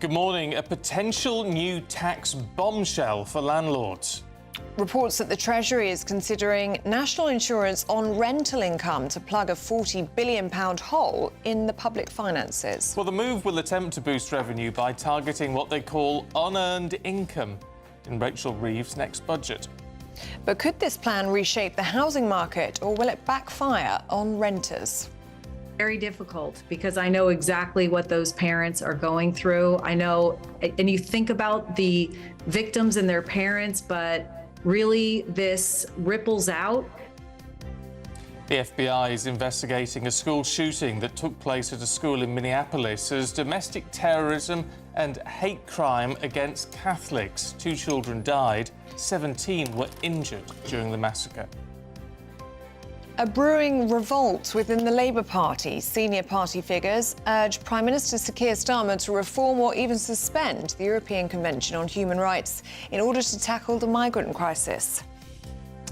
Good morning. A potential new tax bombshell for landlords. Reports that the Treasury is considering national insurance on rental income to plug a £40 billion hole in the public finances. Well, the move will attempt to boost revenue by targeting what they call unearned income in Rachel Reeves' next budget. But could this plan reshape the housing market, or will it backfire on renters? Very difficult, because I know exactly what those parents are going through. I know, and you think about the victims and their parents, but really this ripples out. The FBI is investigating a school shooting that took place at a school in Minneapolis as domestic terrorism and hate crime against Catholics. 2 children died, 17 were injured during the massacre. A brewing revolt within the Labour Party. Senior party figures urge Prime Minister Sir Keir Starmer to reform or even suspend the European Convention on Human Rights in order to tackle the migrant crisis.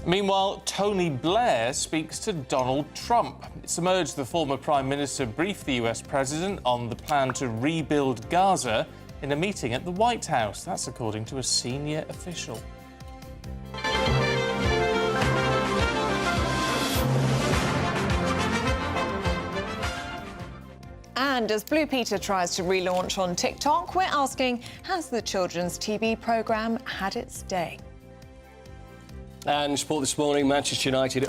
Meanwhile, Tony Blair speaks to Donald Trump. It's emerged the former Prime Minister briefed the US President on the plan to rebuild Gaza in a meeting at the White House. That's according to a senior official. And as Blue Peter tries to relaunch on TikTok, we're asking, has the children's TV programme had its day? And sport this morning, Manchester United,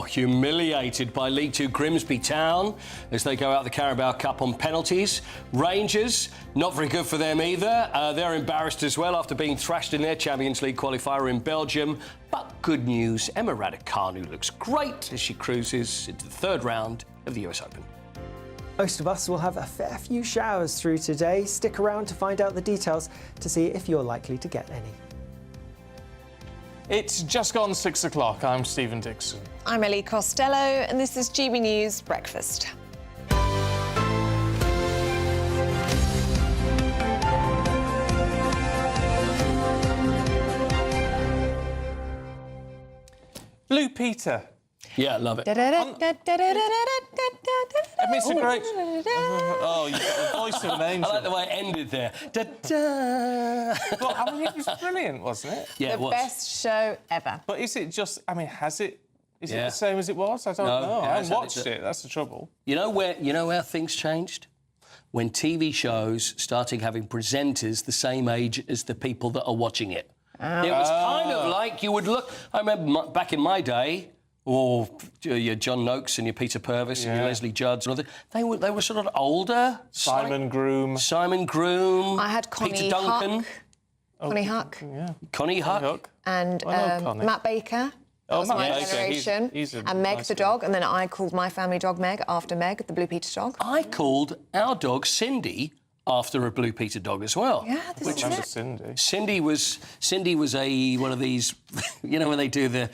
humiliated by League Two Grimsby Town as they go out the Carabao Cup on penalties. Rangers, not very good for them either. They're embarrassed as well after being thrashed in their Champions League qualifier in Belgium. But good news, Emma Raducanu looks great as she cruises into the 3rd round of the US Open. Most of us will have a fair few showers through today. Stick around to find out the details to see if you're likely to get any. It's just gone 6 o'clock. I'm Stephen Dixon. I'm Ellie Costello, and this is GB News Breakfast. Blue Peter. Yeah, love it. I mean, it's a great... Oh, you've got the voice of an angel. I like the way it ended there. Da-da. Well, I mean, it was brilliant, wasn't it? Yeah, it was. The best show ever. But is it just... I mean, has it... Is it Yeah. the same as it was? I don't know. it I has haven't had watched it. That's the trouble. You know where things changed? When TV shows started having presenters the same age as the people that are watching it. It was kind of like you would look... I remember back in my day... Or your John Noakes and your Peter Purvis and your Leslie Judds and all that. They were sort of older. Simon Groom. I had Connie Peter Duncan. Connie Huck. Yeah. Connie Huck. And Connie. Matt Baker. That was my Baker. generation. He's a and Meg nice the guy. dog. And then I called my family dog Meg after Meg, the Blue Peter dog. I called our dog Cindy after a Blue Peter dog as well. Yeah, this is Remember it. Cindy? Cindy was one of these, you know, when they do the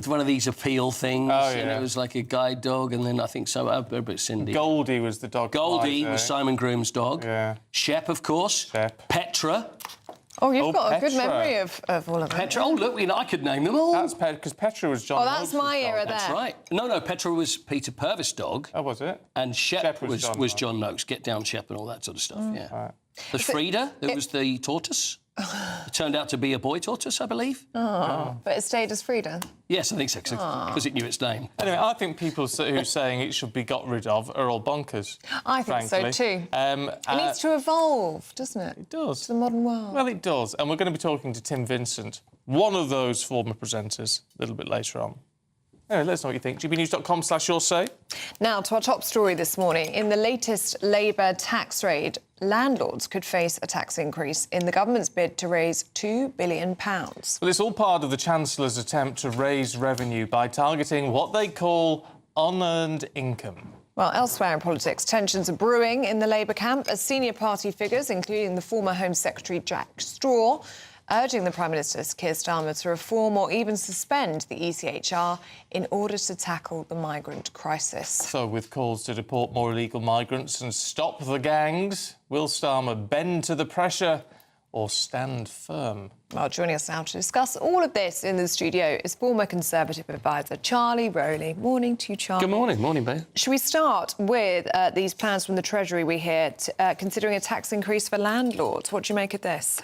one of these appeal things, and it was like a guide dog, and then I think but Cindy. Goldie was the dog. Goldie was Simon Groom's dog. Yeah. Shep, of course. Shep. Petra. Oh, you've got a good Petra. memory of all of them. Petra. Oh, look, I could name them all. That's because Petra was John. Oh, that's Noakes' my dog. era That's there. right. No, Petra was Peter Purvis' dog. Oh, was it? And Shep was John John Noakes. Get down, Shep, and all that sort of stuff, yeah. Right. The Frida, there was the tortoise. It turned out to be a boy tortoise, I believe. But it stayed as Frida. Yes, I think so, because it knew its name. Anyway, I think people who are saying it should be got rid of are all bonkers. I think frankly. so too. It It needs to evolve, doesn't it? It does. To the modern world. Well, it does. And we're going to be talking to Tim Vincent, one of those former presenters, a little bit later on. Anyway, let us know what you think. gbnews.com/your say. Now to our top story this morning. In the latest Labour tax raid, landlords could face a tax increase in the government's bid to raise £2 billion. Well, it's all part of the Chancellor's attempt to raise revenue by targeting what they call unearned income. Well, elsewhere in politics, tensions are brewing in the Labour camp as senior party figures, including the former Home Secretary Jack Straw, urging the Prime Minister Keir Starmer to reform or even suspend the ECHR in order to tackle the migrant crisis. So, with calls to deport more illegal migrants and stop the gangs, will Starmer bend to the pressure or stand firm? Well, joining us now to discuss all of this in the studio is former Conservative advisor Charlie Rowley. Morning to you, Charlie. Good morning. Morning, Blair. Should we start with these plans from the Treasury we hear, considering a tax increase for landlords? What do you make of this?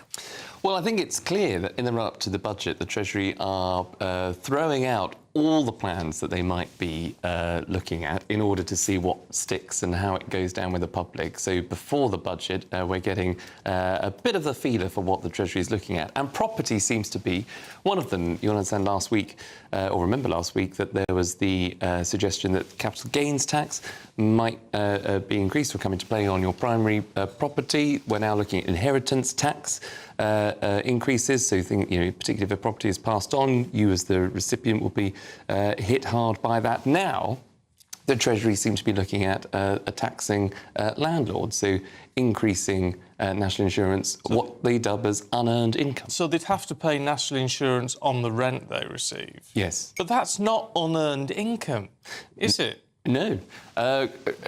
Well, I think it's clear that in the run-up to the budget, the Treasury are throwing out all the plans that they might be looking at in order to see what sticks and how it goes down with the public. So before the budget, we're getting a bit of a feeler for what the Treasury is looking at. And property seems to be one of them. You'll understand last week, or remember last week, that there was the suggestion that capital gains tax might be increased or come into play on your primary property. We're now looking at inheritance tax increases. So particularly if a property is passed on, you as the recipient will be hit hard by that. Now, the Treasury seems to be looking at taxing landlords, so increasing national insurance, what they dub as unearned income. So they'd have to pay national insurance on the rent they receive? Yes. But that's not unearned income, is it? No,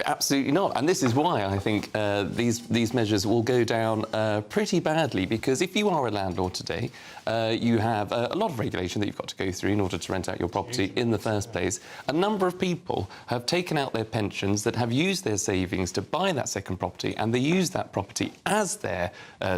absolutely not. And this is why I think these measures will go down pretty badly, because if you are a landlord today, you have a lot of regulation that you've got to go through in order to rent out your property in the first place. A number of people have taken out their pensions that have used their savings to buy that second property, and they use that property as their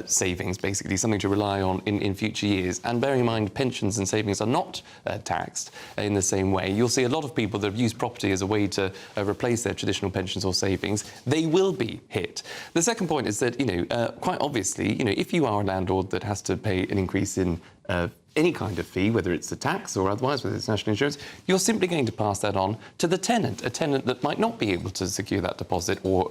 savings, basically, something to rely on in future years. And bearing in mind, pensions and savings are not taxed in the same way. You'll see a lot of people that have used property as a way to replace their traditional pensions or savings. They will be hit. The second point is that, quite obviously, if you are a landlord that has to pay an increase in any kind of fee, whether it's a tax or otherwise, whether it's national insurance, you're simply going to pass that on to the tenant, a tenant that might not be able to secure that deposit or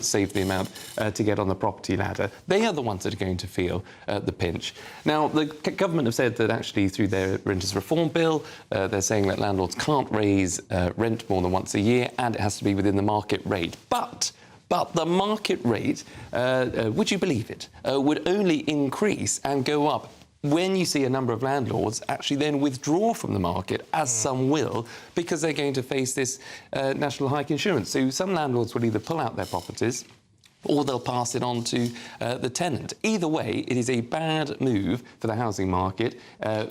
save the amount to get on the property ladder. They are the ones that are going to feel the pinch. Now, the government have said that actually through their renters reform bill, they're saying that landlords can't raise rent more than once a year, and it has to be within the market rate. But the market rate, would you believe it, would only increase and go up when you see a number of landlords actually then withdraw from the market, as some will, because they're going to face this national hike insurance. So some landlords will either pull out their properties or they'll pass it on to the tenant. Either way, it is a bad move for the housing market,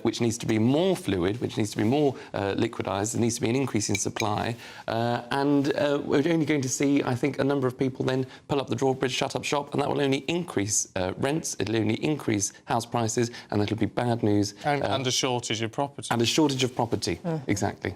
which needs to be more fluid, which needs to be more liquidised. There needs to be an increase in supply. And we're only going to see, I think, a number of people then pull up the drawbridge, shut up shop, and that will only increase rents, it'll only increase house prices, and that'll be bad news. And a shortage of property. And a shortage of property, exactly.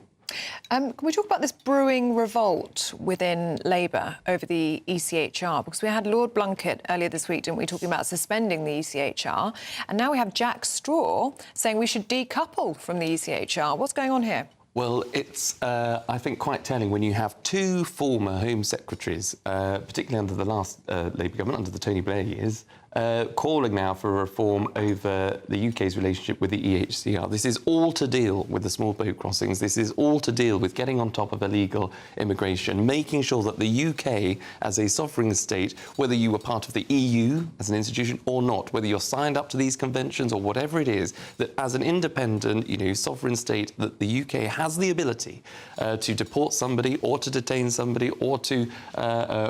Can we talk about this brewing revolt within Labour over the ECHR? Because we had Lord Blunkett earlier this week, didn't we, talking about suspending the ECHR. And now we have Jack Straw saying we should decouple from the ECHR. What's going on here? Well, it's, I think, quite telling when you have two former Home Secretaries, particularly under the last Labour government, under the Tony Blair years, calling now for a reform over the UK's relationship with the ECHR. This is all to deal with the small boat crossings. This is all to deal with getting on top of illegal immigration, making sure that the UK, as a sovereign state, whether you were part of the EU as an institution or not, whether you're signed up to these conventions or whatever it is, that as an independent, sovereign state, that the UK has the ability to deport somebody or to detain somebody or to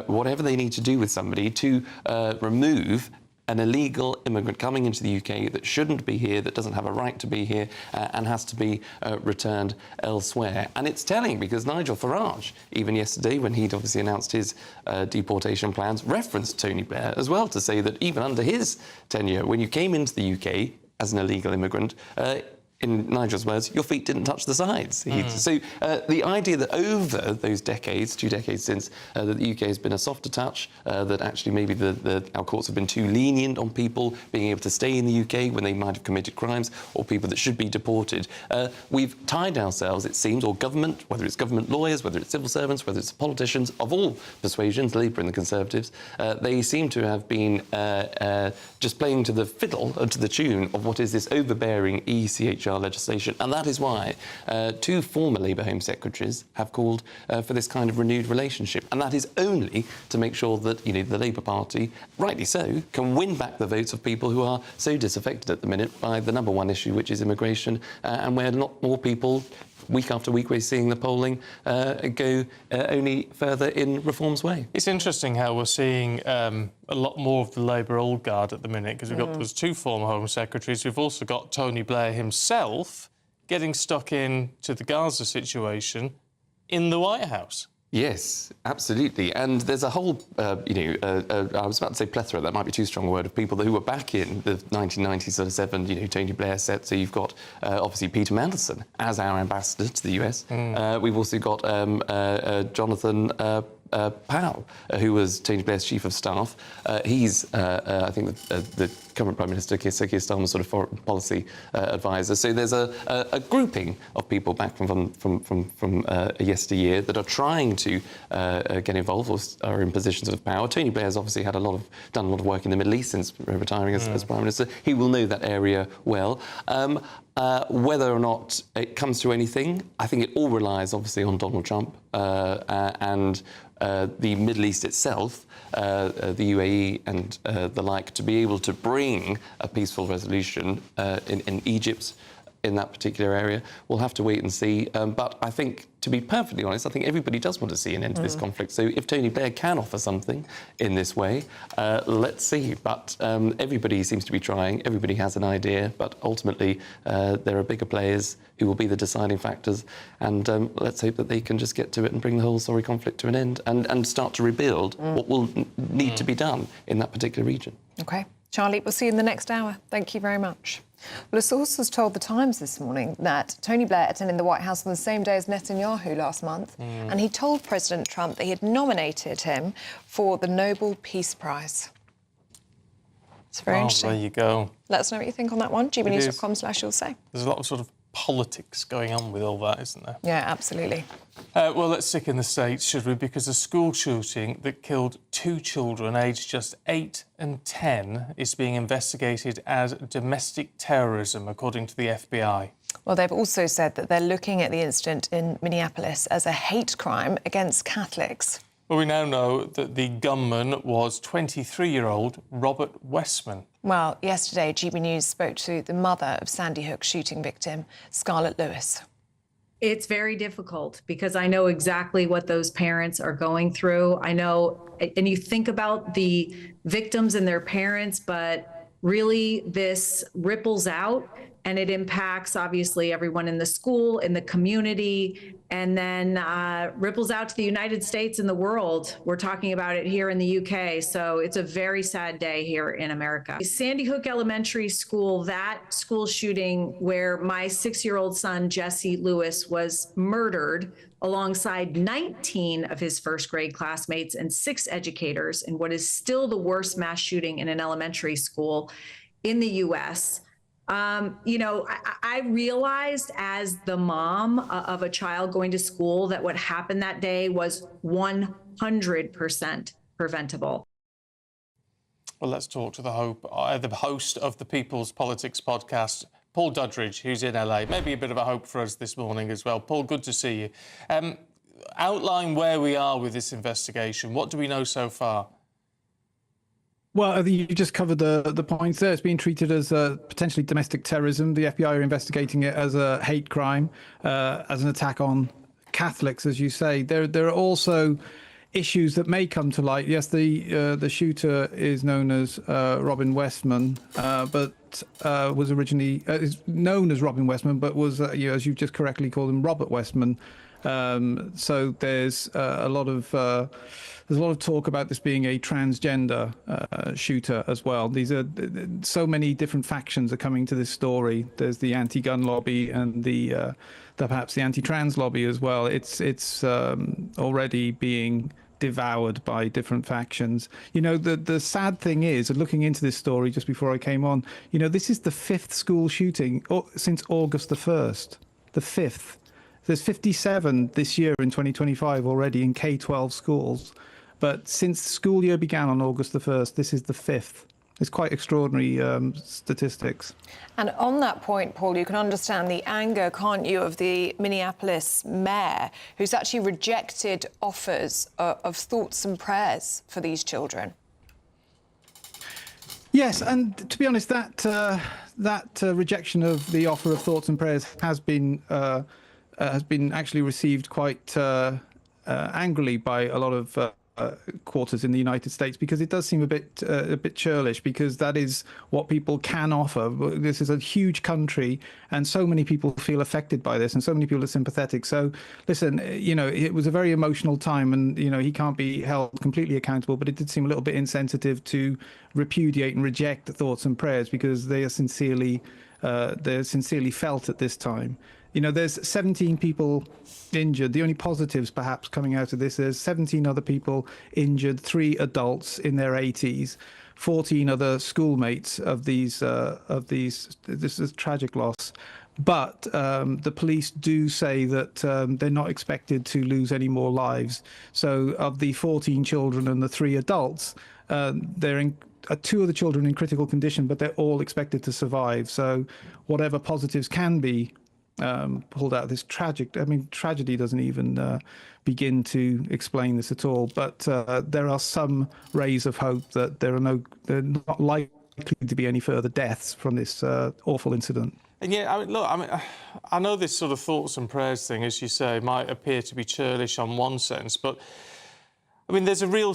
whatever they need to do with somebody to remove an illegal immigrant coming into the UK that shouldn't be here, that doesn't have a right to be here, and has to be returned elsewhere. And it's telling because Nigel Farage, even yesterday when he'd obviously announced his deportation plans, referenced Tony Blair as well to say that even under his tenure, when you came into the UK as an illegal immigrant, in Nigel's words, your feet didn't touch the sides. So the idea that over those decades, 2 decades since, that the UK has been a softer touch, that actually maybe our courts have been too lenient on people being able to stay in the UK when they might have committed crimes, or people that should be deported. We've tied ourselves, it seems, or government, whether it's government lawyers, whether it's civil servants, whether it's politicians of all persuasions, Labour and the Conservatives, they seem to have been just playing to the fiddle and to the tune of what is this overbearing ECHR legislation, and that is why 2 former Labour Home Secretaries have called for this kind of renewed relationship, and that is only to make sure that the Labour Party, rightly so, can win back the votes of people who are so disaffected at the minute by the number one issue, which is immigration, and where a lot more people week after week, we're seeing the polling go only further in Reform's way. It's interesting how we're seeing a lot more of the Labour old guard at the minute, because we've got those two former Home Secretaries. We've also got Tony Blair himself getting stuck into the Gaza situation in the White House. Yes, absolutely. And there's a whole, I was about to say plethora, that might be too strong a word, of people who were back in the 1997, Tony Blair set. So you've got, obviously, Peter Mandelson as our ambassador to the US. We've also got Jonathan Powell, who was Tony Blair's chief of staff. He's, I think, the current Prime Minister, Keir Starmer's sort of foreign policy advisor. So there's a grouping of people back from yesteryear that are trying to get involved or are in positions of power. Tony Blair's obviously done a lot of work in the Middle East since retiring as Prime Minister. He will know that area well. Whether or not it comes to anything, I think it all relies, obviously, on Donald Trump and the Middle East itself, the UAE and the like, to be able to bring a peaceful resolution in Egypt, in that particular area. We'll have to wait and see. But I think, to be perfectly honest, I think everybody does want to see an end to this conflict. So if Tony Blair can offer something in this way, let's see. But everybody seems to be trying. Everybody has an idea. But ultimately, there are bigger players who will be the deciding factors. And let's hope that they can just get to it and bring the whole sorry conflict to an end and start to rebuild what will need to be done in that particular region. OK. Charlie, we'll see you in the next hour. Thank you very much. Well, a source has told The Times this morning that Tony Blair attended the White House on the same day as Netanyahu last month, and he told President Trump that he had nominated him for the Nobel Peace Prize. It's very interesting. There you go. Let us know what you think on that one. gbnews.com/you'll say. There's a lot of sort of politics going on with all that, isn't there? Yeah, absolutely. Well, let's stick in the States, should we? Because a school shooting that killed two children aged just 8 and 10 is being investigated as domestic terrorism, according to the FBI. Well, they've also said that they're looking at the incident in Minneapolis as a hate crime against Catholics. Well, we now know that the gunman was 23-year-old Robert Westman. Well, yesterday, GB News spoke to the mother of Sandy Hook shooting victim, Scarlett Lewis. It's very difficult because I know exactly what those parents are going through. I know, and you think about the victims and their parents, but really this ripples out and it impacts, obviously, everyone in the school, in the community, and then ripples out to the United States and the world. We're talking about it here in the UK, so it's a very sad day here in America. Sandy Hook Elementary School, that school shooting where my 6-year-old son, Jesse Lewis, was murdered alongside 19 of his first grade classmates and 6 educators in what is still the worst mass shooting in an elementary school in the US. I realized as the mom of a child going to school that what happened that day was 100% preventable. Well, let's talk to the host of the People's Politics podcast, Paul Duddridge, who's in LA. Maybe a bit of a hope for us this morning as well. Paul, good to see you. Outline where we are with this investigation. What do we know so far? Well, I think you just covered the points there. It's being treated as potentially domestic terrorism. The FBI are investigating it as a hate crime, as an attack on Catholics, as you say. There are also issues that may come to light. Yes, the shooter is known as Robin Westman, but was originally is known as Robin Westman, but was, as you just correctly called him, Robert Westman. So there's a lot of talk about this being a transgender shooter as well. These are so many different factions are coming to this story. There's the anti-gun lobby and the perhaps the anti-trans lobby as well. It's already being devoured by different factions. The sad thing is, looking into this story just before I came on, this is the 5th school shooting since August the 1st. The 5th. There's 57 this year in 2025 already in K-12 schools. But since the school year began on August the 1st, this is the 5th. It's quite extraordinary statistics. And on that point, Paul, you can understand the anger, can't you, of the Minneapolis mayor, who's actually rejected offers of thoughts and prayers for these children. Yes, and to be honest, that rejection of the offer of thoughts and prayers has been has been actually received quite angrily by a lot of quarters in the United States, because it does seem a bit churlish, because that is what people can offer. This is a huge country, and so many people feel affected by this, and so many people are sympathetic. So, listen, you know, it was a very emotional time, and you know, he can't be held completely accountable. But it did seem a little bit insensitive to repudiate and reject the thoughts and prayers, because they're sincerely felt at this time. You know, there's 17 people injured. The only positives perhaps coming out of this is 17 other people injured, 3 adults in their 80s, 14 other schoolmates of these. This is a tragic loss. But the police do say that they're not expected to lose any more lives. So of the 14 children and the 3 adults, they're in 2 of the children in critical condition, but they're all expected to survive. So whatever positives can be pulled out of this tragedy doesn't even begin to explain this at all. But there are some rays of hope that they're not likely to be any further deaths from this awful incident. And yeah, I know this sort of thoughts and prayers thing, as you say, might appear to be churlish on one sense, but I mean, there's a real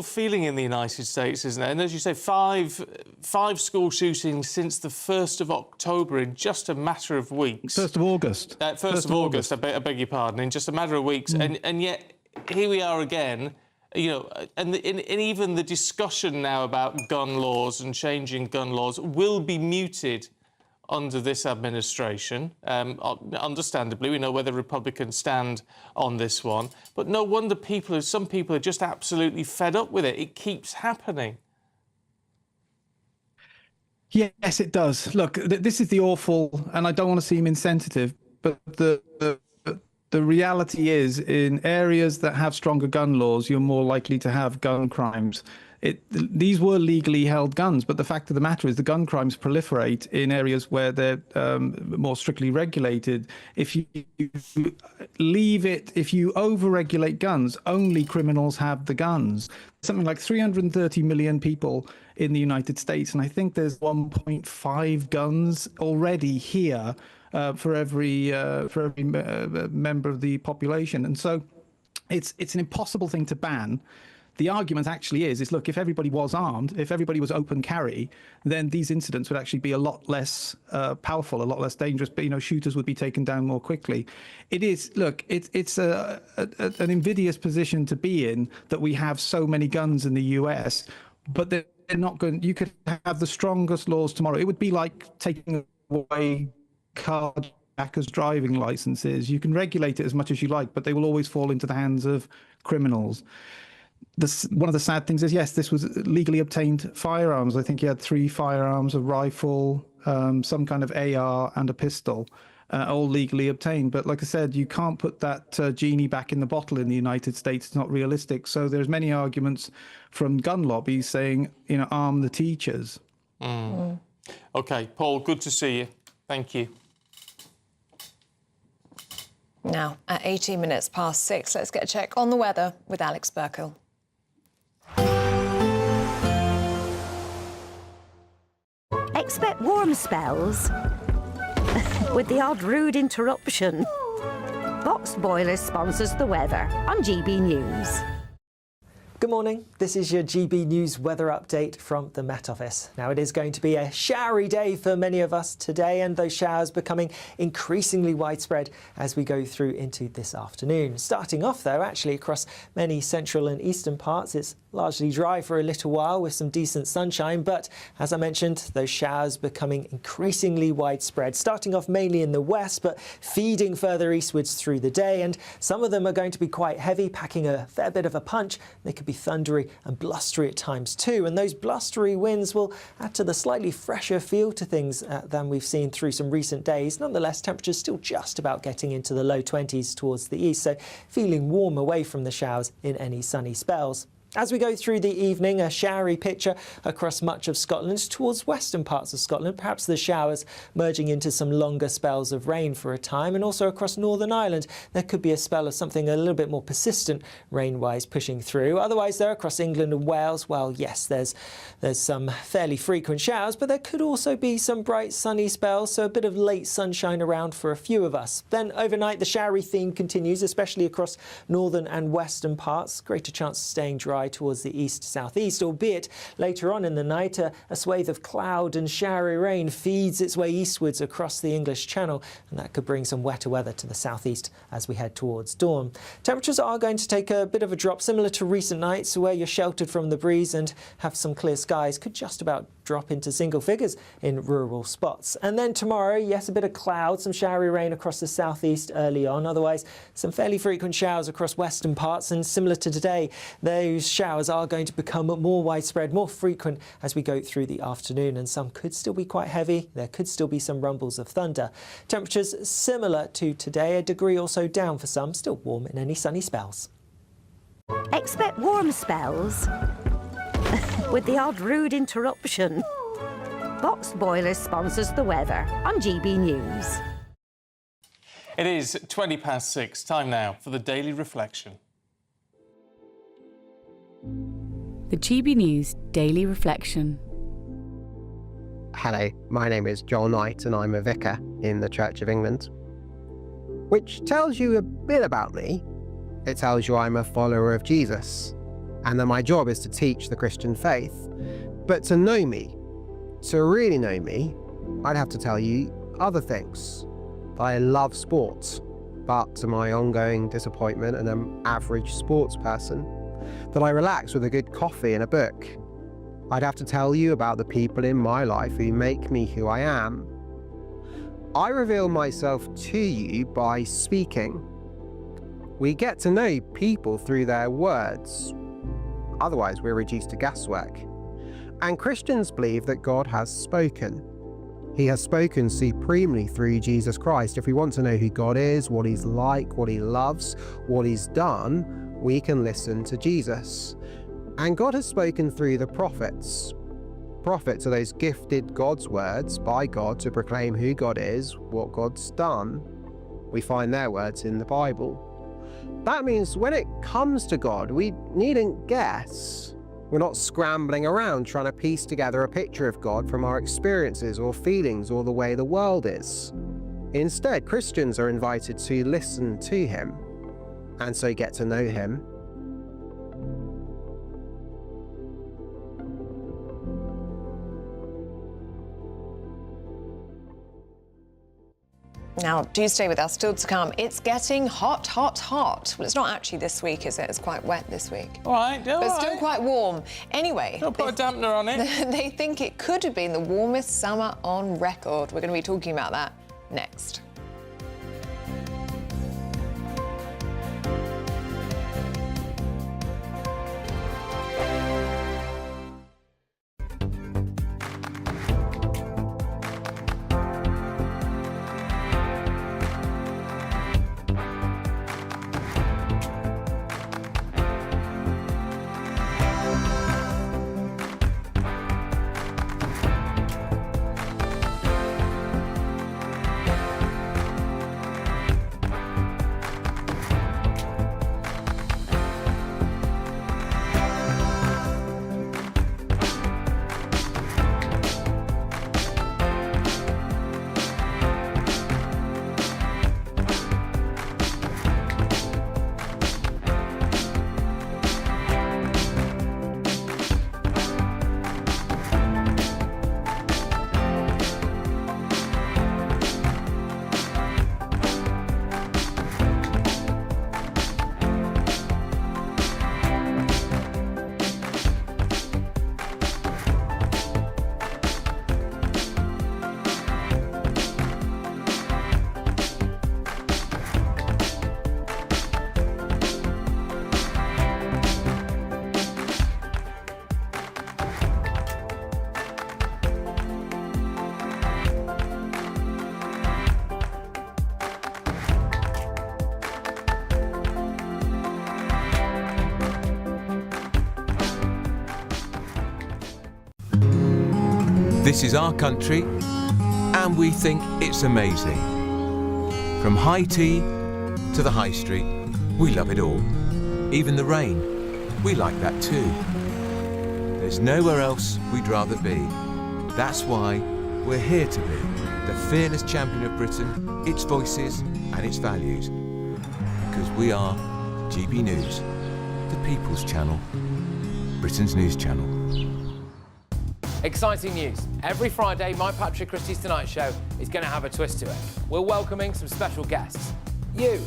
feeling in the United States, isn't there? And as you say, five school shootings since the 1st of October in just a matter of weeks. 1st of August. 1st of August, I beg your pardon, in just a matter of weeks. And yet, here we are again, you know, and even the discussion now about gun laws and changing gun laws will be muted under this administration. Understandably, we know where the Republicans stand on this one. But no wonder some people are just absolutely fed up with it. It keeps happening. Yes, it does. Look, this is the awful, and I don't want to seem insensitive, but the reality is, in areas that have stronger gun laws, you're more likely to have gun crimes. These were legally held guns, but the fact of the matter is the gun crimes proliferate in areas where they're more strictly regulated. If you over-regulate guns, only criminals have the guns. Something like 330 million people in the United States, and I think there's 1.5 guns already here for every member of the population, and so it's an impossible thing to ban. The argument actually is look, if everybody was armed, if everybody was open carry, then these incidents would actually be a lot less powerful, a lot less dangerous. But, you know, shooters would be taken down more quickly. It is, look, it's an invidious position to be in, that we have so many guns in the US, but they're not going. You could have the strongest laws tomorrow. It would be like taking away carjackers' driving licenses. You can regulate it as much as you like, but they will always fall into the hands of criminals. One of the sad things is, yes, this was legally obtained firearms. I think he had 3 firearms, a rifle, some kind of AR and a pistol, all legally obtained. But like I said, you can't put that genie back in the bottle in the United States. It's not realistic. So there's many arguments from gun lobbies saying, you know, arm the teachers. OK, Paul, good to see you. Thank you. Now, at 18 minutes past 6, let's get a check on the weather with Alex Burkle. Expect warm spells with the odd rude interruption. Box Boiler sponsors the weather on GB News. Good morning. This is your GB News weather update from the Met Office. Now, it is going to be a showery day for many of us today, and those showers becoming increasingly widespread as we go through into this afternoon. Starting off, though, actually across many central and eastern parts, it's largely dry for a little while with some decent sunshine, but as I mentioned, those showers becoming increasingly widespread, starting off mainly in the west, but feeding further eastwards through the day, and some of them are going to be quite heavy, packing a fair bit of a punch. They could be thundery and blustery at times too, and those blustery winds will add to the slightly fresher feel to things than we've seen through some recent days. Nonetheless, temperatures still just about getting into the low 20s towards the east, so feeling warm away from the showers in any sunny spells. As we go through the evening, a showery picture across much of Scotland towards western parts of Scotland, perhaps the showers merging into some longer spells of rain for a time, and also across Northern Ireland there could be a spell of something a little bit more persistent rain-wise pushing through. Otherwise there across England and Wales, well yes, there's some fairly frequent showers, but there could also be some bright sunny spells, so a bit of late sunshine around for a few of us. Then overnight the showery theme continues, especially across northern and western parts. Greater chance of staying dry towards the east-southeast, albeit later on in the night a swathe of cloud and showery rain feeds its way eastwards across the English Channel, and that could bring some wetter weather to the southeast as we head towards dawn. Temperatures are going to take a bit of a drop, similar to recent nights where you're sheltered from the breeze and have some clear skies. Could just about drop into single figures in rural spots. And then tomorrow, yes, a bit of cloud, some showery rain across the southeast early on. Otherwise, some fairly frequent showers across western parts, and similar to today, those showers are going to become more widespread, more frequent as we go through the afternoon, and some could still be quite heavy. There could still be some rumbles of thunder. Temperatures similar to today, a degree or so down for some, still warm in any sunny spells. Expect warm spells with the odd rude interruption. Boxed Boilers sponsors the weather on GB News. It is 6:20. Time now for the Daily Reflection. The GB News Daily Reflection. Hello, my name is Joel Knight and I'm a vicar in the Church of England. Which tells you a bit about me. It tells you I'm a follower of Jesus and that my job is to teach the Christian faith. But to know me, to really know me, I'd have to tell you other things. I love sports, but to my ongoing disappointment and an average sports person, that I relax with a good coffee and a book. I'd have to tell you about the people in my life who make me who I am. I reveal myself to you by speaking. We get to know people through their words. Otherwise, we're reduced to guesswork. And Christians believe that God has spoken. He has spoken supremely through Jesus Christ. If we want to know who God is, what he's like, what he loves, what he's done, we can listen to Jesus. And God has spoken through the prophets. Prophets are those gifted God's words by God to proclaim who God is, what God's done. We find their words in the Bible. That means when it comes to God, we needn't guess. We're not scrambling around trying to piece together a picture of God from our experiences or feelings or the way the world is. Instead, Christians are invited to listen to him and so get to know him. Now, do stay with us. Still to come, it's getting hot, hot, hot. Well, it's not actually this week, is it? It's quite wet this week. All right, but still quite warm. Anyway, don't put a dampener on it. They think it could have been the warmest summer on record. We're going to be talking about that next. This is our country, and we think it's amazing. From high tea to the high street, we love it all. Even the rain, we like that too. There's nowhere else we'd rather be. That's why we're here to be the fearless champion of Britain, its voices and its values. Because we are GB News, the People's Channel, Britain's news channel. Exciting news. Every Friday, my Patrick Christie's Tonight Show is going to have a twist to it. We're welcoming some special guests. You.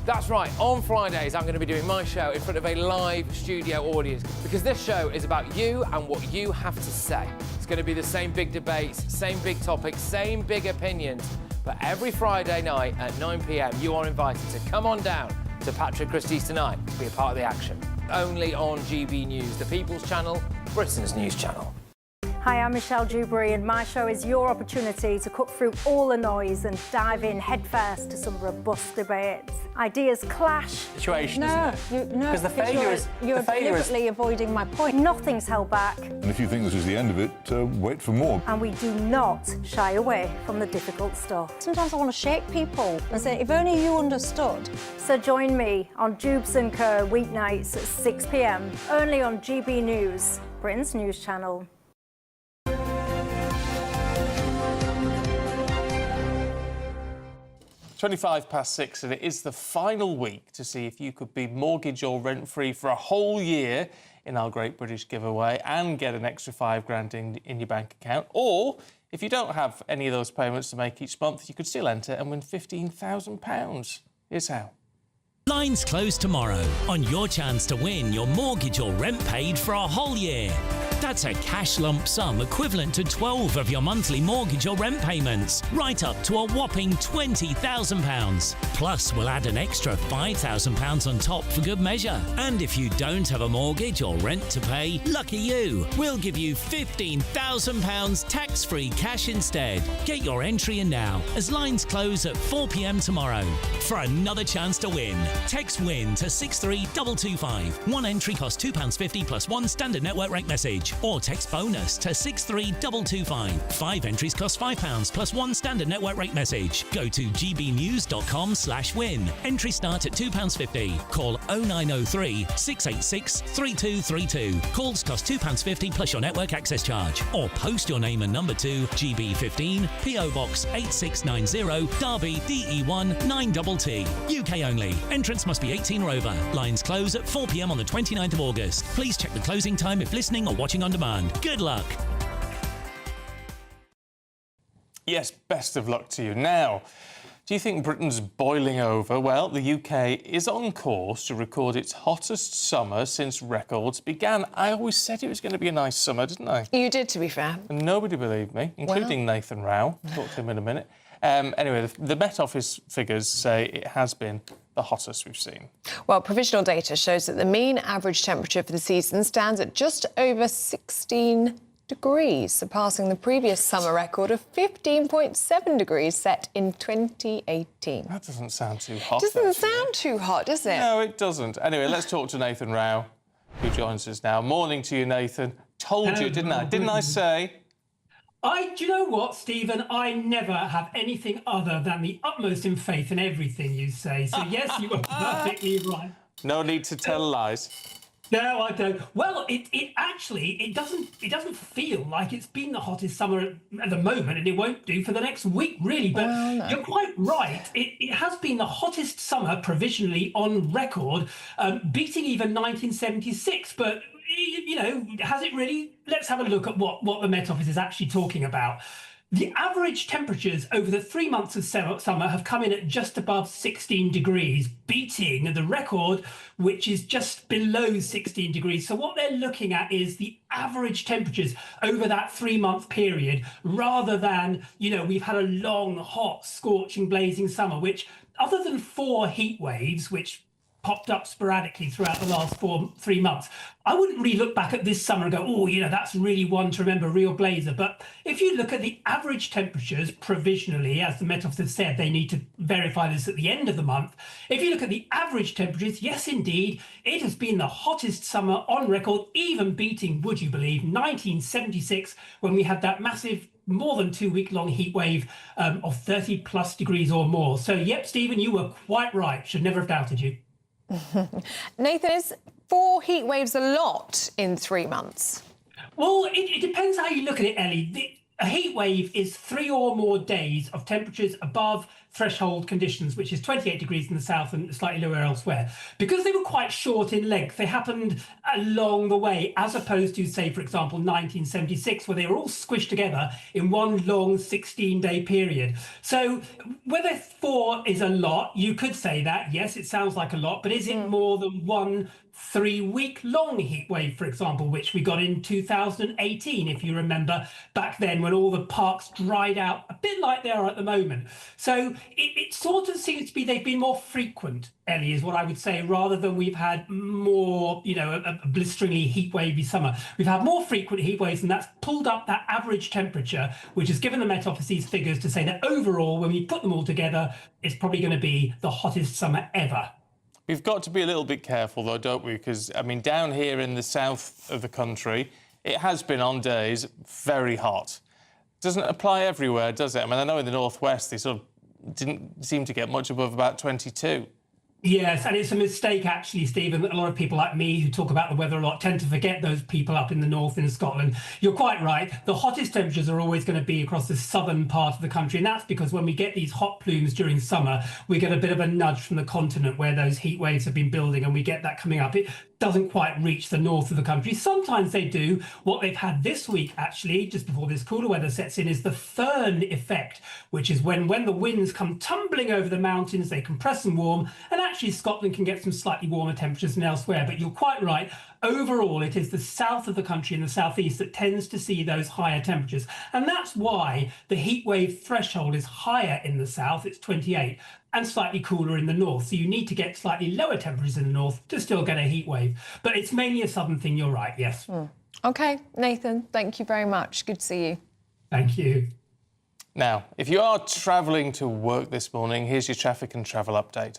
That's right, on Fridays I'm going to be doing my show in front of a live studio audience because this show is about you and what you have to say. It's going to be the same big debates, same big topics, same big opinions. But every Friday night at 9 p.m, you are invited to come on down to Patrick Christie's Tonight to be a part of the action. Only on GB News, the People's Channel, Britain's news channel. Hi, I'm Michelle Dewberry and my show is your opportunity to cut through all the noise and dive in headfirst to some robust debates. Ideas clash. Situation, no, because the failure is... You're deliberately avoiding my point. Nothing's held back. And if you think this is the end of it, wait for more. And we do not shy away from the difficult stuff. Sometimes I want to shake people and say, if only you understood. So join me on Jubes & Co weeknights at 6 p.m, only on GB News, Britain's news channel. 6:25, and it is the final week to see if you could be mortgage or rent-free for a whole year in our Great British Giveaway and get an extra £5,000 in your bank account. Or, if you don't have any of those payments to make each month, you could still enter and win £15,000. Here's how. Lines close tomorrow on your chance to win your mortgage or rent paid for a whole year. That's a cash lump sum equivalent to 12 of your monthly mortgage or rent payments, right up to a whopping £20,000. Plus, we'll add an extra £5,000 on top for good measure. And if you don't have a mortgage or rent to pay, lucky you, we'll give you £15,000 tax-free cash instead. Get your entry in now, as lines close at 4 p.m. tomorrow. For another chance to win, text WIN to 63225. One entry costs £2.50 plus one standard network rate message. Or text BONUS to 63225. 5 entries cost £5 plus one standard network rate message. Go to gbnews.com/win. Entry start at £2.50. Call 0903 686 3232. Calls cost £2.50 plus your network access charge. Or post your name and number to GB15 PO Box 8690 Derby DE1 9TT. UK only. Entrance must be 18 or over. Lines close at 4 p.m. on the 29th of August. Please check the closing time if listening or watching on demand. Good luck. Yes, best of luck to you. Now, do you think Britain's boiling over? Well, the UK is on course to record its hottest summer since records began. I always said it was going to be a nice summer, didn't I? You did, to be fair. And nobody believed me, including Nathan Rao. Talk to him in a minute. Anyway, the Met Office figures say it has been the hottest we've seen. Well, provisional data shows that the mean average temperature for the season stands at just over 16 degrees, surpassing the previous summer record of 15.7 degrees set in 2018. That doesn't sound too hot. Doesn't sound too hot, does it? No, it doesn't. Anyway, let's talk to Nathan Rao, who joins us now. Morning to you, Nathan. Told you, didn't I? Didn't I say? Do you know what, Stephen? I never have anything other than the utmost in faith in everything you say. So yes, you are perfectly right. No need to tell lies. No, I don't. Well, it doesn't feel like it's been the hottest summer at the moment, and it won't do for the next week, really. But You're quite right. It has been the hottest summer provisionally on record, beating even 1976. But you know, has it really? Let's have a look at what the Met Office is actually talking about. The average temperatures over the 3 months of summer have come in at just above 16 degrees, beating the record, which is just below 16 degrees. So what they're looking at is the average temperatures over that 3-month period, rather than, you know, we've had a long, hot, scorching, blazing summer, which, other than 4 heat waves, which popped up sporadically throughout the last 3 months. I wouldn't really look back at this summer and go, oh, that's really one to remember, real blazer. But if you look at the average temperatures provisionally, as the Met Office has said, they need to verify this at the end of the month. If you look at the average temperatures, yes, indeed, it has been the hottest summer on record, even beating, would you believe, 1976, when we had that massive more than 2 week long heat wave of 30 plus degrees or more. So, yep, Stephen, you were quite right. Should never have doubted you. Nathan, is 4 heat waves a lot in 3 months? Well, it depends how you look at it, Ellie. A heat wave is 3 or more days of temperatures above threshold conditions, which is 28 degrees in the south and slightly lower elsewhere. Because they were quite short in length, they happened along the way, as opposed to, say, for example, 1976, where they were all squished together in one long 16-day period. So whether 4 is a lot, you could say that, yes, it sounds like a lot, but is it more than 1 3-week-long heat wave, for example, which we got in 2018, if you remember, back then when all the parks dried out, a bit like they are at the moment. So it sort of seems to be they've been more frequent, Ellie, is what I would say, rather than we've had more, a blisteringly heat wavy summer. We've had more frequent heat waves, and that's pulled up that average temperature, which has given the Met Office these figures to say that overall, when we put them all together, it's probably going to be the hottest summer ever. We've got to be a little bit careful, though, don't we? Because, down here in the south of the country, it has been on days very hot. Doesn't apply everywhere, does it? I know in the northwest they sort of didn't seem to get much above about 22. Yes, and it's a mistake, actually, Stephen, that a lot of people like me who talk about the weather a lot tend to forget those people up in the north in Scotland. You're quite right. The hottest temperatures are always going to be across the southern part of the country, and that's because when we get these hot plumes during summer, we get a bit of a nudge from the continent where those heat waves have been building, and we get that coming up. It doesn't quite reach the north of the country. Sometimes they do. What they've had this week, actually, just before this cooler weather sets in, is the Föhn effect, which is when the winds come tumbling over the mountains, they compress and warm, and actually Scotland can get some slightly warmer temperatures than elsewhere. But you're quite right. Overall, it is the south of the country and the southeast that tends to see those higher temperatures. And that's why the heat wave threshold is higher in the south, it's 28, and slightly cooler in the north. So you need to get slightly lower temperatures in the north to still get a heat wave. But it's mainly a southern thing, you're right, yes. OK, Nathan, thank you very much. Good to see you. Thank you. Now, if you are travelling to work this morning, here's your traffic and travel update.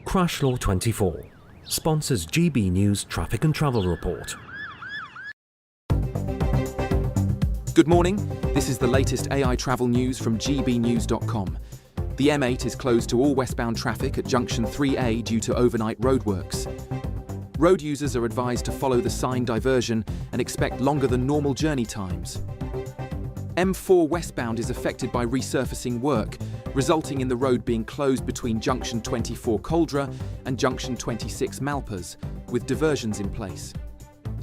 Crash Law 24 sponsors GB News Traffic and Travel Report. Good morning. This is the latest AI travel news from gbnews.com. The M8 is closed to all westbound traffic at junction 3A due to overnight roadworks. Road users are advised to follow the sign diversion and expect longer than normal journey times. M4 westbound is affected by resurfacing work, resulting in the road being closed between junction 24 Coldra and junction 26 Malpas, with diversions in place.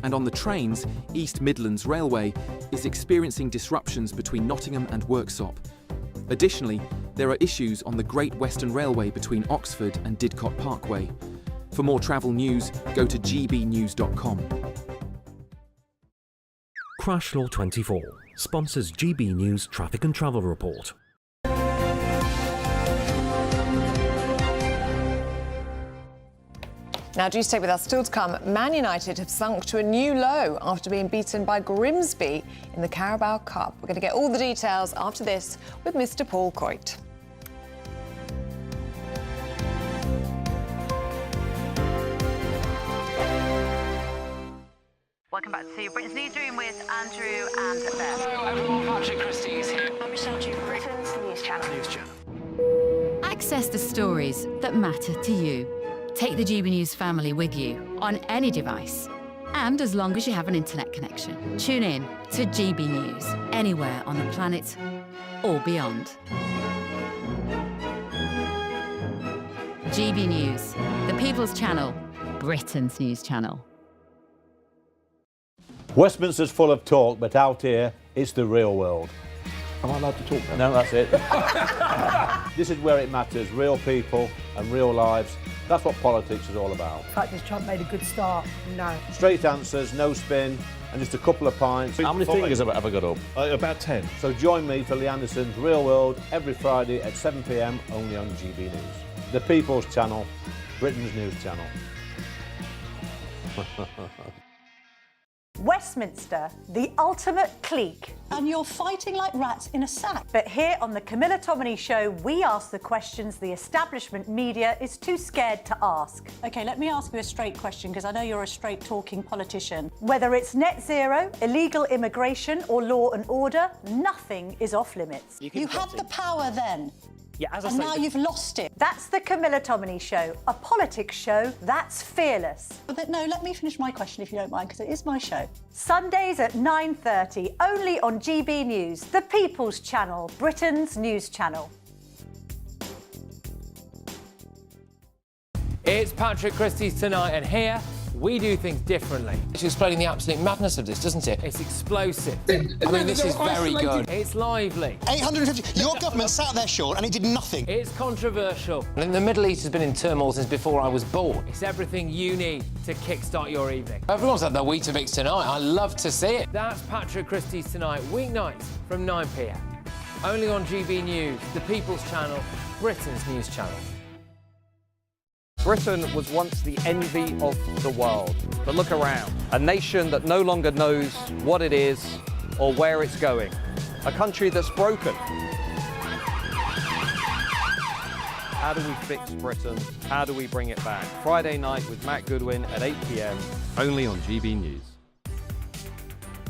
And on the trains, East Midlands Railway is experiencing disruptions between Nottingham and Worksop. Additionally, there are issues on the Great Western Railway between Oxford and Didcot Parkway. For more travel news, go to gbnews.com. Crash Law 24 sponsors GB News Traffic and Travel Report. Now, do stay with us. Still to come, Man United have sunk to a new low after being beaten by Grimsby in the Carabao Cup. We're going to get all the details after this with Mr. Paul Coit. Welcome back to Britain's Newsroom with Andrew and Beth. Hello everyone, Patrick Christie's here. I'm Michelle Duke, Britain's News Channel. Access the stories that matter to you. Take the GB News family with you on any device. And as long as you have an internet connection, tune in to GB News anywhere on the planet or beyond. GB News, the People's Channel, Britain's News Channel. Westminster's full of talk, but out here, it's the real world. Am I allowed to talk now? No, that's it. This is where it matters, real people and real lives. That's what politics is all about. In fact, has Trump made a good start? No. Straight answers, no spin, and just a couple of pints. How many fingers have I got up? About 10. So join me for Lee Anderson's Real World every Friday at 7 p.m. only on GB News. The People's Channel, Britain's news channel. Westminster, the ultimate clique. And you're fighting like rats in a sack. But here on the Camilla Tominey Show, we ask the questions the establishment media is too scared to ask. OK, let me ask you a straight question, because I know you're a straight-talking politician. Whether it's net zero, illegal immigration or law and order, nothing is off-limits. You had the power then. Yeah, as I say, now you've lost it. That's the Camilla Tominey Show, a politics show that's fearless. No, let me finish my question if you don't mind, because it is my show. Sundays at 9:30, only on GB News, the People's Channel, Britain's news channel. It's Patrick Christie's Tonight, and here we do things differently. It's explaining the absolute madness of this, doesn't it? It's explosive. I mean, this is very good. It's lively. 850. Your government sat there, Sean, and it did nothing. It's controversial. And the Middle East has been in turmoil since before I was born. It's everything you need to kickstart your evening. Everyone's had their Weetabix tonight. I love to see it. That's Patrick Christie's Tonight, weeknights from 9 p.m. Only on GB News, the People's Channel, Britain's news channel. Britain was once the envy of the world, but look around. A nation that no longer knows what it is or where it's going. A country that's broken. How do we fix Britain? How do we bring it back? Friday night with Matt Goodwin at 8 p.m, only on GB News.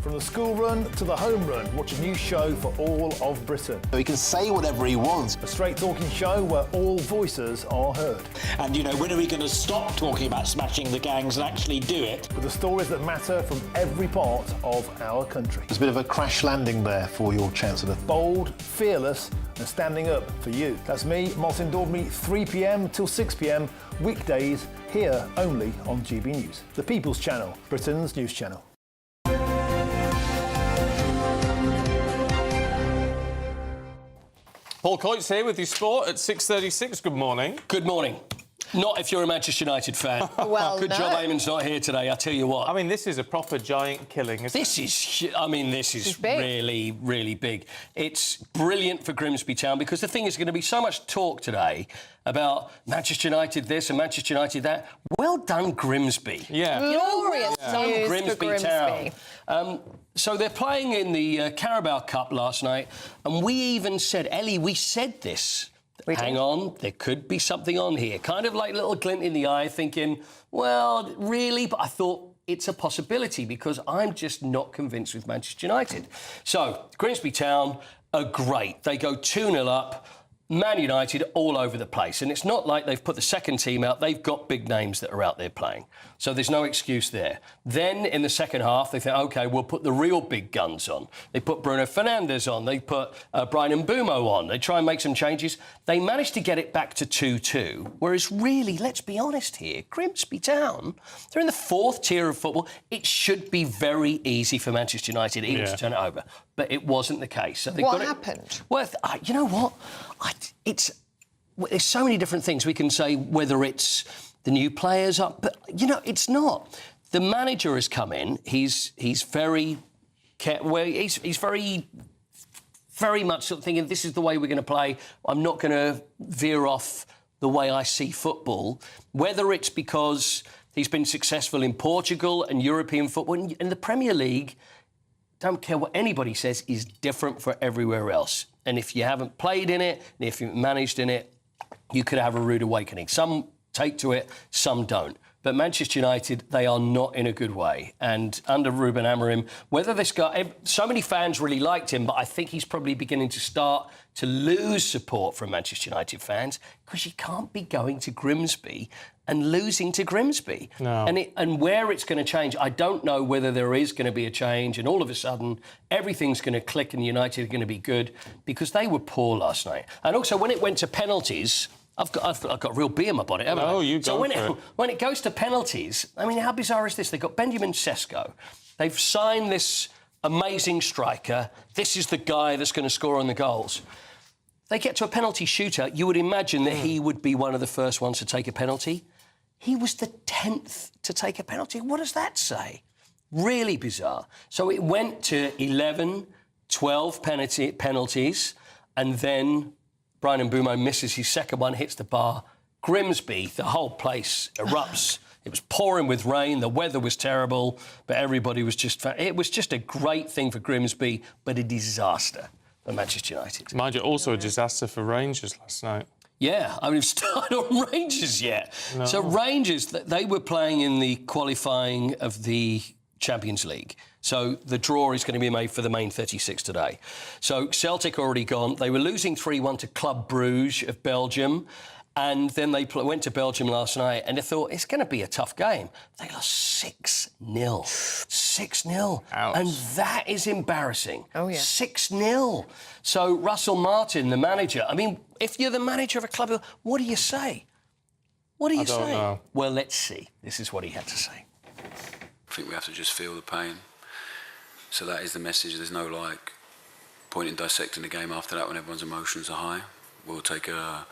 From the school run to the home run, watch a new show for all of Britain. He can say whatever he wants. A straight-talking show where all voices are heard. And, when are we going to stop talking about smashing the gangs and actually do it? With the stories that matter from every part of our country. There's a bit of a crash landing there for your Chancellor. Bold, fearless and standing up for you. That's me, Martin Daubney, 3 p.m. till 6 p.m, weekdays, here only on GB News. The People's Channel, Britain's news channel. Paul Coyte's here with your sport at 6:36. Good morning. Good morning. Not if you're a Manchester United fan. Well, Good job Eamon's not here today, I tell you what. I mean, this is a proper giant killing, isn't this it? This is really, really big. It's brilliant for Grimsby Town because the thing is going to be so much talk today about Manchester United this and Manchester United that. Well done, Grimsby. Yeah. Glorious news Grimsby for Grimsby. Town. So they're playing in the Carabao Cup last night, and we even said, Ellie, we said this. Hang on, there could be something on here. Kind of like a little glint in the eye, thinking, well, really? But I thought it's a possibility because I'm just not convinced with Manchester United. So, Grimsby Town are great. They go 2-0 up. Man United all over the place. And it's not like they've put the second team out. They've got big names that are out there playing. So there's no excuse there. Then in the second half, they think, OK, we'll put the real big guns on. They put Bruno Fernandes on. They put Brian Mbeumo on. They try and make some changes. They managed to get it back to 2-2. Whereas really, let's be honest here, Grimsby Town, they're in the fourth tier of football. It should be very easy for Manchester United even to turn it over. But it wasn't the case. So what happened? Well, you know what? There's so many different things. We can say whether it's the new players up, but, it's not. The manager has come in. He's very very much sort of thinking, this is the way we're going to play. I'm not going to veer off the way I see football. Whether it's because he's been successful in Portugal and European football, and the Premier League, don't care what anybody says, is different for everywhere else. And if you haven't played in it, and if you've managed in it, you could have a rude awakening. Some take to it, some don't. But Manchester United, they are not in a good way. And under Ruben Amorim, whether this guy... So many fans really liked him, but I think he's probably beginning to start to lose support from Manchester United fans because you can't be going to Grimsby and losing to Grimsby. No. And where it's going to change, I don't know whether there is going to be a change and all of a sudden everything's going to click and United are going to be good because they were poor last night. And also, when it went to penalties... I've got real beer in my body, haven't I? Oh, you go when it goes to penalties, I mean, how bizarre is this? They've got Benjamin Sesko. They've signed this amazing striker. This is the guy that's going to score on the goals. They get to a penalty shootout. You would imagine that he would be one of the first ones to take a penalty. He was the 10th to take a penalty. What does that say? Really bizarre. So it went to 11, 12 penalties, and then Brian Mbumo misses his second one, hits the bar. Grimsby, the whole place erupts. It was pouring with rain, the weather was terrible, but everybody was just... It was just a great thing for Grimsby, but a disaster for Manchester United. Mind you, also a disaster for Rangers last night. Yeah, I mean, we've started on Rangers yet. No. So Rangers, they were playing in the qualifying of the Champions League. So the draw is going to be made for the main 36 today. So Celtic already gone. They were losing 3-1 to Club Brugge of Belgium. And then they went to Belgium last night and they thought, it's going to be a tough game. They lost 6-0. 6-0. Ouch. And that is embarrassing. Oh, yeah. 6-0. So Russell Martin, the manager, I mean, if you're the manager of a club, what do you say? What do you say? I don't know. Well, let's see. This is what he had to say. I think we have to just feel the pain. So that is the message. There's no, like, point in dissecting the game after that when everyone's emotions are high. We'll take a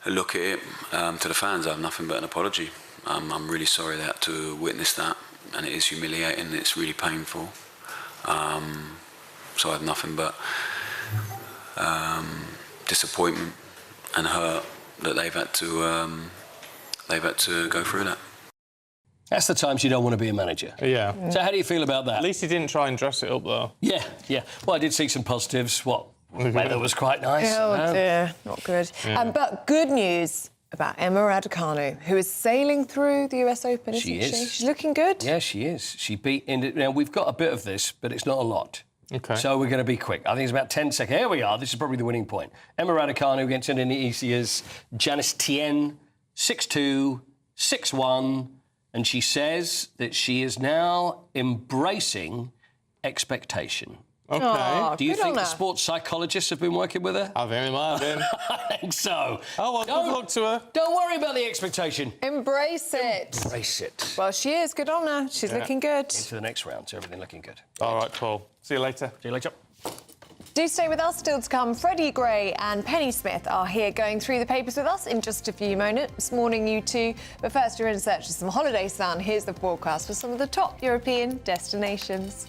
look at it. To the fans, I have nothing but an apology. I'm really sorry they had to witness that, and it is humiliating, it's really painful. So I have nothing but disappointment and hurt that they've had to go through that. That's the times you don't want to be a manager. Yeah. So how do you feel about that? At least he didn't try and dress it up, though. Yeah, yeah. Well, I did see some positives. What? Weather was quite nice. Oh, dear. Not good. Yeah. But good news about Emma Raducanu, who is sailing through the US Open, isn't she? She's looking good. Yeah, she is. She beat... Now, we've got a bit of this, but it's not a lot. OK. So we're going to be quick. I think it's about 10 seconds. Here we are. This is probably the winning point. Emma Raducanu against Indonesia's Janice Tien, 6-2, 6-1, and she says that she is now embracing expectation. OK. Oh, Do you good think on the her. sports psychologists have been working with her? I think they might have been. I think so. Oh, well, good luck to her. Don't worry about the expectation. Embrace it. Embrace it. Well, she is. Good on her. She's looking good. Into the next round, so everything looking good. All right, Paul. See you later. See you later. Do stay with us. Still to come, Freddie Gray and Penny Smith are here going through the papers with us in just a few moments. Morning, you two. But first, you're in search of some holiday sun. Here's the forecast for some of the top European destinations.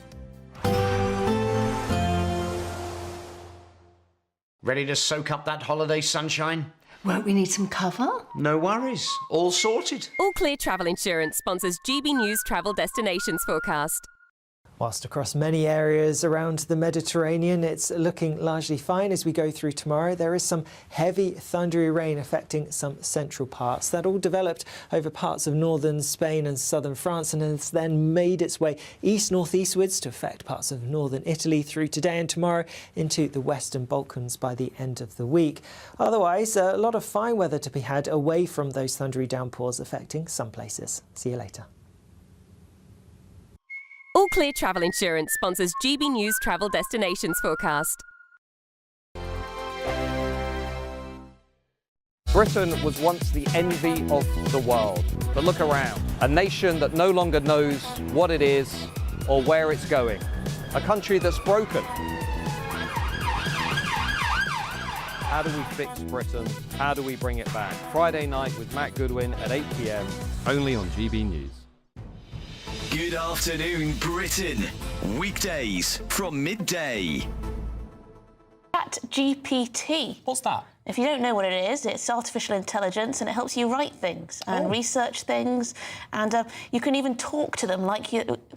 Ready to soak up that holiday sunshine? Won't we need some cover? No worries. All sorted. All Clear Travel Insurance sponsors GB News Travel Destinations Forecast. Whilst across many areas around the Mediterranean, it's looking largely fine as we go through tomorrow. There is some heavy, thundery rain affecting some central parts. That all developed over parts of northern Spain and southern France and has then made its way east-northeastwards to affect parts of northern Italy through today and tomorrow into the Western Balkans by the end of the week. Otherwise, a lot of fine weather to be had away from those thundery downpours affecting some places. See you later. All Clear Travel Insurance sponsors GB News Travel Destinations Forecast. Britain was once the envy of the world. But look around. A nation that no longer knows what it is or where it's going. A country that's broken. How do we fix Britain? How do we bring it back? Friday night with Matt Goodwin at 8 p.m. only on GB News. Good afternoon, Britain. Weekdays from midday. ChatGPT. What's that? If you don't know what it is, it's artificial intelligence and it helps you write things and research things, and you can even talk to them like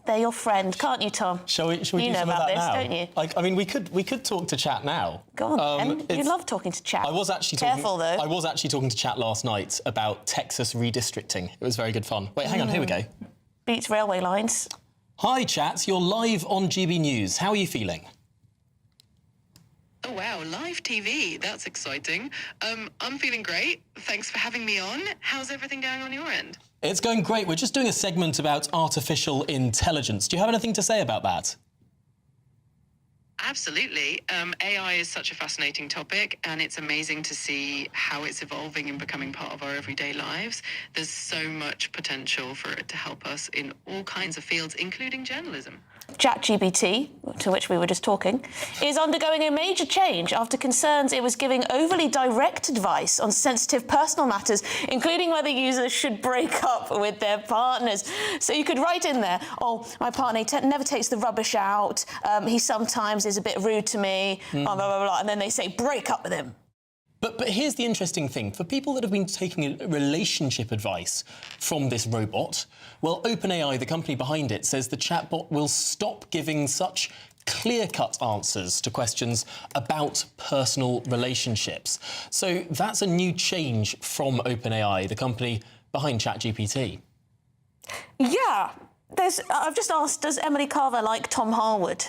they're your friend, can't you, Tom? Shall we you do know some about of that this, now? don't you? I mean, we could talk to Chat now. Go on, you love talking to Chat. I was actually Careful, though. I was actually talking to Chat last night about Texas redistricting. It was very good fun. Wait, hang on, here we go. Beats railway lines. Hi, Chat. You're live on GB News. How are you feeling? Oh, wow, live TV. That's exciting. I'm feeling great. Thanks for having me on. How's everything going on your end? It's going great. We're just doing a segment about artificial intelligence. Do you have anything to say about that? Absolutely. AI is such a fascinating topic, and it's amazing to see how it's evolving and becoming part of our everyday lives. There's so much potential for it to help us in all kinds of fields, including journalism. ChatGPT, to which we were just talking, is undergoing a major change after concerns it was giving overly direct advice on sensitive personal matters, including whether users should break up with their partners. So you could write in there, oh, my partner never takes the rubbish out, he sometimes is a bit rude to me, blah, blah, blah, blah, and then they say, break up with him. But here's the interesting thing. For people that have been taking relationship advice from this robot, well, OpenAI, the company behind it, says the chatbot will stop giving such clear-cut answers to questions about personal relationships. So that's a new change from OpenAI, the company behind ChatGPT. Yeah. I've just asked, does Emily Carver like Tom Harwood?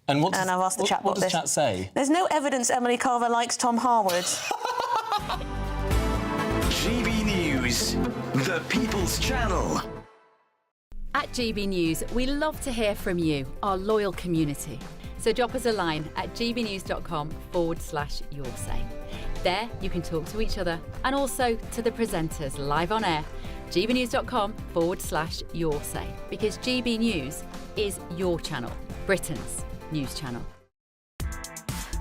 And I've asked the chatbot what does this. chat say? There's no evidence Emily Carver likes Tom Harwood. GB News, the People's Channel. At GB News, we love to hear from you, our loyal community. So drop us a line at gbnews.com/yoursay. There you can talk to each other and also to the presenters live on air. gbnews.com/yoursay, because GB News is your channel, Britain's news channel.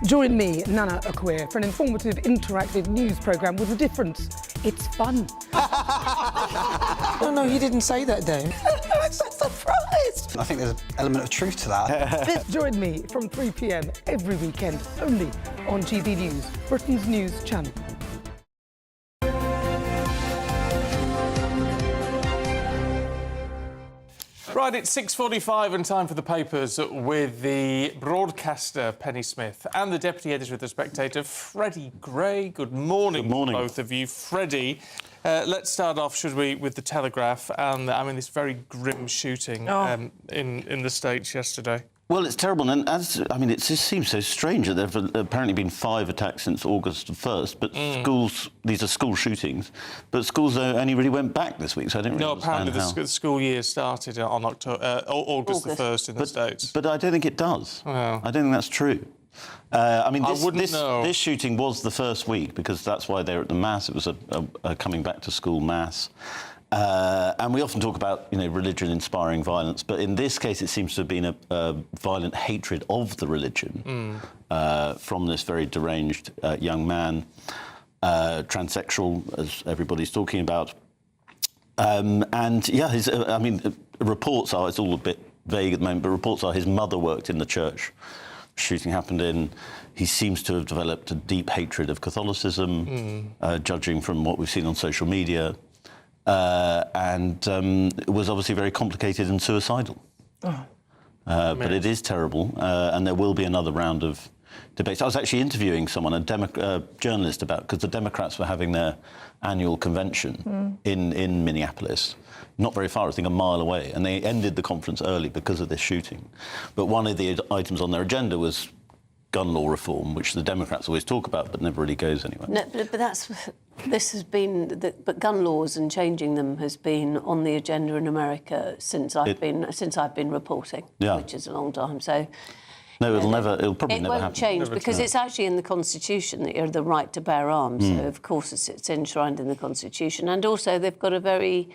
Join me, Nana Akwe, for an informative, interactive news programme with a difference. It's fun. No, you didn't say that, Dave. I'm so surprised. I think there's an element of truth to that. Join me from 3 p.m. every weekend, only on GB News, Britain's news channel. Right, it's 6:45 and time for the papers with the broadcaster, Penny Smith, and the deputy editor of The Spectator, Freddie Gray. Good morning, both of you. Freddie, let's start off, should we, with The Telegraph and, this very grim shooting in the States yesterday. Well, it's terrible, and it just seems so strange that there have apparently been 5 attacks since August 1st, but these are school shootings, but schools only really went back this week, so I don't really understand apparently the school year started on August the 1st in the States. But I don't think it does. Well. I don't think that's true. This shooting was the first week, because that's why they're at the Mass. It was a coming back to school Mass. And we often talk about, religion inspiring violence, but in this case it seems to have been a violent hatred of the religion from this very deranged young man, transsexual, as everybody's talking about. Reports are, it's all a bit vague at the moment, but reports are his mother worked in the church shooting happened in. He seems to have developed a deep hatred of Catholicism, judging from what we've seen on social media. And was obviously very complicated and suicidal. But it is terrible, and there will be another round of debates. I was actually interviewing someone, a journalist, because the Democrats were having their annual convention in Minneapolis, not very far, I think a mile away, and they ended the conference early because of this shooting. But one of the items on their agenda was gun law reform, which the Democrats always talk about but never really goes anywhere. No, but gun laws and changing them has been on the agenda in America since I've been reporting, which is a long time. So no, it'll probably never happen. It won't change because it's actually in the Constitution that you have the right to bear arms. So of course it's enshrined in the Constitution, and also they've got a very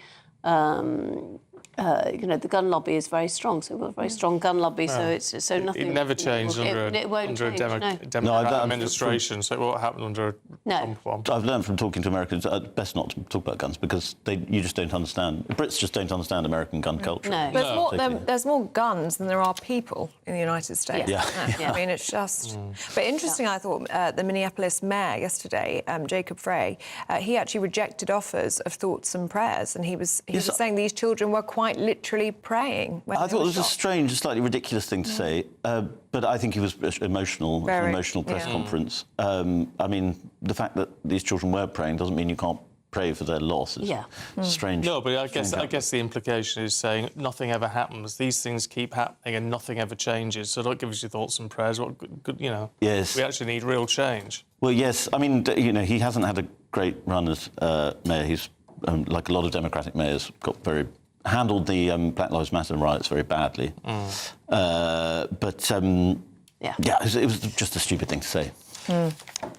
the gun lobby is very strong, so we've got a very strong gun lobby, so nothing... It never changed under a Democratic administration, so what happened under a Trump one? I've learned from talking to Americans, best not to talk about guns, because you just don't understand... Brits just don't understand American gun culture. There's more guns than there are people in the United States. It's just... But interesting, I thought, the Minneapolis mayor yesterday, Jacob Frey, he actually rejected offers of thoughts and prayers, and he was saying these children were quite literally praying. I thought it was a strange, slightly ridiculous thing to say, but I think he was emotional. An emotional press conference. The fact that these children were praying doesn't mean you can't pray for their loss. It's strange. No, but I guess the implication is saying nothing ever happens. These things keep happening and nothing ever changes. So don't give us your thoughts and prayers. Yes. We actually need real change. Well, yes. He hasn't had a great run as mayor. He's like a lot of Democratic mayors, handled the Black Lives Matter riots very badly. It was just a stupid thing to say.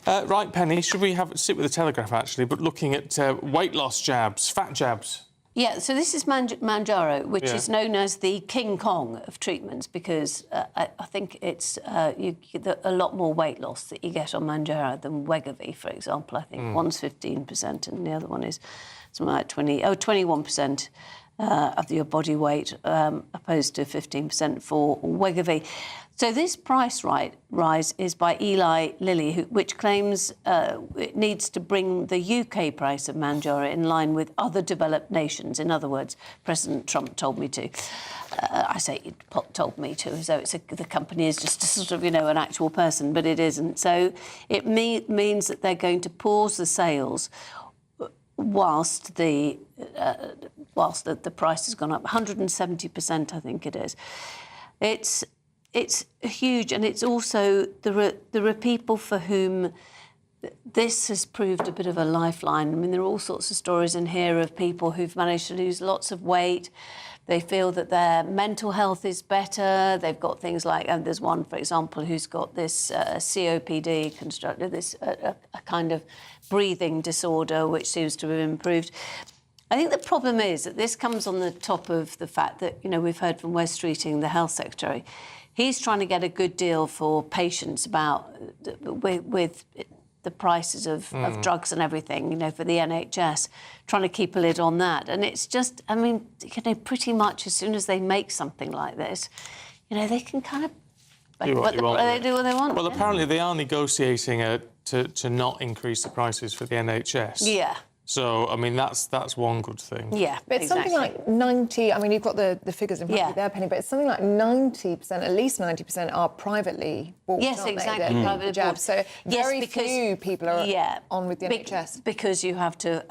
Right, Penny, should we sit with the Telegraph, actually, but looking at weight loss jabs, fat jabs? Yeah, so this is Manjaro, which is known as the King Kong of treatments because I think it's a lot more weight loss that you get on Manjaro than Wegovy, for example. I think one's 15% and the other one is something like 21% of your body weight, opposed to 15% for Wegovy. So this price rise is by Eli Lilly, which claims it needs to bring the UK price of Manjaro in line with other developed nations. In other words, President Trump told me to. I say he told me to, as though the company is just a sort of, an actual person, but it isn't. So it means that they're going to pause the sales whilst the price has gone up 170%, I think it is. It's huge, and it's also there are people for whom this has proved a bit of a lifeline. I mean, there are all sorts of stories in here of people who've managed to lose lots of weight. They feel that their mental health is better. They've got things like, and there's one, for example, who's got this COPD, constructed this a kind of breathing disorder, which seems to have improved. I think the problem is that this comes on the top of the fact that, we've heard from Wes Streeting, the Health Secretary. He's trying to get a good deal for patients with the prices of drugs and everything, for the NHS, trying to keep a lid on that. And it's just, pretty much as soon as they make something like this, they can kind of do what they want. Well, apparently they are negotiating to not increase the prices for the NHS. Yeah. So, that's one good thing. Yeah, but it's something like 90... you've got the figures in front of you there, Penny, but it's something like 90%, at least 90% are privately bought, yes, exactly, privately bought. So very because few people are on with the NHS. Because you have to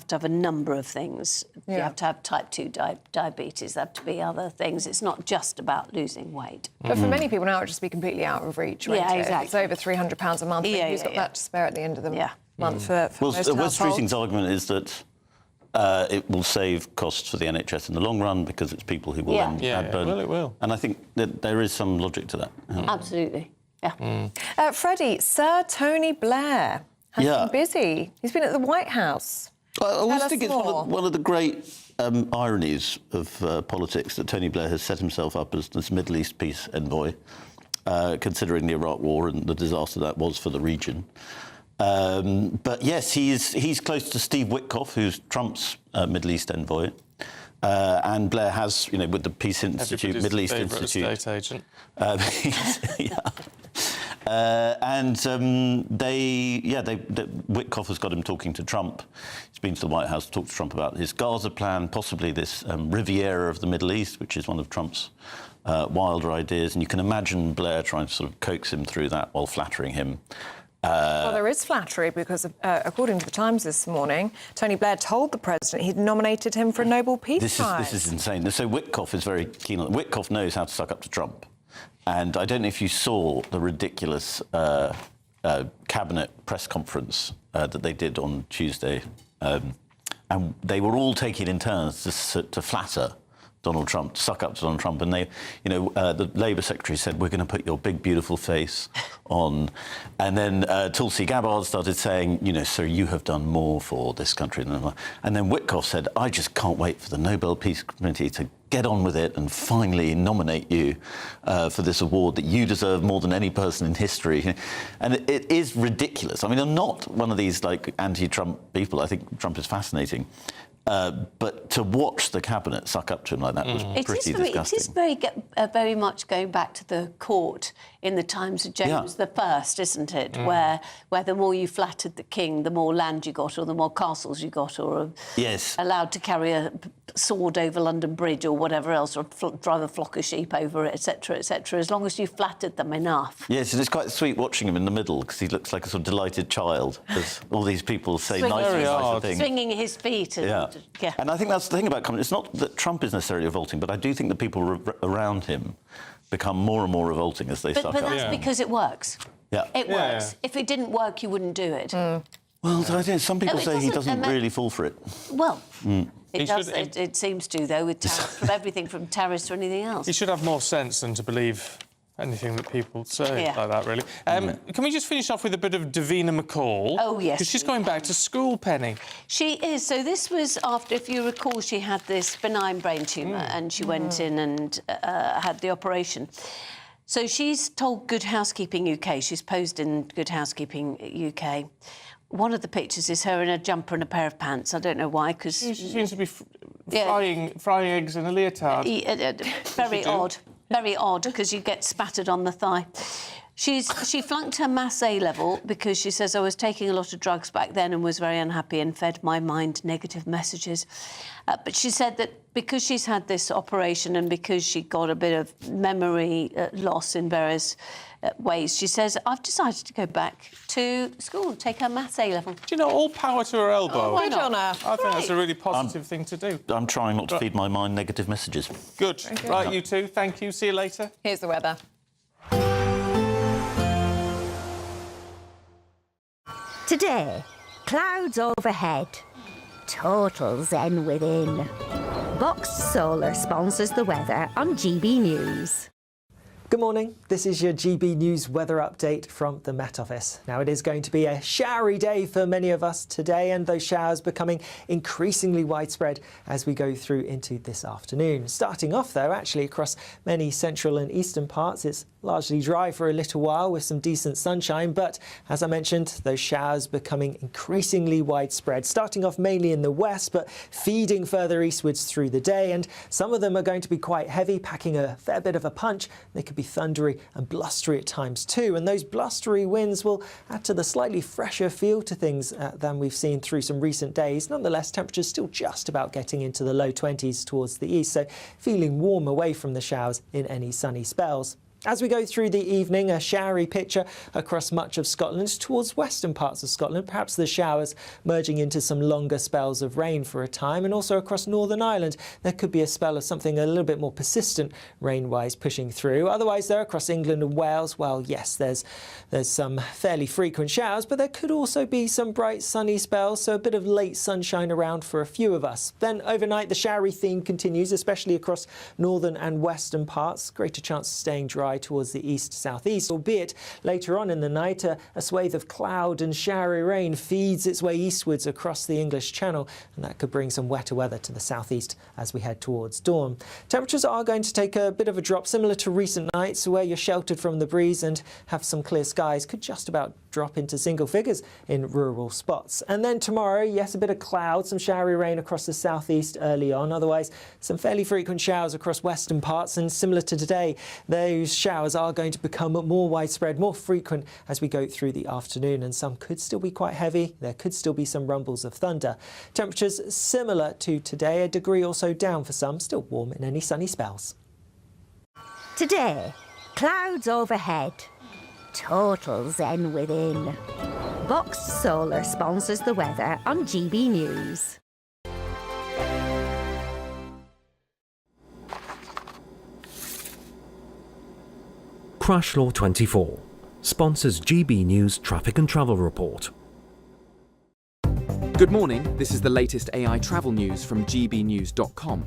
have a number of things. You have to have type 2 diabetes, there have to be other things. It's not just about losing weight. But for many people now, it would just be completely out of reach, won't it? Exactly. It's over £300 a month. Who's got that to spare at the end of the month for most households? Wes Streeting's argument is that it will save costs for the NHS in the long run because it's people who will then add burden. Well, it will. And I think that there is some logic to that. Absolutely, yeah. Freddie, Sir Tony Blair has been busy. He's been at the White House. I always think it's one of the great ironies of politics that Tony Blair has set himself up as this Middle East peace envoy, considering the Iraq War and the disaster that was for the region. But yes, he's close to Steve Witkoff, who's Trump's Middle East envoy, and Blair has, with the Peace Institute, Middle East Institute, estate agent. Witkoff has got him talking to Trump. He's been to the White House to talk to Trump about his Gaza plan, possibly this Riviera of the Middle East, which is one of Trump's wilder ideas. And you can imagine Blair trying to sort of coax him through that while flattering him. Well, there is flattery because, according to the Times this morning, Tony Blair told the president he'd nominated him for a Nobel Peace Prize. This is insane. So Witkoff is very keen on it. Witkoff knows how to suck up to Trump. And I don't know if you saw the ridiculous cabinet press conference that they did on Tuesday. And they were all taking in turns to flatter Donald Trump, to suck up to Donald Trump. And they, the Labour Secretary said, we're going to put your big, beautiful face on. And then Tulsi Gabbard started saying, sir, you have done more for this country than... And then Witkoff said, I just can't wait for the Nobel Peace Committee to get on with it and finally nominate you for this award that you deserve more than any person in history. And it is ridiculous. I'm not one of these, anti-Trump people. I think Trump is fascinating. But to watch the cabinet suck up to him like that was pretty disgusting. It is very much going back to the court in the times of James I, isn't it? Where the more you flattered the king, the more land you got, or the more castles you got, or allowed to carry a sword over London Bridge or whatever else, or drive a flock of sheep over it, etc., etc. As long as you flattered them enough. Yes, and it's quite sweet watching him in the middle because he looks like a sort of delighted child as all these people say nicer things. Swinging his feet. And I think that's the thing about comedy. It's not that Trump is necessarily revolting, but I do think that people around him become more and more revolting as they suck up. But that's because it works. Yeah. It works. If it didn't work, you wouldn't do it. Well, some people say he doesn't really fall for it. Well, it does. It seems to, though, with everything from terrorists to anything else. He should have more sense than to believe Anything that people say Yeah. like that, really. Can we just finish off with a bit of Davina McCall? Oh, yes, Because she's we going back to school, Penny. She is. So this was after, if you recall, she had this benign brain tumour and she went in and had the operation. So she's told Good Housekeeping UK, she's posed in Good Housekeeping UK. One of the pictures is her in a jumper and a pair of pants. I don't know why, because... She seems to be frying eggs in a leotard. Very odd. Very odd, because you get spattered on the thigh. She flunked her Maths A level because she says, I was taking a lot of drugs back then and was very unhappy and fed my mind negative messages. But she said that because she's had this operation and because she got a bit of memory loss in various ways, she says, I've decided to go back to school and take her Maths A level. Do you know, all power to her elbow. Why not? I think that's a really positive thing to do. I'm trying not to feed my mind negative messages. Good. Right, you two. Thank you. See you later. Here's the weather. Today, clouds overhead, total zen within. Boxed Solar sponsors the weather on GB News. Good morning, this is your GB News weather update from the Met Office. Now it is going to be a showery day for many of us today, and those showers becoming increasingly widespread as we go through into this afternoon. Starting off though, actually across many central and eastern parts, it's largely dry for a little while with some decent sunshine, but as I mentioned, those showers becoming increasingly widespread, starting off mainly in the west, but feeding further eastwards through the day, and some of them are going to be quite heavy, packing a fair bit of a punch. They could be thundery and blustery at times too, and those blustery winds will add to the slightly fresher feel to things than we've seen through some recent days. Nonetheless, temperatures still just about getting into the low 20s towards the east, so feeling warm away from the showers in any sunny spells. As we go through the evening, a showery picture across much of Scotland towards western parts of Scotland, perhaps the showers merging into some longer spells of rain for a time, and also across Northern Ireland there could be a spell of something a little bit more persistent rain-wise pushing through. Otherwise there across England and Wales, well yes, there's some fairly frequent showers, but there could also be some bright sunny spells, so a bit of late sunshine around for a few of us. Then overnight the showery theme continues, especially across northern and western parts. Greater chance of staying dry towards the east-southeast, albeit later on in the night a swathe of cloud and showery rain feeds its way eastwards across the English Channel, and that could bring some wetter weather to the southeast as we head towards dawn. Temperatures are going to take a bit of a drop, similar to recent nights where you're sheltered from the breeze and have some clear skies. Could just about drop into single figures in rural spots. And then tomorrow, yes, a bit of cloud, some showery rain across the southeast early on. Otherwise, some fairly frequent showers across western parts, and similar to today, those showers are going to become more widespread, more frequent as we go through the afternoon, and some could still be quite heavy. There could still be some rumbles of thunder. Temperatures similar to today, a degree or so down for some, still warm in any sunny spells. Today, clouds overhead, total zen within. Boxed Solar sponsors the weather on GB News. Crash Law 24 sponsors GB News Traffic and Travel Report. Good morning, this is the latest AI travel news from gbnews.com.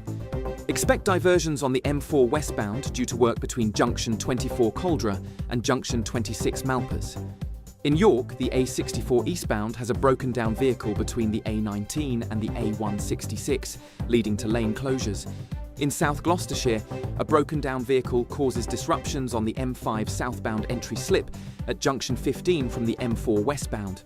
Expect diversions on the M4 westbound due to work between junction 24 Caldra and junction 26 Malpas. In York, the A64 eastbound has a broken down vehicle between the A19 and the A166, leading to lane closures. In South Gloucestershire, a broken down vehicle causes disruptions on the M5 southbound entry slip at junction 15 from the M4 westbound.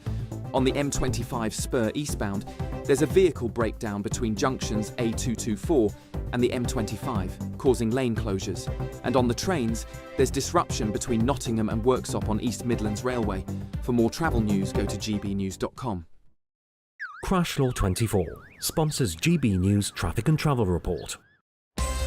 On the M25 spur eastbound, there's a vehicle breakdown between junctions A224 and the M25, causing lane closures. And on the trains, there's disruption between Nottingham and Worksop on East Midlands Railway. For more travel news, go to gbnews.com. Crash Law 24 sponsors GB News Traffic and Travel Report.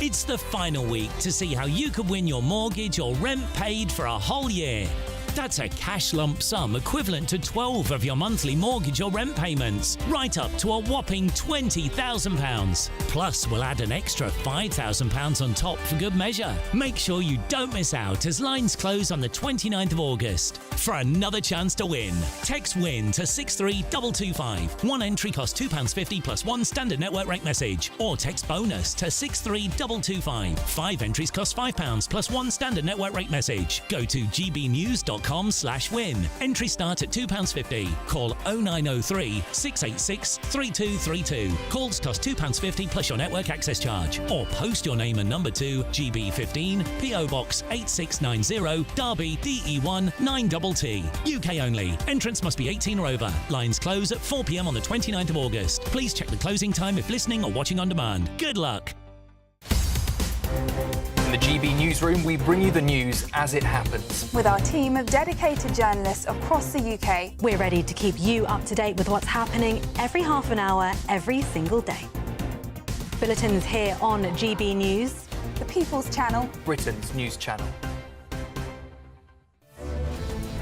It's the final week to see how you could win your mortgage or rent paid for a whole year. That's a cash lump sum equivalent to 12 of your monthly mortgage or rent payments, right up to a whopping £20,000. Plus, we'll add an extra £5,000 on top for good measure. Make sure you don't miss out as lines close on the 29th of August. For another chance to win, text WIN to 63225. One entry costs £2.50 plus one standard network rate message, or text BONUS to 63225. 5 entries cost £5 plus one standard network rate message. Go to gbnews.com/win. Entries start at £2.50. Call 0903 686 3232. Calls cost £2.50 plus your network access charge. Or post your name and number to GB15 PO Box 8690 Derby DE1 9TT. UK only. Entrance must be 18 or over. Lines close at 4 p.m. on the 29th of August. Please check the closing time if listening or watching on demand. Good luck. In the GB newsroom, we bring you the news as it happens. With our team of dedicated journalists across the UK, we're ready to keep you up to date with what's happening every half an hour, every single day. Bulletins here on GB News, the People's Channel, Britain's news channel.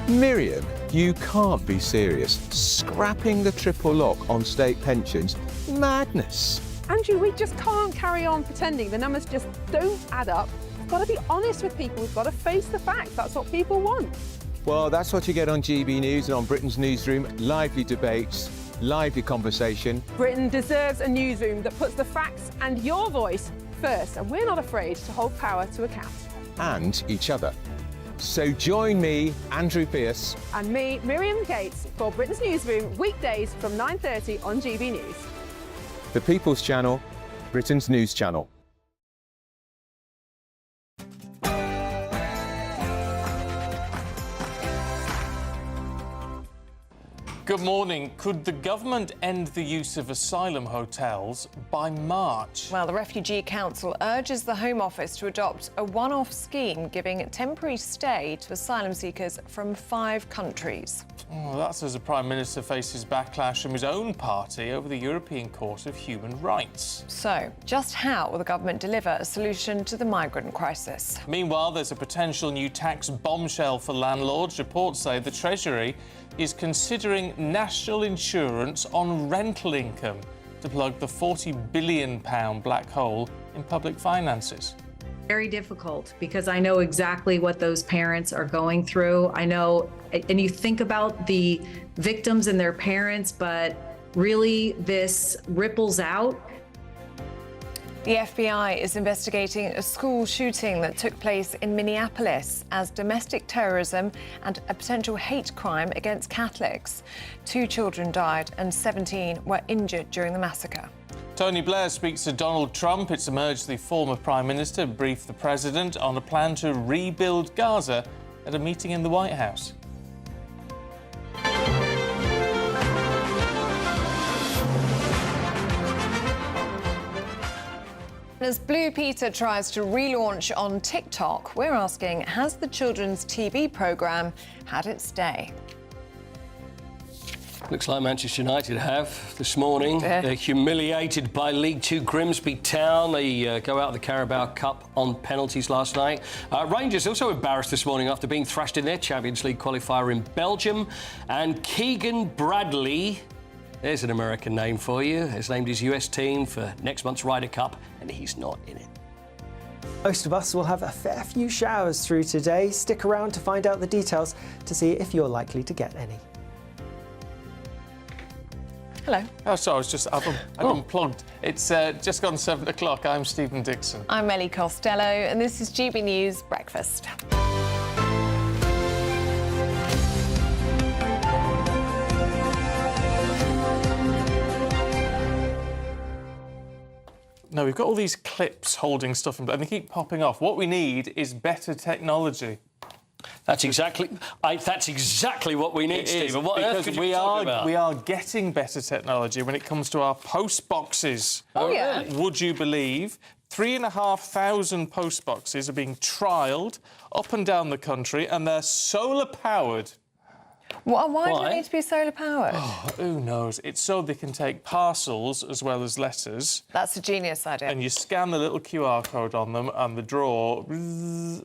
Miriam, you can't be serious. Scrapping the triple lock on state pensions? Madness. Andrew, we just can't carry on pretending. The numbers just don't add up. We've got to be honest with people. We've got to face the facts. That's what people want. Well, that's what you get on GB News and on Britain's newsroom. Lively debates, lively conversation. Britain deserves a newsroom that puts the facts and your voice first, and we're not afraid to hold power to account. And each other. So join me, Andrew Pearce. And me, Miriam Gates, for Britain's newsroom, weekdays from 9:30 on GB News. The People's Channel, Britain's news channel. Good morning. Could the government end the use of asylum hotels by March? Well, the Refugee Council urges the Home Office to adopt a one-off scheme giving temporary stay to asylum seekers from 5 countries. Oh, that's as the Prime Minister faces backlash from his own party over the European Court of Human Rights. So, just how will the government deliver a solution to the migrant crisis? Meanwhile, there's a potential new tax bombshell for landlords. Reports say the Treasury is considering national insurance on rental income to plug the £40 billion black hole in public finances. Very difficult, because I know exactly what those parents are going through. I know, and you think about the victims and their parents, but really this ripples out. The FBI is investigating a school shooting that took place in Minneapolis as domestic terrorism and a potential hate crime against Catholics. 2 children died and 17 were injured during the massacre. Tony Blair speaks to Donald Trump. It's emerged the former Prime Minister briefed the President on a plan to rebuild Gaza at a meeting in the White House. As Blue Peter tries to relaunch on TikTok, we're asking, has the children's TV programme had its day? Looks like Manchester United have this morning. They're humiliated by League Two Grimsby Town. They go out of the Carabao Cup on penalties last night. Rangers also embarrassed this morning after being thrashed in their Champions League qualifier in Belgium. And Keegan Bradley, there's an American name for you, has named his US team for next month's Ryder Cup, and he's not in it. Most of us will have a fair few showers through today. Stick around to find out the details to see if you're likely to get any. Hello. Oh, sorry, I've unplugged. It's just gone 7 o'clock. I'm Stephen Dixon. I'm Ellie Costello, and this is GB News Breakfast. No, we've got all these clips holding stuff, and they keep popping off. What we need is better technology. That's exactly what we need, Stephen. What on earth could you be talking about? We are getting better technology when it comes to our post boxes. Oh, yeah. Would you believe 3,500 post boxes are being trialled up and down the country, and they're solar powered. Why do they need to be solar powered? Oh, who knows? It's so they can take parcels as well as letters. That's a genius idea. And you scan the little QR code on them and the drawer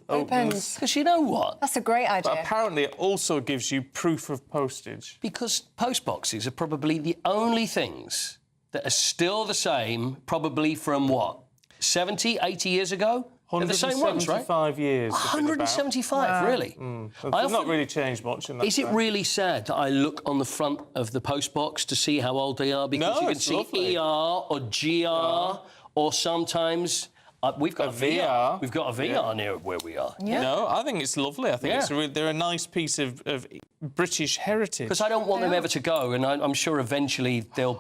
opens. Because you know what? That's a great idea. But apparently it also gives you proof of postage. Because post boxes are probably the only things that are still the same, probably from what, 70, 80 years ago? They're the same ones, right? 175 years. 175, really? They've not really changed much in that Is it time. really sad that I look on the front of the post box to see how old they are? Because No, you can it's see lovely. ER or GR, or sometimes we've got a VR. We've got a VR near where we are. Yeah. No, I think it's lovely. I think they're a nice piece of British heritage. Because I don't want them ever to go, and I'm sure eventually they'll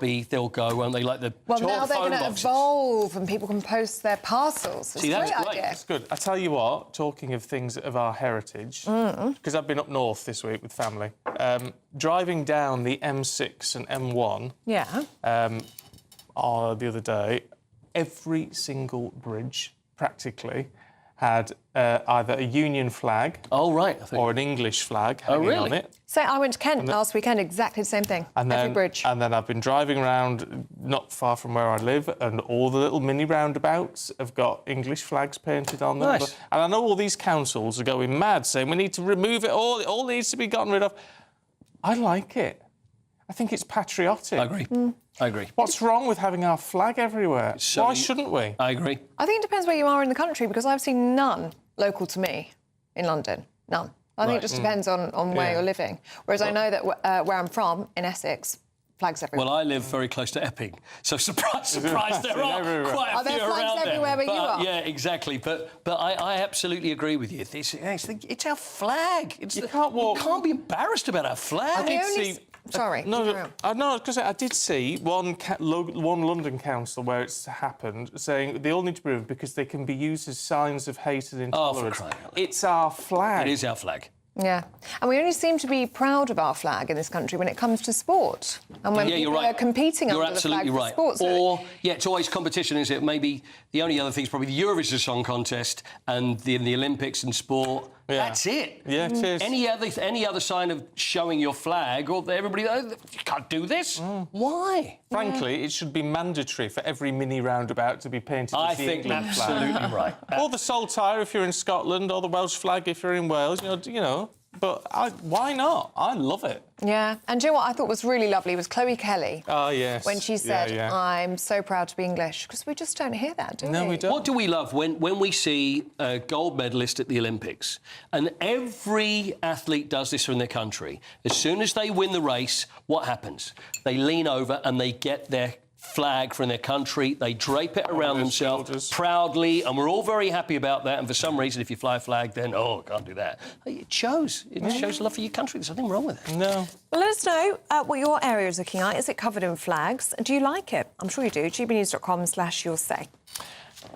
go, won't they? Like the Well, phone now they're going to boxes. evolve and people can post their parcels. It's See, a that's great great. idea. That's good. I tell you what, talking of things of our heritage, because I've been up north this week with family, driving down the M6 and M1 the other day, every single bridge, practically, had either a Union flag or an English flag hanging on it. So I went to Kent last weekend, exactly the same thing. Every bridge. And then I've been driving around not far from where I live, and all the little mini roundabouts have got English flags painted on them. Nice. And I know all these councils are going mad, saying we need to remove it all. It all needs to be gotten rid of. I like it. I think it's patriotic. I agree. I agree. What's wrong with having our flag everywhere? Why shouldn't we? I agree. I think it depends where you are in the country, because I've seen none local to me in London. None. I think it just depends on where you're living. Whereas I know that where I'm from, in Essex, flags everywhere. Well, I live very close to Epping, so surprise, surprise, there are quite a Are there few flags around everywhere there. where you are? Yeah, exactly. But I absolutely agree with you. It's our flag. You can't be embarrassed about our flag. I did see. Sorry. No, because I did see one London council where it's happened saying they all need to be removed because they can be used as signs of hate and intolerance. It's our flag. It is our flag. Yeah. And we only seem to be proud of our flag in this country when it comes to sport. And when people are competing under the flag for sport. Or, it's always competition, isn't it? Maybe the only other thing is probably the Eurovision Song Contest and the Olympics and sport. Yeah. That's it. Yeah, it is. Any other sign of showing your flag, or everybody, you can't do this. Why? Frankly, it should be mandatory for every mini roundabout to be painted as the England flag. Absolutely right. Or the Saltire if you're in Scotland, or the Welsh flag if you're in Wales. You know. But why not? I love it. Yeah. And do you know what I thought was really lovely was Chloe Kelly. Oh, yes. When she said, Yeah. I'm so proud to be English. Because we just don't hear that, do we? No, we don't. What do we love when we see a gold medalist at the Olympics? And every athlete does this from their country. As soon as they win the race, what happens? They lean over and they get their flag from their country, they drape it around themselves proudly, and we're all very happy about that. And for some reason, if you fly a flag, then, I can't do that. It shows love for your country. There's nothing wrong with it. No. Well, let us know what your area is looking like. Is it covered in flags? Do you like it? I'm sure you do. gbnews.com/you'll say.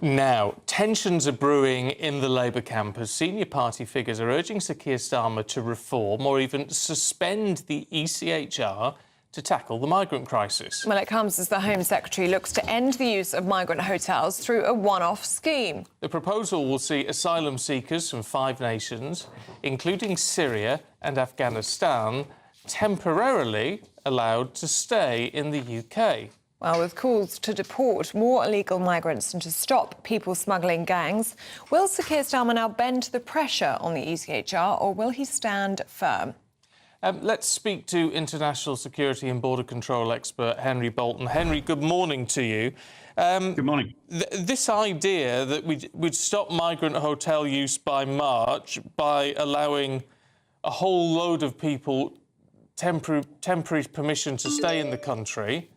Now, tensions are brewing in the Labour camp as senior party figures are urging Sir Keir Starmer to reform or even suspend the ECHR to tackle the migrant crisis. Well, it comes as the Home Secretary looks to end the use of migrant hotels through a one-off scheme. The proposal will see asylum seekers from 5 nations, including Syria and Afghanistan, temporarily allowed to stay in the UK. Well, with calls to deport more illegal migrants and to stop people smuggling gangs, will Sir Keir Starmer now bend to the pressure on the ECHR, or will he stand firm? Let's speak to international security and border control expert Henry Bolton. Henry, good morning to you. Good morning. This idea that we'd stop migrant hotel use by March by allowing a whole load of people temporary permission to stay in the country,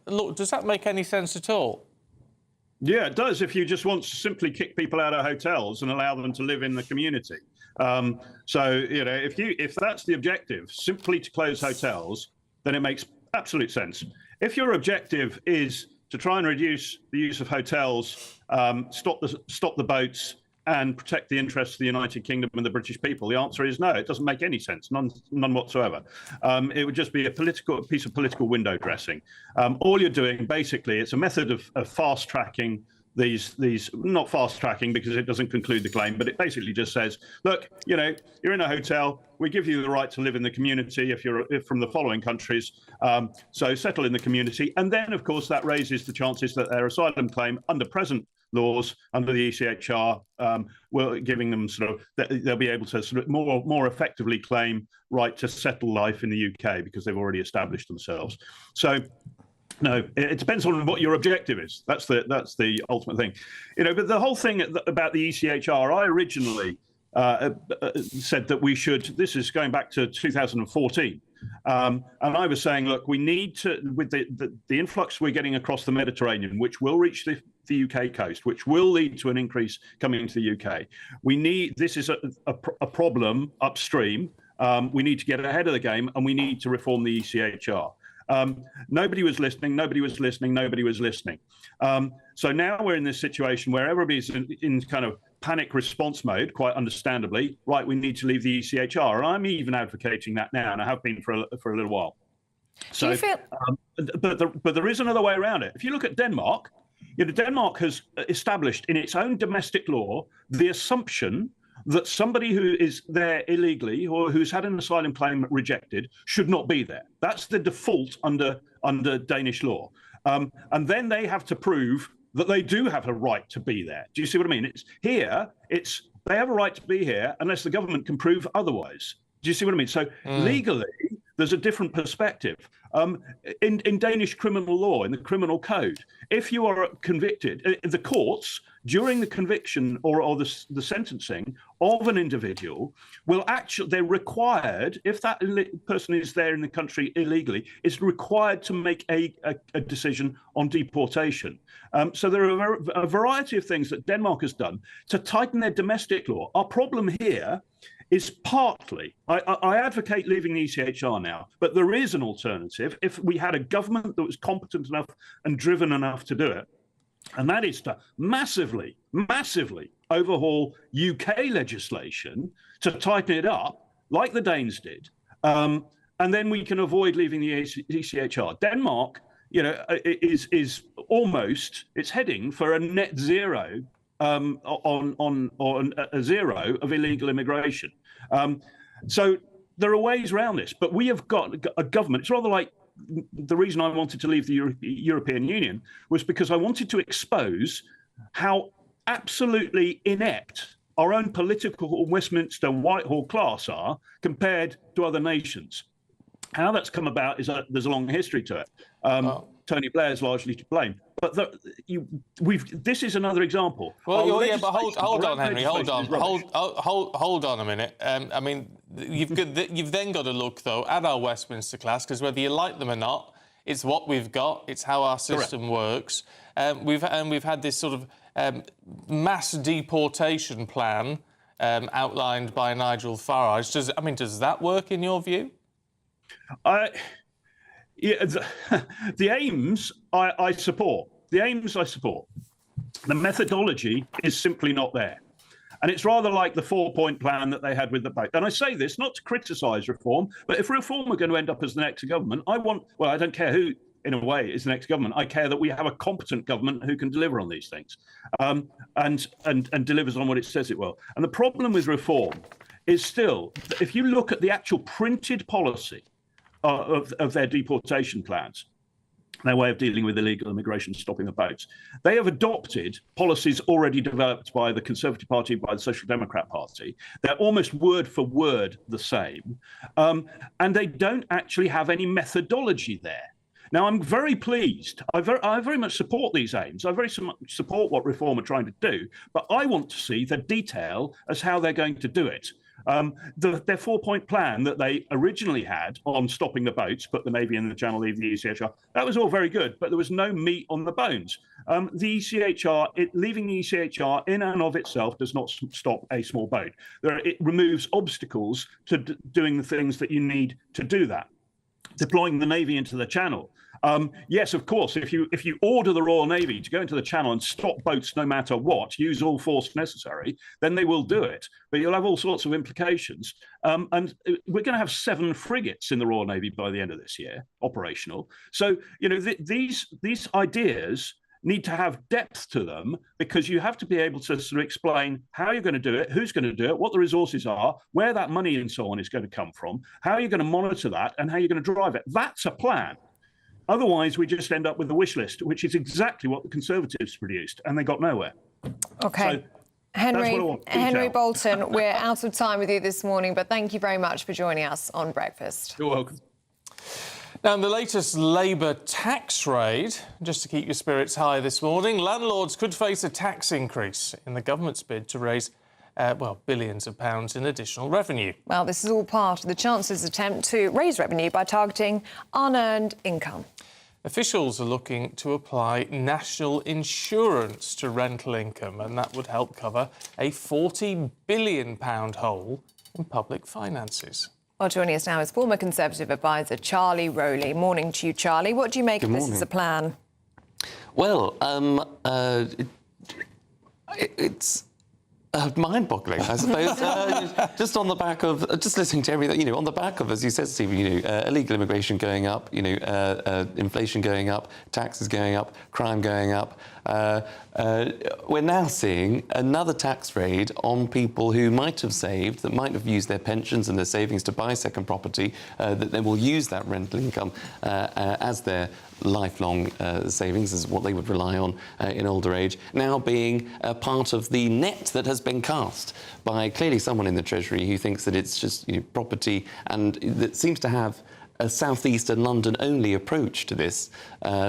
look, does that make any sense at all? Yeah, it does, if you just want to simply kick people out of hotels and allow them to live in the community. If that's the objective, simply to close hotels, then it makes absolute sense. If your objective is to try and reduce the use of hotels, stop the boats, and protect the interests of the United Kingdom and the British people, the answer is no. It doesn't make any sense, none whatsoever. It would just be a piece of political window dressing. All you're doing, basically, it's a method of fast tracking these not fast tracking because it doesn't conclude the claim, but it basically just says, look, you're in a hotel. We give you the right to live in the community if you're from the following countries. So settle in the community. And then, of course, that raises the chances that their asylum claim under present laws, under the ECHR, will giving them they'll be able to more effectively claim right to settle life in the UK because they've already established themselves. So. No, it depends on what your objective is. That's the ultimate thing, But the whole thing about the ECHR, I originally said that we should. This is going back to 2014, and I was saying, look, we need to, with the influx we're getting across the Mediterranean, which will reach the UK coast, which will lead to an increase coming into the UK. This is a problem upstream. We need to get ahead of the game, and we need to reform the ECHR. Nobody was listening. So now we're in this situation where everybody's in kind of panic response mode, quite understandably. Right, we need to leave the ECHR. And I'm even advocating that now, and I have been for a little while. So, do you feel... but there is another way around it. If you look at Denmark, Denmark has established in its own domestic law the assumption that somebody who is there illegally or who's had an asylum claim rejected should not be there. That's the default under Danish law. And then they have to prove that they do have a right to be there. Do you see what I mean? They have a right to be here unless the government can prove otherwise. Do you see what I mean? So legally, there's a different perspective. In Danish criminal law, in the criminal code, if you are convicted, the courts, during the conviction or the sentencing of an individual, they're required, if that person is there in the country illegally, is required to make a decision on deportation. So there are a variety of things that Denmark has done to tighten their domestic law. Our problem here is partly, I advocate leaving the ECHR now, but there is an alternative if we had a government that was competent enough and driven enough to do it. And that is to massively overhaul UK legislation to tighten it up, like the Danes did. And then we can avoid leaving the ECHR. Denmark, is almost, it's heading for a net zero on a zero of illegal immigration. So there are ways around this, but we have got a government. It's rather like the reason I wanted to leave the European Union was because I wanted to expose how absolutely inept our own political Westminster Whitehall class are compared to other nations. How that's come about is there's a long history to it. Tony Blair is largely to blame, but this is another example. Well, but hold on, Henry. Hold on a minute. I mean, you've then got to look though at our Westminster class, because whether you like them or not, it's what we've got. It's how our system works. We've had this sort of mass deportation plan outlined by Nigel Farage. Does that work in your view? The aims I support. The aims I support. The methodology is simply not there. And it's rather like the 4-point plan that they had with the boat. And I say this not to criticise reform, but if reform are going to end up as the next government, I don't care who, in a way, is the next government. I care that we have a competent government who can deliver on these things and delivers on what it says it will. And the problem with reform is still, if you look at the actual printed policy of their deportation plans, their way of dealing with illegal immigration, stopping the boats, they have adopted policies already developed by the Conservative Party, by the Social Democrat Party. They're almost word for word the same, and they don't actually have any methodology there. Now, I'm very pleased. I very much support these aims. I very much support what Reform are trying to do, but I want to see the detail as how they're going to do it. Their 4-point plan that they originally had on stopping the boats, put the Navy in the Channel, leave the ECHR, that was all very good, but there was no meat on the bones. The ECHR, leaving the ECHR in and of itself does not stop a small boat. It removes obstacles to doing the things that you need to do that. Deploying the Navy into the Channel. Yes, of course, if you order the Royal Navy to go into the Channel and stop boats no matter what, use all force necessary, then they will do it. But you'll have all sorts of implications. And we're going to have 7 frigates in the Royal Navy by the end of this year, operational. So, these ideas need to have depth to them, because you have to be able to sort of explain how you're going to do it, who's going to do it, what the resources are, where that money and so on is going to come from, how you're going to monitor that, and how you're going to drive it. That's a plan. Otherwise, we just end up with a wish list, which is exactly what the Conservatives produced, and they got nowhere. OK. So, Henry Bolton, we're out of time with you this morning, but thank you very much for joining us on Breakfast. You're welcome. Now, in the latest Labour tax raid, just to keep your spirits high this morning, landlords could face a tax increase in the government's bid to raise, billions of pounds in additional revenue. Well, this is all part of the Chancellor's attempt to raise revenue by targeting unearned income. Officials are looking to apply national insurance to rental income, and that would help cover a £40 billion hole in public finances. Well, joining us now is former Conservative advisor Charlie Rowley. Morning to you, Charlie. What do you make of this as a plan? Well, it's mind-boggling, I suppose. Just on the back of, just listening to everything, on the back of, as you said, Stephen, illegal immigration going up, inflation going up, taxes going up, crime going up. We're now seeing another tax raid on people who might have saved, that might have used their pensions and their savings to buy second property, that they will use that rental income as their lifelong savings, as what they would rely on in older age, now being part of the net that has been cast by clearly someone in the Treasury who thinks that it's just property, and that seems to have a southeastern London-only approach to this,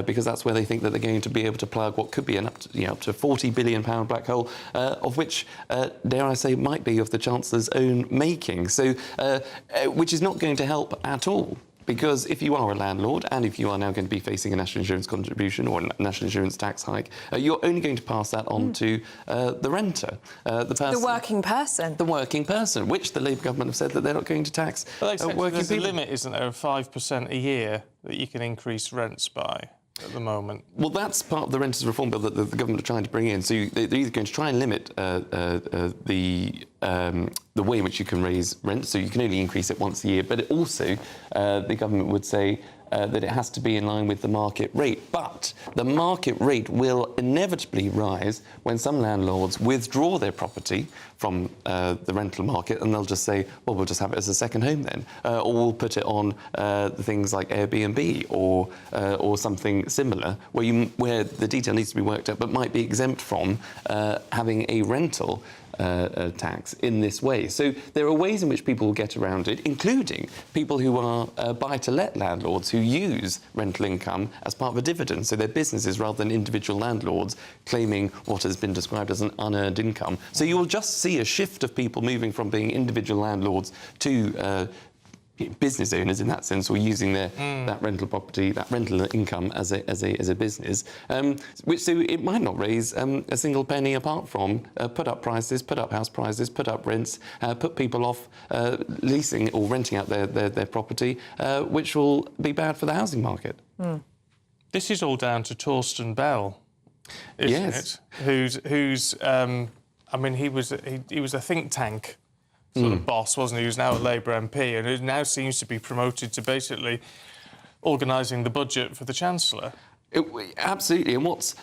because that's where they think that they're going to be able to plug what could be an up to £40 billion black hole, of which, dare I say, might be of the Chancellor's own making. So, which is not going to help at all. Because if you are a landlord, and if you are now going to be facing a national insurance contribution or a national insurance tax hike, you're only going to pass that on to the renter, the working person. The working person, which the Labour government have said that they're not going to tax working people. There's a limit, isn't there, of 5% a year that you can increase rents by at the moment. Well, that's part of the renters reform bill that the government are trying to bring in. So they're either going to try and limit the way in which you can raise rent, so you can only increase it once a year, but also the government would say that it has to be in line with the market rate. But the market rate will inevitably rise when some landlords withdraw their property from the rental market, and they'll just say, well, we'll just have it as a second home then, or we'll put it on things like Airbnb or something similar, where the detail needs to be worked out, but might be exempt from having a rental tax in this way. So there are ways in which people will get around it, including people who are buy-to-let landlords who use rental income as part of a dividend. So they're businesses rather than individual landlords claiming what has been described as an unearned income. So you will just see a shift of people moving from being individual landlords to business owners in that sense, or using their that rental property, that rental income as a business, which so it might not raise a single penny apart from put up prices, put up house prices, put up rents, put people off leasing or renting out their property, which will be bad for the housing market. This is all down to Torsten Bell, isn't it? Who's I mean, he was a think tank sort of boss, wasn't he? He was now a Labour MP, and it now seems to be promoted to basically organising the budget for the Chancellor. Absolutely, and what's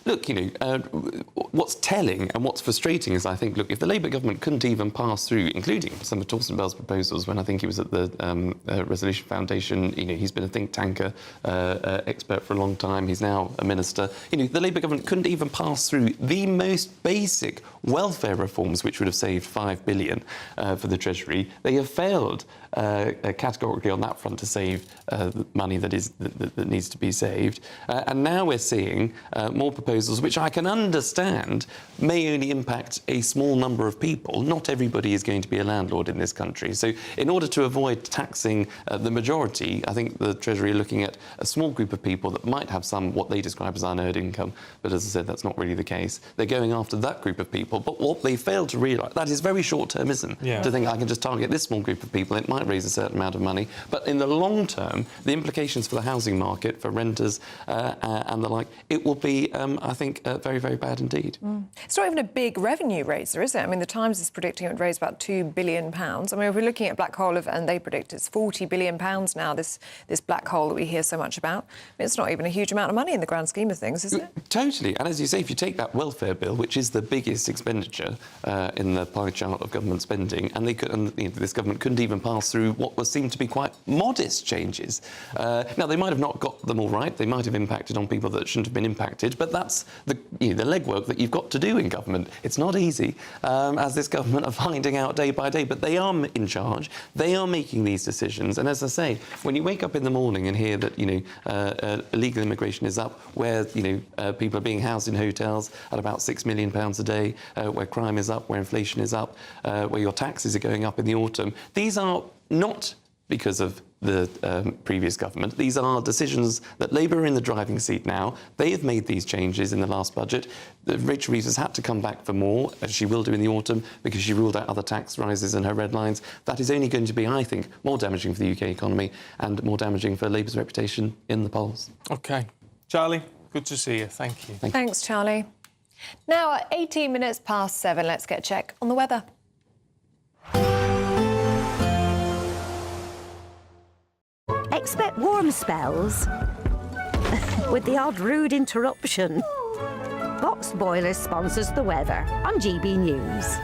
telling and what's frustrating is, I think, if the Labour government couldn't even pass through, including some of Torsten Bell's proposals when I think he was at the Resolution Foundation, he's been a think tanker expert for a long time, he's now a minister, the Labour government couldn't even pass through the most basic welfare reforms, which would have saved £5 billion for the Treasury. They have failed categorically on that front to save money that needs to be saved, and now we're seeing more proposals which I can understand may only impact a small number of people. Not everybody is going to be a landlord in this country. So in order to avoid taxing the majority, I think the Treasury are looking at a small group of people that might have some what they describe as unearned income, but as I said, that's not really the case. They're going after that group of people, but what they fail to realise, that is very short-termism, to think I can just target this small group of people, it might raise a certain amount of money, but in the long term, the implications for the housing market, for renters and the like, it will be, I think, very, very bad indeed. It's not even a big revenue raiser, is it? I mean, the Times is predicting it would raise about £2 billion. I mean, if we're looking at black hole, and they predict it's £40 billion now, this black hole that we hear so much about. I mean, it's not even a huge amount of money in the grand scheme of things, is it? Totally. And as you say, if you take that welfare bill, which is the biggest expenditure in the pie chart of government spending, and this government couldn't even pass through what was seemed to be quite modest changes. Now, they might have not got them all right. They might have impacted on people that shouldn't have been impacted, but that's the legwork that you've got to do in government. It's not easy, as this government are finding out day by day, but they are in charge. They are making these decisions. And as I say, when you wake up in the morning and hear that, illegal immigration is up, where, people are being housed in hotels at about £6 million a day, where crime is up, where inflation is up, where your taxes are going up in the autumn, these are not because of the previous government. These are decisions that Labour are in the driving seat now. They have made these changes in the last budget. Rachel Reeves has had to come back for more, as she will do in the autumn, because she ruled out other tax rises in her red lines. That is only going to be, I think, more damaging for the UK economy and more damaging for Labour's reputation in the polls. OK. Charlie, good to see you. Thank you. Thanks, Charlie. Now, at 18 minutes past 7, let's get a check on the weather. Expect warm spells with the odd rude interruption. Box Boiler sponsors the weather on GB News.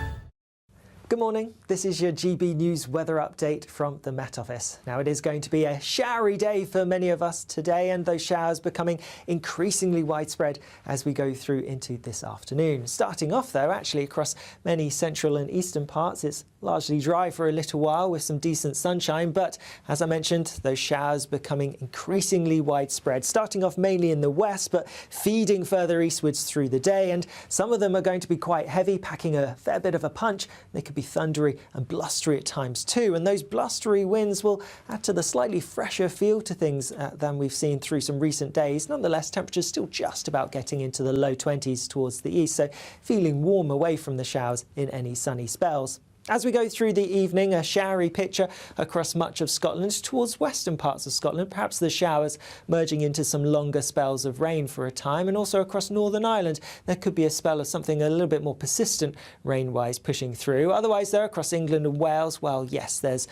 Good morning. This is your GB News weather update from the Met Office. Now, it is going to be a showery day for many of us today, and those showers becoming increasingly widespread as we go through into this afternoon. Starting off, though, actually across many central and eastern parts, it's largely dry for a little while with some decent sunshine, but as I mentioned, those showers becoming increasingly widespread, starting off mainly in the west, but feeding further eastwards through the day, and some of them are going to be quite heavy, packing a fair bit of a punch. They could be thundery and blustery at times too, and those blustery winds will add to the slightly fresher feel to things than we've seen through some recent days. Nonetheless, temperatures still just about getting into the low 20s towards the east, so feeling warm away from the showers in any sunny spells. As we go through the evening, a showery picture across much of Scotland towards western parts of Scotland, perhaps the showers merging into some longer spells of rain for a time, and also across Northern Ireland there could be a spell of something a little bit more persistent rain-wise pushing through. Otherwise, there across England and Wales, well, yes, there's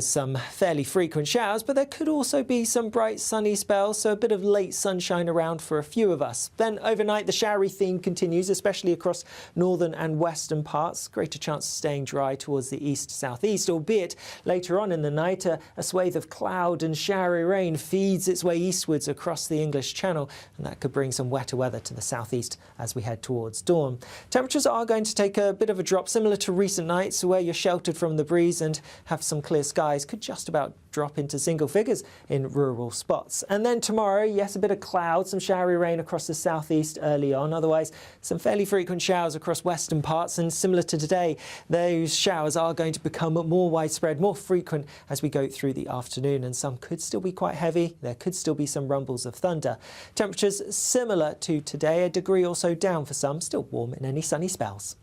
some fairly frequent showers, but there could also be some bright sunny spells, so a bit of late sunshine around for a few of us. Then overnight the showery theme continues, especially across northern and western parts. Greater chance of staying dry towards the east-southeast, albeit later on in the night a swathe of cloud and showery rain feeds its way eastwards across the English Channel, and that could bring some wetter weather to the southeast as we head towards dawn. Temperatures are going to take a bit of a drop, similar to recent nights, where you're sheltered from the breeze and have some clear skies. Could just about drop into single figures in rural spots. And then tomorrow, yes, a bit of cloud, some showery rain across the southeast early on. Otherwise, some fairly frequent showers across western parts, and similar to today, those showers are going to become more widespread, more frequent as we go through the afternoon, and some could still be quite heavy. There could still be some rumbles of thunder. Temperatures similar to today, a degree or so down for some, still warm in any sunny spells.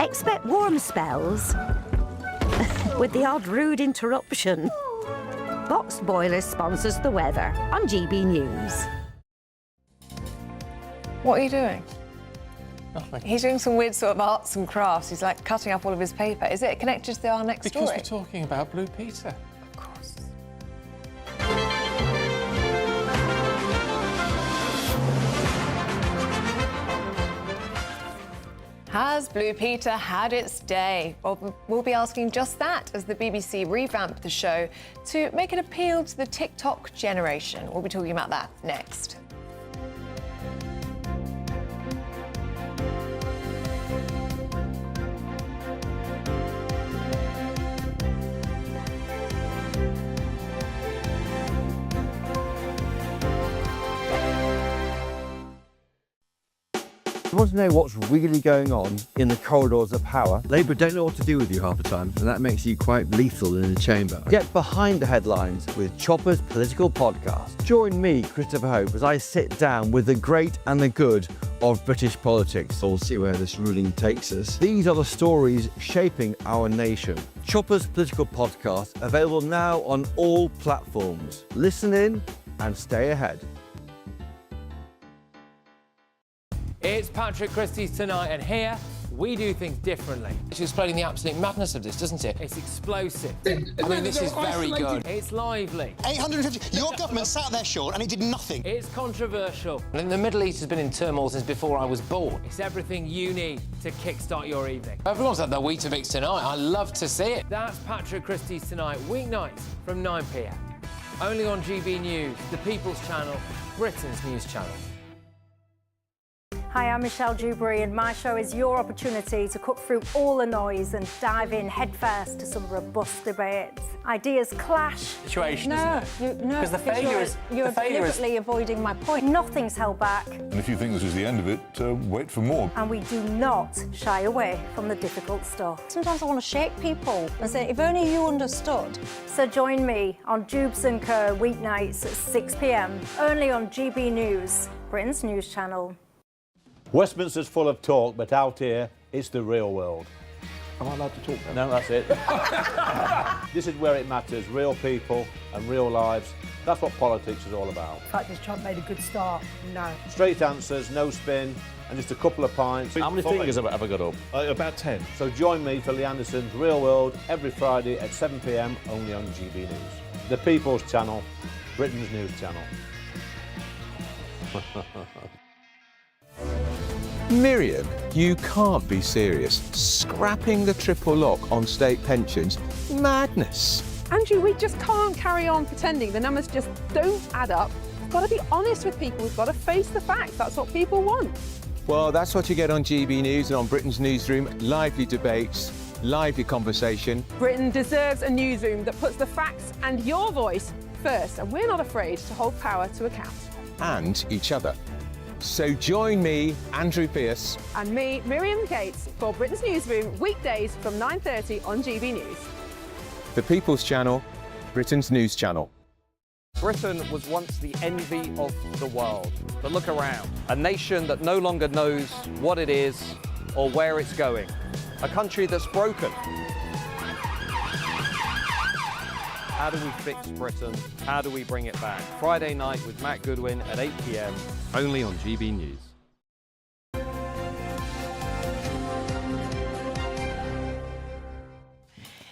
Expect warm spells with the odd rude interruption. Box Boiler sponsors the weather on GB News. What are you doing? Nothing. He's doing some weird sort of arts and crafts. He's like cutting up all of his paper. Is it connected to our next story? Because we're talking about Blue Peter. Of course. Has Blue Peter had its day? Well, we'll be asking just that as the BBC revamped the show to make it appeal to the TikTok generation. We'll be talking about that next. You want to know what's really going on in the corridors of power? Labour don't know what to do with you half the time, and that makes you quite lethal in the chamber. Get behind the headlines with Chopper's political podcast. Join me, Christopher Hope, as I sit down with the great and the good of British politics. We'll see where this ruling takes us. These are the stories shaping our nation. Chopper's political podcast, available now on all platforms. Listen in and stay ahead. It's Patrick Christie's Tonight, and here we do things differently. It's explaining the absolute madness of this, doesn't it? It's explosive. I mean, this is very good. It's lively. 850. Your government sat there, Sean, and it did nothing. It's controversial. And the Middle East has been in turmoil since before I was born. It's everything you need to kickstart your evening. Everyone's had their Weetabix tonight. I love to see it. That's Patrick Christie's Tonight, weeknights from 9 p.m. Only on GB News, the People's Channel, Britain's news channel. Hi, I'm Michelle Dewberry, and my show is your opportunity to cut through all the noise and dive in headfirst to some robust debates. Ideas clash. Situation, no, isn't it? No, Because the failure is... You're deliberately avoiding my point. Nothing's held back. And if you think this is the end of it, wait for more. And we do not shy away from the difficult stuff. Sometimes I want to shake people and say, if only you understood. So join me on Jubes & Co. weeknights at 6 p.m, only on GB News, Britain's news channel. Westminster's full of talk, but out here, it's the real world. Am I allowed to talk No, now? that's it. This is where it matters, real people and real lives. That's what politics is all about. In fact, has Trump made a good start? No. Straight answers, no spin, and just a couple of pints. How many fingers have I got up? About 10. So join me for Lee Anderson's Real World every Friday at 7 p.m, only on GB News. The People's Channel, Britain's news channel. Miriam, you can't be serious. Scrapping the triple lock on state pensions? Madness. Andrew, we just can't carry on pretending. The numbers just don't add up. We've got to be honest with people. We've got to face the facts. That's what people want. Well, that's what you get on GB News and on Britain's Newsroom. Lively debates, lively conversation. Britain deserves a newsroom that puts the facts and your voice first, and we're not afraid to hold power to account. And each other. So join me, Andrew Pearce. And me, Miriam Gates, for Britain's Newsroom, weekdays from 9:30 on GB News. The People's Channel, Britain's news channel. Britain was once the envy of the world. But look around. A nation that no longer knows what it is or where it's going. A country that's broken. How do we fix Britain? How do we bring it back? Friday night with Matt Goodwin at 8 p.m, only on GB News.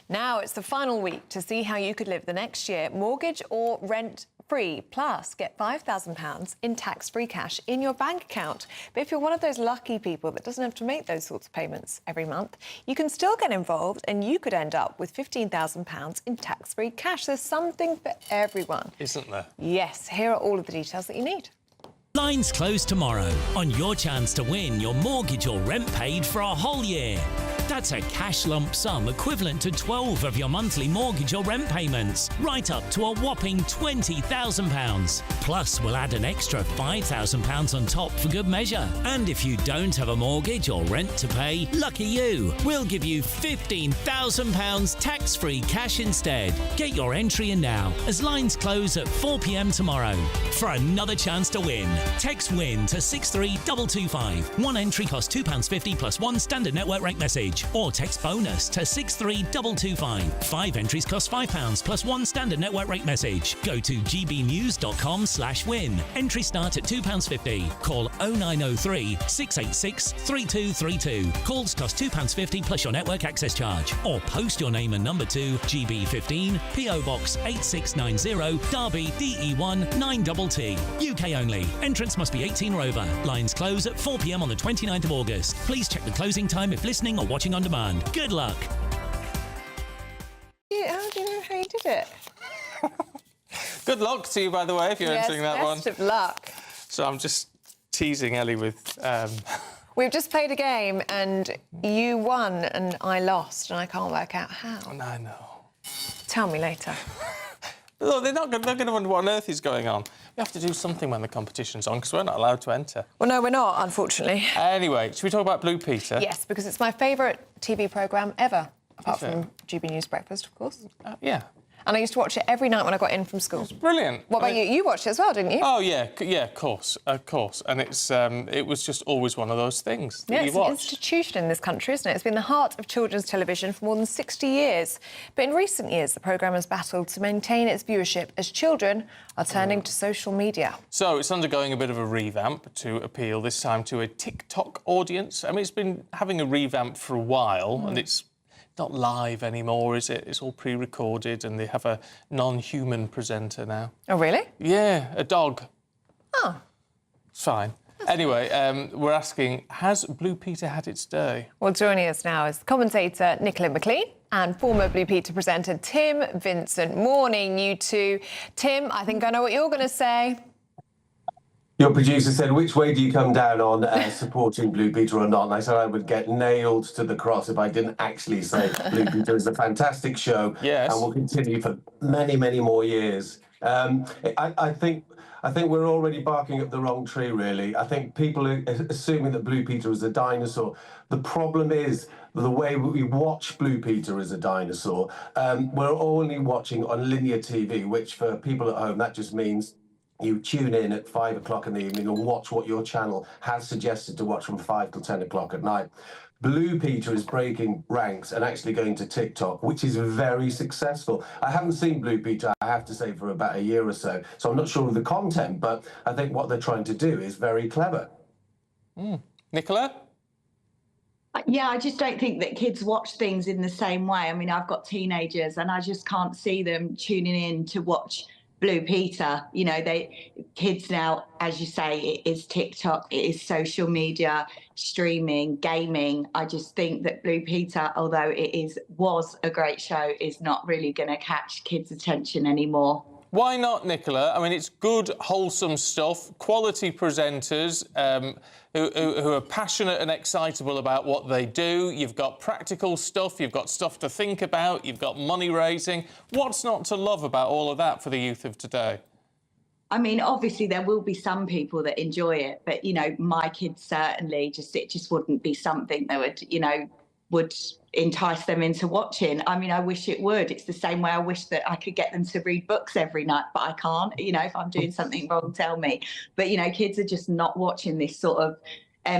Now it's the final week to see how you could live the next year, mortgage or rent-free, plus get £5,000 in tax-free cash in your bank account. But if you're one of those lucky people that doesn't have to make those sorts of payments every month, you can still get involved and you could end up with £15,000 in tax-free cash. There's something for everyone. Isn't there? Yes, here are all of the details that you need. Lines close tomorrow on your chance to win your mortgage or rent paid for a whole year. That's a cash lump sum equivalent to 12 of your monthly mortgage or rent payments, right up to a whopping £20,000. Plus, we'll add an extra £5,000 on top for good measure. And if you don't have a mortgage or rent to pay, lucky you, we'll give you £15,000 tax-free cash instead. Get your entry in now, as lines close at 4 p.m. tomorrow. For another chance to win, text WIN to 63225. One entry costs £2.50 plus one standard network rate message. Or text BONUS to 63225. 5 entries cost £5 plus one standard network rate message. Go to gbnews.com/win. Entry start at £2.50. Call 0903 686 3232. Calls cost £2.50 plus your network access charge. Or post your name and number to GB15 PO Box 8690 Derby DE1 9TT. UK only. Entrance must be 18 or over. Lines close at 4 p.m. on the 29th of August. Please check the closing time if listening or watching on demand. Good luck. Yeah, how do you know how you did it? Good luck to you, by the way, if you're entering that one. Best of luck. So I'm just teasing Ellie with... We've just played a game and you won and I lost and I can't work out how. Oh, no, I know. Tell me later. Look, they're going to wonder what on earth is going on. We have to do something when the competition's on because we're not allowed to enter. Well, no, we're not, unfortunately. Anyway, should we talk about Blue Peter? Yes, because it's my favourite TV programme ever, apart from GB News Breakfast, of course. Yeah. And I used to watch it every night when I got in from school. It's brilliant. What about you? You watched it as well, didn't you? Oh, yeah, of course. And it was just always one of those things that Yeah, you it's an watched. institution in this country, isn't it? It's been the heart of children's television for more than 60 years. But in recent years, the programme has battled to maintain its viewership as children are turning to social media. So it's undergoing a bit of a revamp to appeal, this time to a TikTok audience. I mean, it's been having a revamp for a while, and it's not live anymore, is it? It's all pre-recorded, and they have a non-human presenter now. Oh, really? Yeah, a dog. Oh. It's fine. Anyway, we're asking, has Blue Peter had its day? Well, joining us now is commentator Nicola McLean and former Blue Peter presenter Tim Vincent. Morning, you two. Tim, I think I know what you're going to say. Your producer said, which way do you come down on supporting Blue Peter or not? And I said I would get nailed to the cross if I didn't actually say Blue Peter is a fantastic show and will continue for many, many more years. I think we're already barking up the wrong tree, really. I think people are assuming that Blue Peter is a dinosaur. The problem is the way we watch Blue Peter as a dinosaur. We're only watching on linear TV, which for people at home, that just means you tune in at 5 o'clock in the evening and watch what your channel has suggested to watch from 5 till 10 o'clock at night. Blue Peter is breaking ranks and actually going to TikTok, which is very successful. I haven't seen Blue Peter, I have to say, for about a year or so I'm not sure of the content, but I think what they're trying to do is very clever. Nicola? Yeah, I just don't think that kids watch things in the same way. I mean, I've got teenagers and I just can't see them tuning in to watch Blue Peter. You know, kids now, as you say, it is TikTok, it is social media, streaming, gaming. I just think that Blue Peter, although it was a great show, is not really going to catch kids' attention anymore. Why not, Nicola? I mean, it's good, wholesome stuff, quality presenters who are passionate and excitable about what they do. You've got practical stuff, you've got stuff to think about, you've got money raising. What's not to love about all of that for the youth of today? I mean, obviously there will be some people that enjoy it, but, you know, my kids certainly it just wouldn't be something that would entice them into watching. I mean, I wish it would. It's the same way I wish that I could get them to read books every night, but I can't. You know, if I'm doing something wrong, tell me. But, you know, kids are just not watching this sort of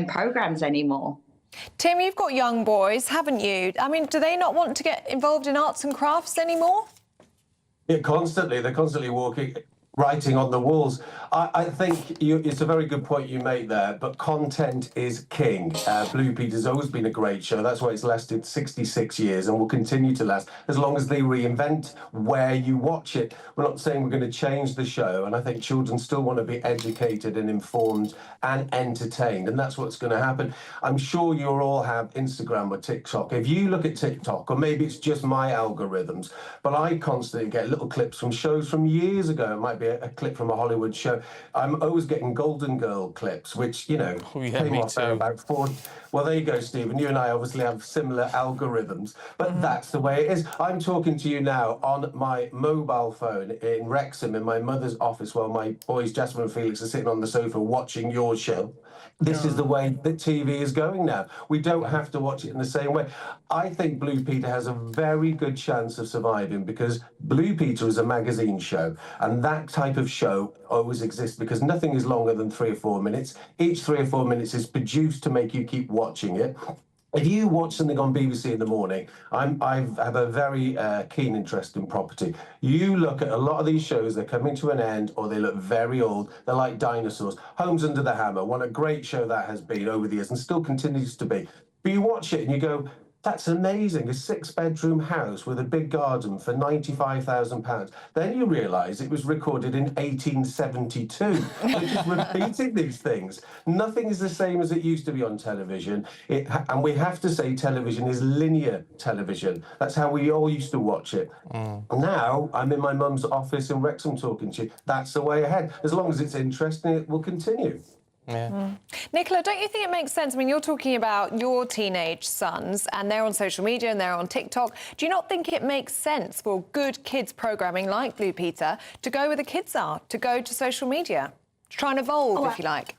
programmes anymore. Tim, you've got young boys, haven't you? I mean, do they not want to get involved in arts and crafts anymore? Yeah, constantly. They're constantly writing on the walls. I think it's a very good point you make there, but content is king. Blue Peter's always been a great show. That's why it's lasted 66 years and will continue to last as long as they reinvent where you watch it. We're not saying we're going to change the show, and I think children still want to be educated and informed and entertained, and that's what's going to happen. I'm sure you all have Instagram or TikTok. If you look at TikTok, or maybe it's just my algorithms, but I constantly get little clips from shows from years ago. It might be a clip from a Hollywood show. I'm always getting Golden Girl clips, which, you know, came off there about 4. Well, there you go, Stephen. You and I obviously have similar algorithms, but that's the way it is. I'm talking to you now on my mobile phone in Wrexham in my mother's office while my boys, Jasmine and Felix, are sitting on the sofa watching your show. This is the way that TV is going now. We don't have to watch it in the same way. I think Blue Peter has a very good chance of surviving because Blue Peter is a magazine show, and that type of show always exists because nothing is longer than 3 or 4 minutes. Each 3 or 4 minutes is produced to make you keep watching it. If you watch something on BBC in the morning, I have a very keen interest in property. You look at a lot of these shows, they're coming to an end or they look very old. They're like dinosaurs. Homes Under the Hammer, what a great show that has been over the years and still continues to be. But you watch it and you go, that's amazing, a 6-bedroom house with a big garden for £95,000. Then you realise it was recorded in 1872. Which is repeating these things. Nothing is the same as it used to be on television. And we have to say television is linear television. That's how we all used to watch it. Now, I'm in my mum's office in Wrexham talking to you. That's the way ahead. As long as it's interesting, it will continue. Nicola, don't you think it makes sense? I mean, you're talking about your teenage sons and they're on social media and they're on TikTok. Do you not think it makes sense for good kids programming like Blue Peter to go where the kids are, to go to social media, to try and evolve, if you like?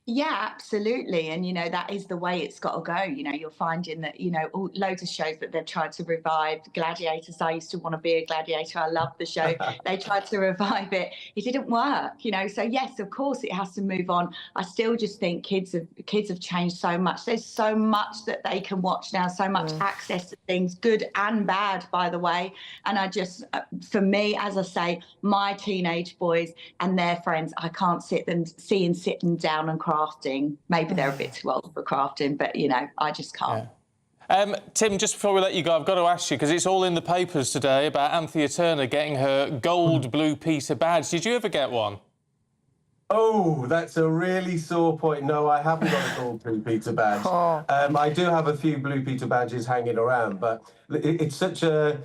Yeah, absolutely. And, that is the way it's got to go. You're finding that, loads of shows that they've tried to revive. Gladiators, I used to want to be a gladiator. I love the show. They tried to revive it. It didn't work, So, yes, of course, it has to move on. I still just think kids have changed so much. There's so much that they can watch now, so much access to things, good and bad, by the way. And I just, for me, as I say, my teenage boys and their friends, I can't sit them down and crafting. Maybe they're a bit too old for crafting, but I just can't. Tim, just before we let you go, I've got to ask you, because it's all in the papers today about Anthea Turner getting her gold Blue Peter badge. Did you ever get one? Oh, that's a really sore point. No, I haven't got a gold Blue Peter badge. I do have a few Blue Peter badges hanging around, but it's a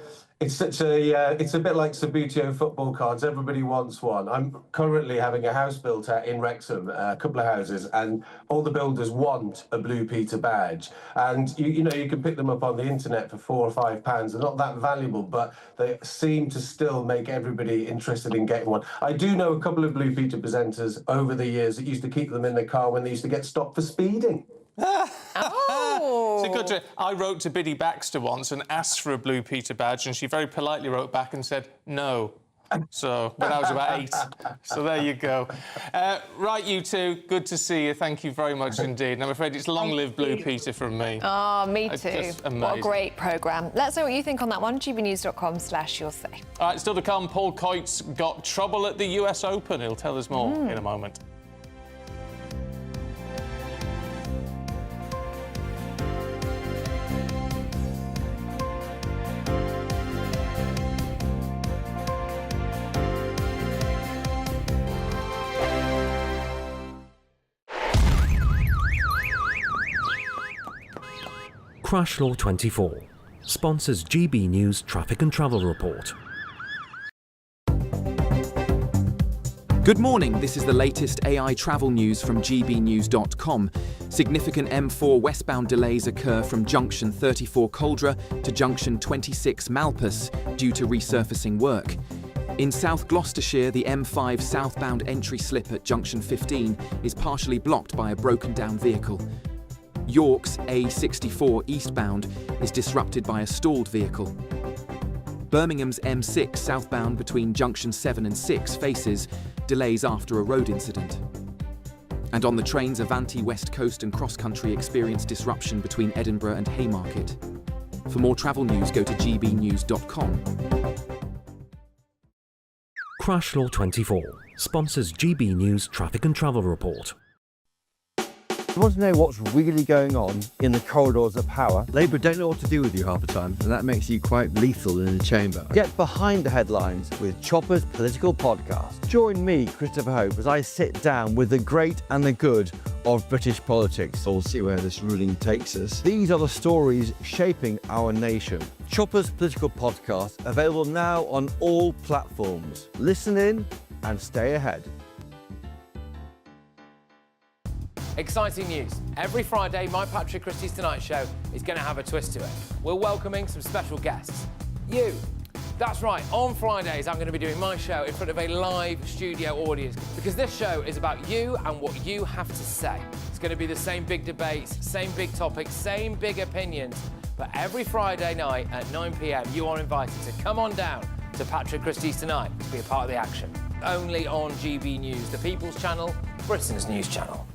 bit like Sabutio football cards. Everybody wants one. I'm currently having a house built out in Wrexham, a couple of houses, and all the builders want a Blue Peter badge. And you can pick them up on the internet for £4 or £5. They're not that valuable, but they seem to still make everybody interested in getting one. I do know a couple of Blue Peter presenters over the years that used to keep them in their car when they used to get stopped for speeding. It's a good trick. I wrote to Biddy Baxter once and asked for a Blue Peter badge, and she very politely wrote back and said no. So, when I was about 8. So there you go. Right, you two, good to see you. Thank you very much indeed. And I'm afraid it's long live Blue Peter from me. Oh, me too. Just amazing. What a great programme. Let us know what you think on that one. gbnews.com/you'll say. All right, still to come, Paul Coyte's got trouble at the US Open. He'll tell us more in a moment. Crash Law 24 sponsors GB News Traffic and Travel Report. Good morning, this is the latest AI travel news from gbnews.com. Significant M4 westbound delays occur from junction 34 Coldra to junction 26 Malpas due to resurfacing work. In South Gloucestershire, the M5 southbound entry slip at junction 15 is partially blocked by a broken down vehicle. York's A64 eastbound is disrupted by a stalled vehicle. Birmingham's M6 southbound between junction 7 and 6 faces delays after a road incident. And on the trains, Avanti West Coast and Cross Country experienced disruption between Edinburgh and Haymarket. For more travel news, go to gbnews.com. Crash Law 24 sponsors GB News Traffic and Travel Report. You want to know what's really going on in the corridors of power? Labour don't know what to do with you half the time, and that makes you quite lethal in the chamber. Get behind the headlines with Chopper's political podcast. Join me, Christopher Hope, as I sit down with the great and the good of British politics. We'll see where this ruling takes us. These are the stories shaping our nation. Chopper's political podcast, available now on all platforms. Listen in and stay ahead. Exciting news. Every Friday, my Patrick Christie's Tonight Show is going to have a twist to it. We're welcoming some special guests. You. That's right, on Fridays I'm going to be doing my show in front of a live studio audience because this show is about you and what you have to say. It's going to be the same big debates, same big topics, same big opinions, but every Friday night at 9 p.m. you are invited to come on down to Patrick Christie's Tonight to be a part of the action. Only on GB News, the People's Channel, Britain's news channel.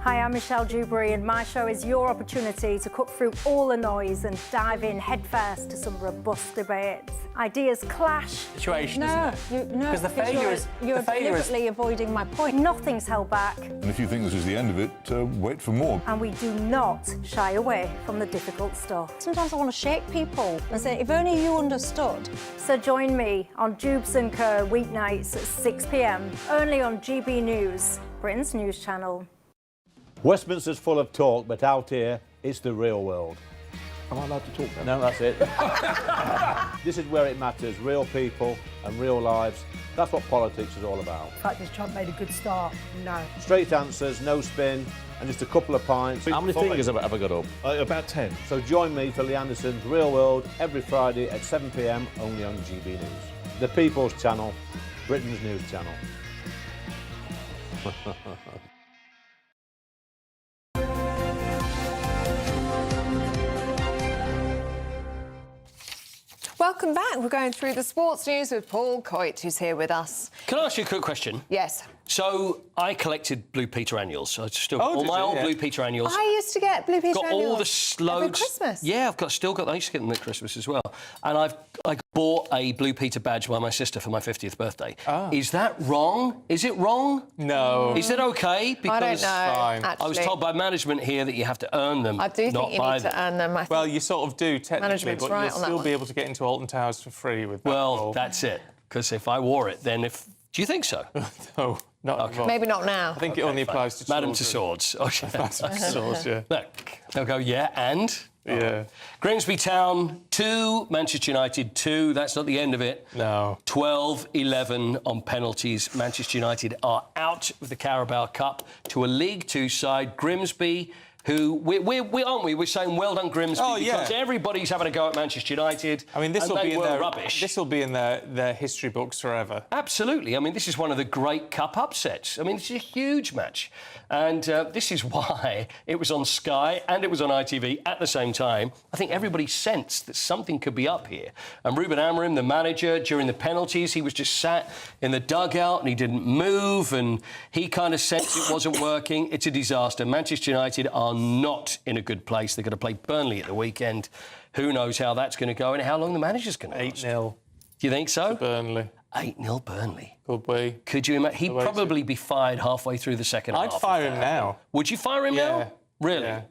Hi, I'm Michelle Dewberry, and my show is your opportunity to cut through all the noise and dive in headfirst to some robust debates. Ideas clash. Situation, no, isn't it? No, Because the failure is... You're deliberately avoiding my point. Nothing's held back. And if you think this is the end of it, wait for more. And we do not shy away from the difficult stuff. Sometimes I want to shake people and say, if only you understood. So join me on Jubes & Co. weeknights at 6 p.m, only on GB News, Britain's news channel. Westminster's full of talk, but out here, it's the real world. Am I allowed to talk No, now? that's it. This is where it matters, real people and real lives. That's what politics is all about. In fact, this Trump made a good start. No. Straight answers, no spin, and just a couple of pints. How many fingers have I got up? About 10. So join me for Lee Anderson's Real World every Friday at 7 p.m, only on GB News. The People's Channel, Britain's news channel. Welcome back. We're going through the sports news with Paul Coit, who's here with us. Can I ask you a quick question? Yes. So I collected Blue Peter annuals. I still Oh, all did my you? old Yeah. Blue Peter annuals. I used to get Blue Peter Got annuals all the loads. over Christmas. Yeah, still got. I used to get them at Christmas as well. And I bought a Blue Peter badge by my sister for my 50th birthday. Ah. Is that wrong? Is it wrong? No. Is it okay? I don't know, Fine. I was actually. told by management here that you have to earn them. I do think not you buy need to them. earn them. Well, you sort of do technically, Management's but right you'll on that still one. be able to get into Alton Towers for free with that. Well, that's it. Because if I wore it, then if... Do you think so? No, not anymore. Maybe not now. I think it only applies to Madam to children. Swords. Okay. Madam to Swords, yeah. Look, they'll go, yeah, and? Yeah. Grimsby Town 2, Manchester United 2. That's not the end of it. No. 12-11 on penalties. Manchester United are out of the Carabao Cup to a League Two side. Grimsby, who we're saying well done Grimsby because everybody's having a go at Manchester United. I mean, this and will they be in were their rubbish. This will be in their history books forever. Absolutely. I mean, this is one of the great cup upsets. I mean, it's a huge match. And this is why it was on Sky and it was on ITV at the same time. I think everybody sensed that something could be up here. And Ruben Amorim, the manager, during the penalties, he was just sat in the dugout and he didn't move and he kind of sensed it wasn't working. It's a disaster. Manchester United are not in a good place. They're going to play Burnley at the weekend. Who knows how that's going to go and how long the manager's going to last. 8-0. Do you think so? Burnley. 8-0 Burnley. Could be. Could you imagine? He'd probably be fired halfway through the second half. I'd fire him now. Would you fire him now? Really? Yeah.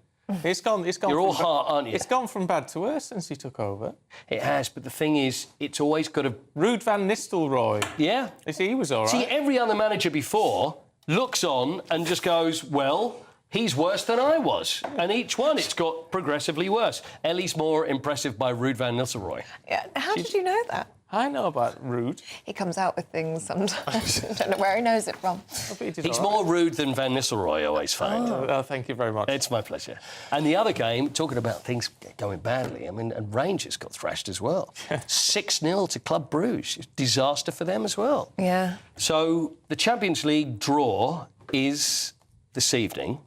It's gone. You're all heart, aren't you? It's gone from bad to worse since he took over. It has, but the thing is, it's always got a... Ruud van Nistelrooy. Yeah. He was all right. See, every other manager before looks on and just goes, well, he's worse than I was. And each one, it's got progressively worse. Ellie's more impressive by Ruud van Nistelrooy. Yeah. How did you know that? I know about Ruud. He comes out with things sometimes. I don't know where he knows it from. He's more rude than Van Nistelrooy, I always find. Oh, thank you very much. It's my pleasure. And the other game, talking about things going badly, I mean, and Rangers got thrashed as well. 6-0 to Club Brugge. Disaster for them as well. Yeah. So the Champions League draw is this evening.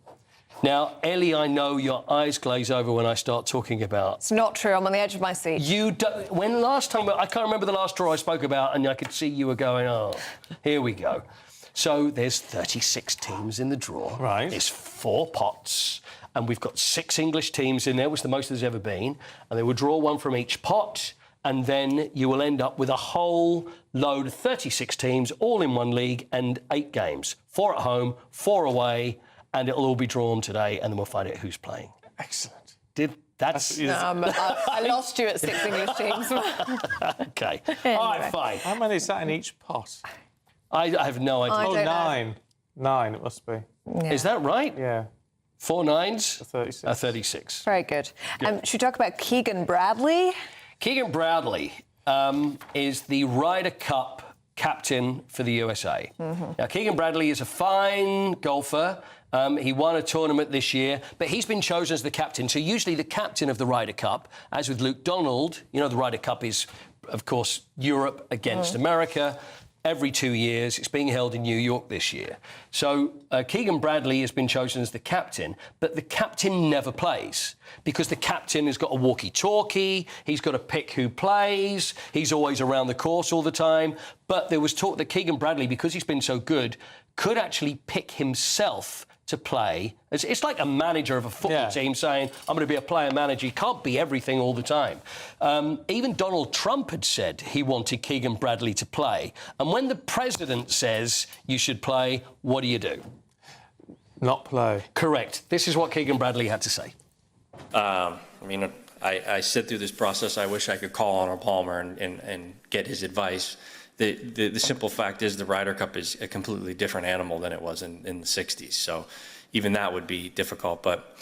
Now, Ellie, I know your eyes glaze over when I start talking about... It's not true. I'm on the edge of my seat. When last time... I can't remember the last draw I spoke about, and I could see you were going, oh, here we go. So there's 36 teams in the draw. Right. There's 4 pots, and we've got 6 English teams in there, which is the most there's ever been, and they will draw one from each pot, and then you will end up with a whole load of 36 teams, all in one league, and 8 games. 4 at home, 4 away... and it'll all be drawn today, and then we'll find out who's playing. Excellent. I lost you at 6 English teams. OK. Anyway. All right, fine. How many is that in each pot? I have no idea. I don't know. 9. 9, it must be. Yeah. Is that right? Yeah. 4 nines? 36. 36. Very good. Should we talk about Keegan Bradley? Keegan Bradley is the Ryder Cup captain for the USA. Mm-hmm. Now, Keegan Bradley is a fine golfer. He won a tournament this year, but he's been chosen as the captain. So usually the captain of the Ryder Cup, as with Luke Donald, you know, the Ryder Cup is, of course, Europe against America. Every 2 years. It's being held in New York this year. So Keegan Bradley has been chosen as the captain, but the captain never plays because the captain has got a walkie-talkie, he's got to pick who plays, he's always around the course all the time. But there was talk that Keegan Bradley, because he's been so good, could actually pick himself to play. It's like a manager of a football team saying, I'm going to be a player manager. You can't be everything all the time. Even Donald Trump had said he wanted Keegan Bradley to play. And when the president says you should play, what do? Not play. Correct. This is what Keegan Bradley had to say. I mean, I sit through this process. I wish I could call Arnold Palmer and get his advice. The simple fact is the Ryder Cup is a completely different animal than it was in the 60s. So even that would be difficult. But,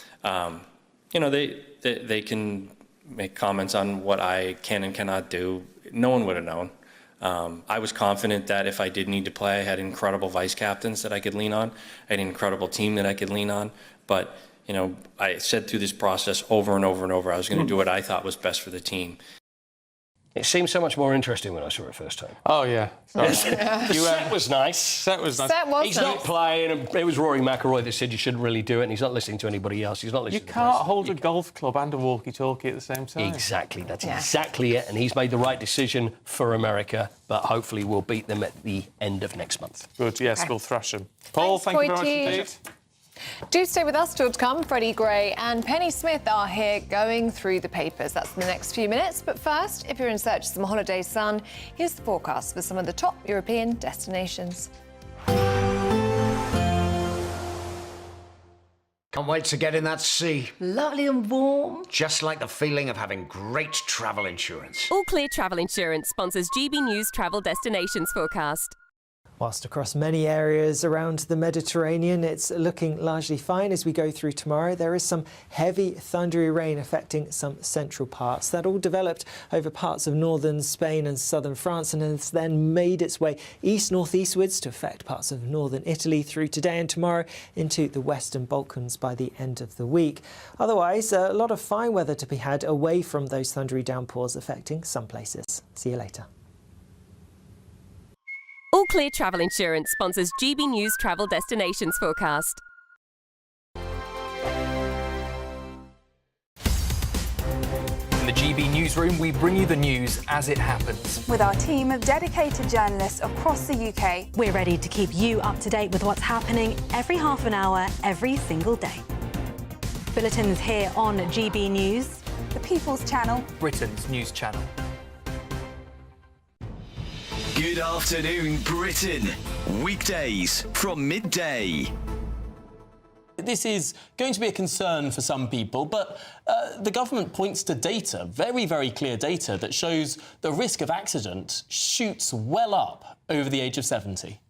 you know, they can make comments on what I can and cannot do. No one would have known. I was confident that if I did need to play, I had incredible vice captains that I could lean on. I had an incredible team that I could lean on. But, you know, I said through this process over and over and over, I was going to do what I thought was best for the team. It seemed so much more interesting when I saw it first time. Oh, yeah. The set was nice. Set was nice. Set was He's nice. not playing. And it was Rory McIlroy that said you shouldn't really do it, and he's not listening to anybody else. He's not listening. You can't hold a golf club and a walkie-talkie at the same time. Exactly. That's exactly it. And he's made the right decision for America, but hopefully we'll beat them at the end of next month. Good. Yes, we'll thrash them. Paul, Thanks, thank you very much Foyty. indeed. Do stay with us. Still to come, Freddie Gray and Penny Smith are here going through the papers. That's in the next few minutes. But first, if you're in search of some holiday sun, here's the forecast for some of the top European destinations. Can't wait to get in that sea. Lovely and warm. Just like the feeling of having great travel insurance. All Clear Travel Insurance sponsors GB News Travel Destinations Forecast. Whilst across many areas around the Mediterranean, it's looking largely fine as we go through tomorrow. There is some heavy thundery rain affecting some central parts. That all developed over parts of northern Spain and southern France and has then made its way east-northeastwards to affect parts of northern Italy through today and tomorrow into the Western Balkans by the end of the week. Otherwise, a lot of fine weather to be had away from those thundery downpours affecting some places. See you later. All Clear Travel Insurance sponsors GB News Travel Destinations Forecast. In the GB Newsroom, we bring you the news as it happens. With our team of dedicated journalists across the UK, we're ready to keep you up to date with what's happening every half an hour, every single day. Bulletins here on GB News, the People's Channel, Britain's news channel. Good afternoon, Britain. Weekdays from midday. This is going to be a concern for some people, but the government points to data, very, very clear data, that shows the risk of accident shoots well up over the age of 70.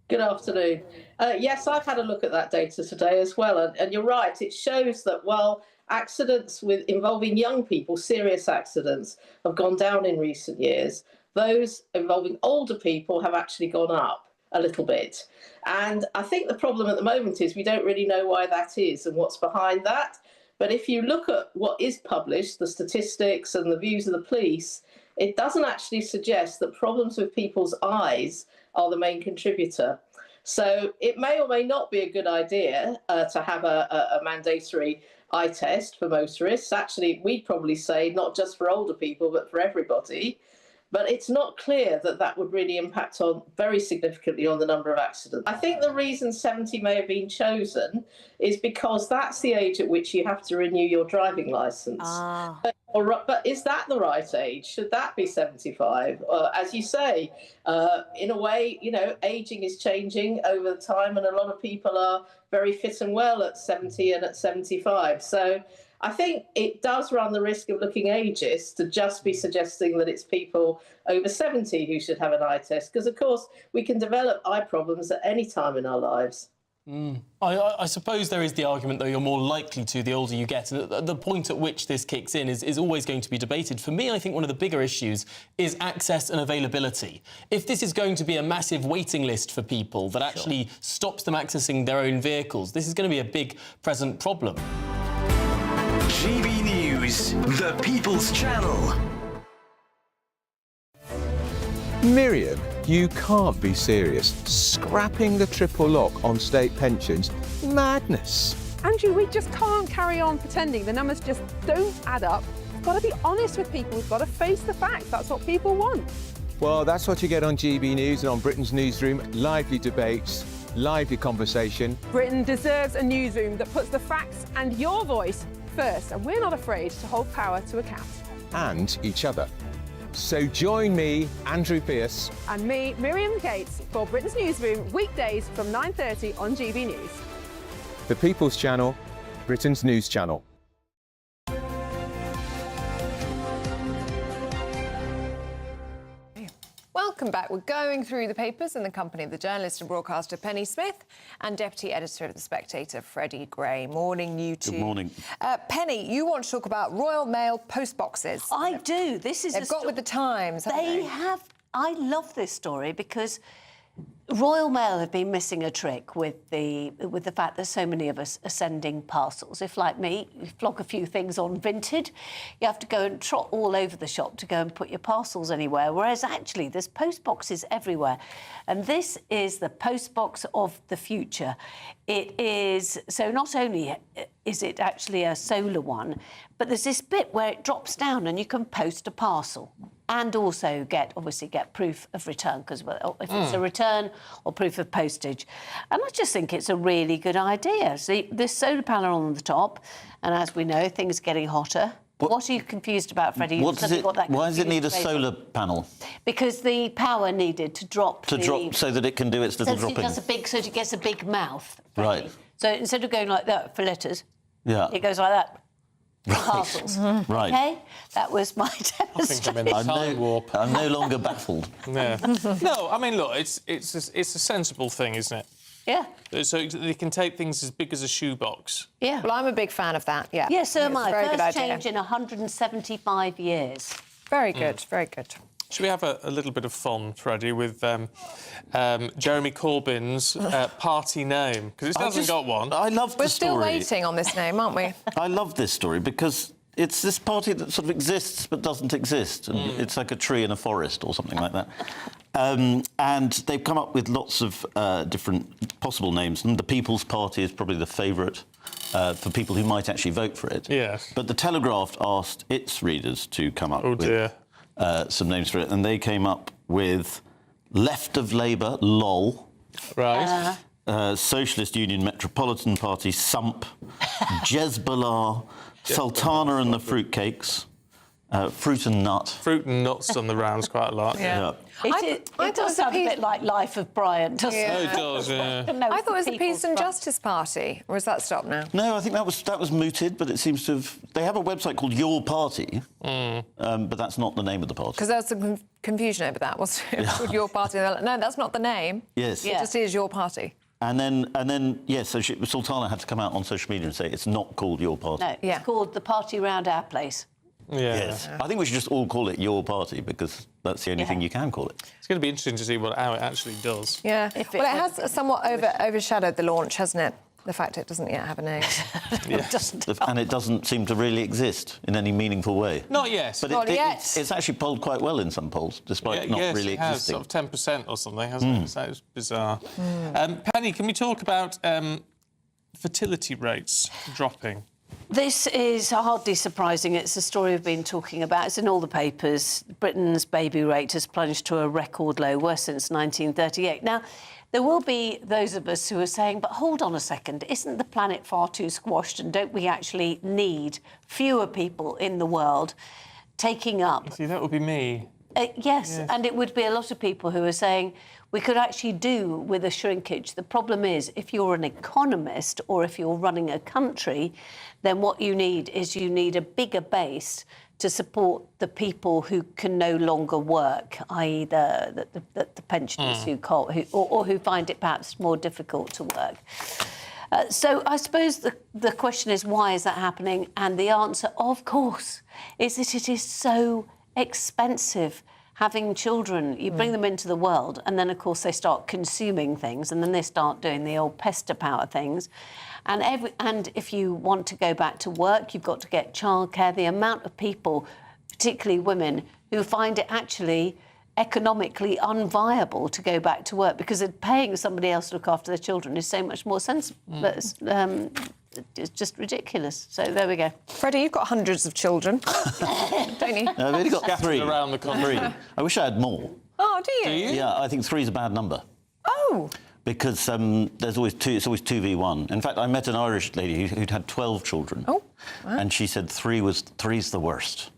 Good afternoon. Yes, I've had a look at that data today as well, and you're right. It shows that while accidents involving young people, serious accidents, have gone down in recent years, those involving older people have actually gone up a little bit. And I think the problem at the moment is we don't really know why that is and what's behind that. But if you look at what is published, the statistics and the views of the police, it doesn't actually suggest that problems with people's eyes are the main contributor. So it may or may not be a good idea to have a mandatory eye test for motorists. Actually, we'd probably say not just for older people, but for everybody. But it's not clear that that would really impact very significantly on the number of accidents. I think the reason 70 may have been chosen is because that's the age at which you have to renew your driving licence. But is that the right age? Should that be 75? As you say, in a way, you know, ageing is changing over time, and a lot of people are very fit and well at 70 and at 75. So I think it does run the risk of looking ageist to just be suggesting that it's people over 70 who should have an eye test, because, of course, we can develop eye problems at any time in our lives. I suppose there is the argument, though, you're more likely to the older you get. And the point at which this kicks in is always going to be debated. For me, I think one of the bigger issues is access and availability. If this is going to be a massive waiting list for people that actually stops them accessing their own vehicles, this is going to be a big present problem. GB News, the People's Channel. Miriam, you can't be serious. Scrapping the triple lock on state pensions? Madness. Andrew, we just can't carry on pretending. The numbers just don't add up. We've got to be honest with people. We've got to face the facts. That's what people want. Well, that's what you get on GB News and on Britain's Newsroom. Lively debates, lively conversation. Britain deserves a newsroom that puts the facts and your voice first, and we're not afraid to hold power to account. And each other. So join me, Andrew Pearce. And me, Miriam Gates, for Britain's Newsroom, weekdays from 9:30 on GB News. The People's Channel, Britain's News Channel. Welcome back. We're going through the papers in the company of the journalist and broadcaster Penny Smith and deputy editor of The Spectator, Freddie Gray. Morning, you two. Good morning. Penny, you want to talk about Royal Mail post boxes. I do. This is They've got with the times, haven't they? They have. I love this story because Royal Mail have been missing a trick with the fact that so many of us are sending parcels. If, like me, you flog a few things on Vinted, you have to go and trot all over the shop to go and put your parcels anywhere, whereas actually there's post boxes everywhere. And this is the post box of the future. It is, so not only is it actually a solar one, but there's this bit where it drops down and you can post a parcel. And also obviously get proof of return, because if it's a return or proof of postage. And I just think it's a really good idea. See, this solar panel on the top, and as we know, things are getting hotter. What are you confused about, Freddie? Why does it need a solar panel? Because the power needed to drop so that it can do its little dropping. So it gets a big mouth. Freddie. Right. So instead of going like that for letters, it goes like that. Right. Parcels. Right. OK? That was my demonstration. I'm no longer baffled. Yeah. No, I mean, look, it's a sensible thing, isn't it? Yeah. So they can take things as big as a shoebox. Yeah. Well, I'm a big fan of that, yeah. Yes, so am I. Very good First idea. change in 175 years. Very good, very good. Should we have a little bit of fun, Freddie, with Jeremy Corbyn's party name? Because it hasn't got one. I love the story. We're still waiting on this name, aren't we? I love this story because it's this party that sort of exists but doesn't exist. And it's like a tree in a forest or something like that. And they've come up with lots of different possible names. And the People's Party is probably the favourite for people who might actually vote for it. Yes. But the Telegraph asked its readers to come up with some names for it. And they came up with Left of Labour, LOL. Right. Socialist Union Metropolitan Party, SUMP. Jezbollah, Sultana and the Fruitcakes. Fruit and Nut. Fruit and Nut's done the rounds quite a lot. Yeah. It does sound a bit like Life of Brian, doesn't it? Oh, it does, yeah. I thought it was the Peace and Justice Party, or has that stopped now? No, I think that was mooted, but it seems to have... They have a website called Your Party, but that's not the name of the party. Because there was some confusion over that, wasn't it? With Your Party. No, that's not the name. Yes. It just is Your Party. And then, yes, so Sultana had to come out on social media and say it's not called Your Party. No, it's called The Party Round Our Place. Yeah. Yes. I think we should just all call it Your Party because that's the only thing you can call it. It's going to be interesting to see how it actually does. Yeah. Well, it has somewhat overshadowed the launch, hasn't it? The fact it doesn't yet have a name. It doesn't. And it doesn't seem to really exist in any meaningful way. Not yet. But Not yet. It's actually polled quite well in some polls, despite not really it has, existing. sort of 10% or something, hasn't it? So it's bizarre. Penny, can we talk about fertility rates dropping? This is hardly surprising. It's a story we've been talking about. It's in all the papers. Britain's baby rate has plunged to a record low, worst since 1938. Now, there will be those of us who are saying, but hold on a second, isn't the planet far too squashed and don't we actually need fewer people in the world taking up... See, that would be me. Yes, and it would be a lot of people who are saying we could actually do with a shrinkage. The problem is, if you're an economist or if you're running a country, then what you need is a bigger base to support the people who can no longer work, i.e. the pensioners who find it perhaps more difficult to work. So I suppose the question is, why is that happening? And the answer, of course, is that it is so expensive having children. You bring them into the world and then, of course, they start consuming things and then they start doing the old pester power things. And if you want to go back to work, you've got to get childcare. The amount of people, particularly women, who find it actually economically unviable to go back to work because paying somebody else to look after their children is so much more sensible. It's just ridiculous. So there we go. Freddie, you've got hundreds of children, don't you? No, I've only got three. Around the country. I wish I had more. Oh, do you? Yeah, I think 3 is a bad number. Oh. Because there's always 2. It's always 2v1. In fact, I met an Irish lady who'd had 12 children. Oh. Wow. And she said 3's the worst.